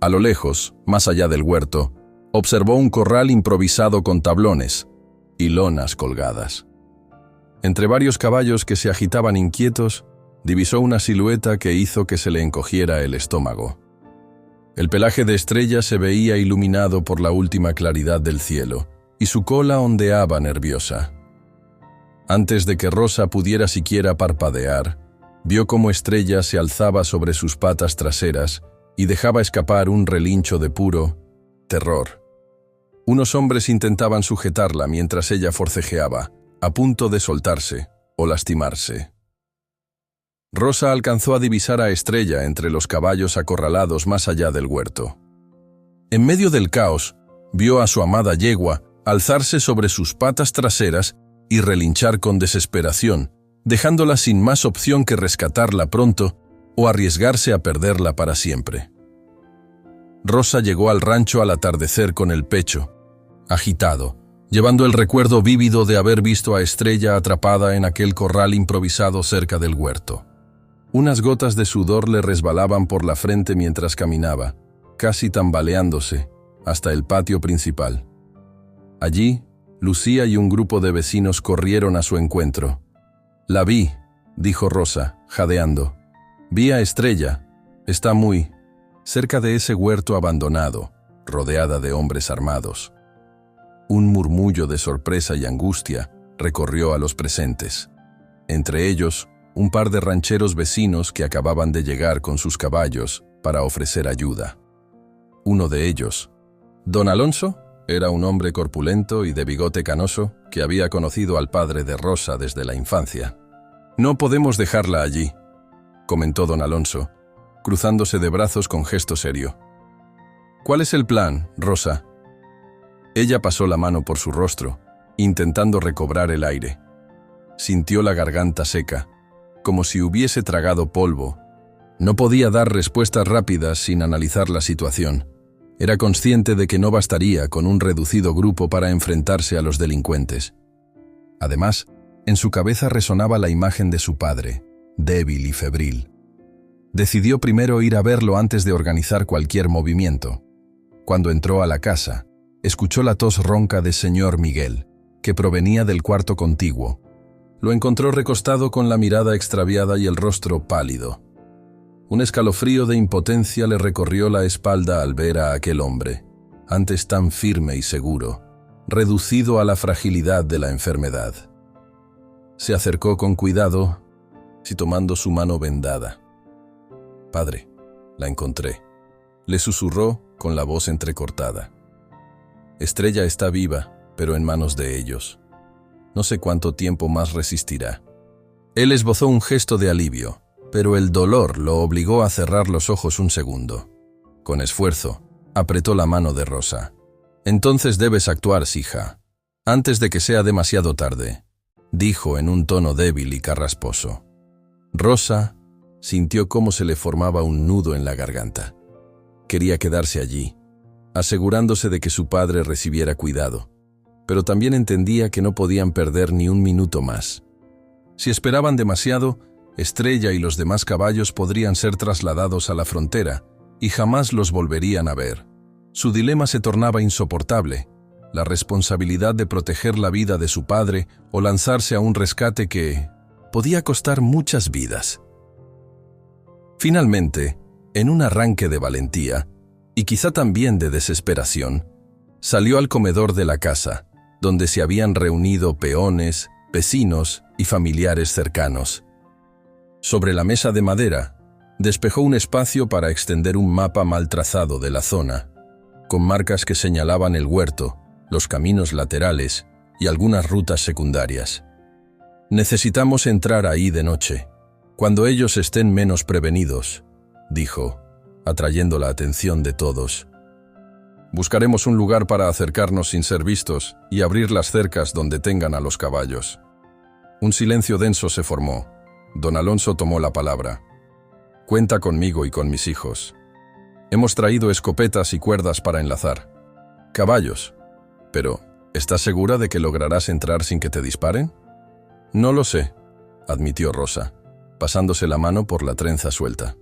A lo lejos, más allá del huerto, observó un corral improvisado con tablones y lonas colgadas. Entre varios caballos que se agitaban inquietos, divisó una silueta que hizo que se le encogiera el estómago. El pelaje de Estrella se veía iluminado por la última claridad del cielo, y su cola ondeaba nerviosa. Antes de que Rosa pudiera siquiera parpadear, vio cómo Estrella se alzaba sobre sus patas traseras y dejaba escapar un relincho de puro terror. Unos hombres intentaban sujetarla mientras ella forcejeaba, a punto de soltarse o lastimarse. Rosa alcanzó a divisar a Estrella entre los caballos acorralados más allá del huerto. En medio del caos, vio a su amada yegua alzarse sobre sus patas traseras y relinchar con desesperación, dejándola sin más opción que rescatarla pronto o arriesgarse a perderla para siempre. Rosa llegó al rancho al atardecer con el pecho agitado, llevando el recuerdo vívido de haber visto a Estrella atrapada en aquel corral improvisado cerca del huerto. Unas gotas de sudor le resbalaban por la frente mientras caminaba, casi tambaleándose, hasta el patio principal. Allí, Lucía y un grupo de vecinos corrieron a su encuentro. «La vi», dijo Rosa, jadeando. «Vi a Estrella. Está muy cerca de ese huerto abandonado, rodeada de hombres armados». Un murmullo de sorpresa y angustia recorrió a los presentes. Entre ellos, un par de rancheros vecinos que acababan de llegar con sus caballos para ofrecer ayuda. Uno de ellos, don Alonso, era un hombre corpulento y de bigote canoso que había conocido al padre de Rosa desde la infancia. «No podemos dejarla allí», comentó don Alonso, cruzándose de brazos con gesto serio. «¿Cuál es el plan, Rosa?» Ella pasó la mano por su rostro, intentando recobrar el aire. Sintió la garganta seca, como si hubiese tragado polvo. No podía dar respuestas rápidas sin analizar la situación. Era consciente de que no bastaría con un reducido grupo para enfrentarse a los delincuentes. Además, en su cabeza resonaba la imagen de su padre, débil y febril. Decidió primero ir a verlo antes de organizar cualquier movimiento. Cuando entró a la casa, escuchó la tos ronca de señor Miguel, que provenía del cuarto contiguo. Lo encontró recostado con la mirada extraviada y el rostro pálido. Un escalofrío de impotencia le recorrió la espalda al ver a aquel hombre, antes tan firme y seguro, reducido a la fragilidad de la enfermedad. Se acercó con cuidado y tomando su mano vendada. «Padre, la encontré», le susurró con la voz entrecortada. «Estrella está viva, pero en manos de ellos. No sé cuánto tiempo más resistirá». Él esbozó un gesto de alivio, pero el dolor lo obligó a cerrar los ojos un segundo. Con esfuerzo, apretó la mano de Rosa. «Entonces debes actuar, hija, antes de que sea demasiado tarde», dijo en un tono débil y carrasposo. Rosa sintió cómo se le formaba un nudo en la garganta. Quería quedarse allí, asegurándose de que su padre recibiera cuidado, pero también entendía que no podían perder ni un minuto más. Si esperaban demasiado, Estrella y los demás caballos podrían ser trasladados a la frontera y jamás los volverían a ver. Su dilema se tornaba insoportable, la responsabilidad de proteger la vida de su padre o lanzarse a un rescate que podía costar muchas vidas. Finalmente, en un arranque de valentía, y quizá también de desesperación, salió al comedor de la casa, donde se habían reunido peones, vecinos y familiares cercanos. Sobre la mesa de madera, despejó un espacio para extender un mapa mal trazado de la zona, con marcas que señalaban el huerto, los caminos laterales y algunas rutas secundarias. «Necesitamos entrar ahí de noche, cuando ellos estén menos prevenidos», dijo, atrayendo la atención de todos. «Buscaremos un lugar para acercarnos sin ser vistos y abrir las cercas donde tengan a los caballos». Un silencio denso se formó. Don Alonso tomó la palabra. «Cuenta conmigo y con mis hijos. Hemos traído escopetas y cuerdas para enlazar. Caballos. Pero, ¿estás segura de que lograrás entrar sin que te disparen?» «No lo sé», admitió Rosa, pasándose la mano por la trenza suelta.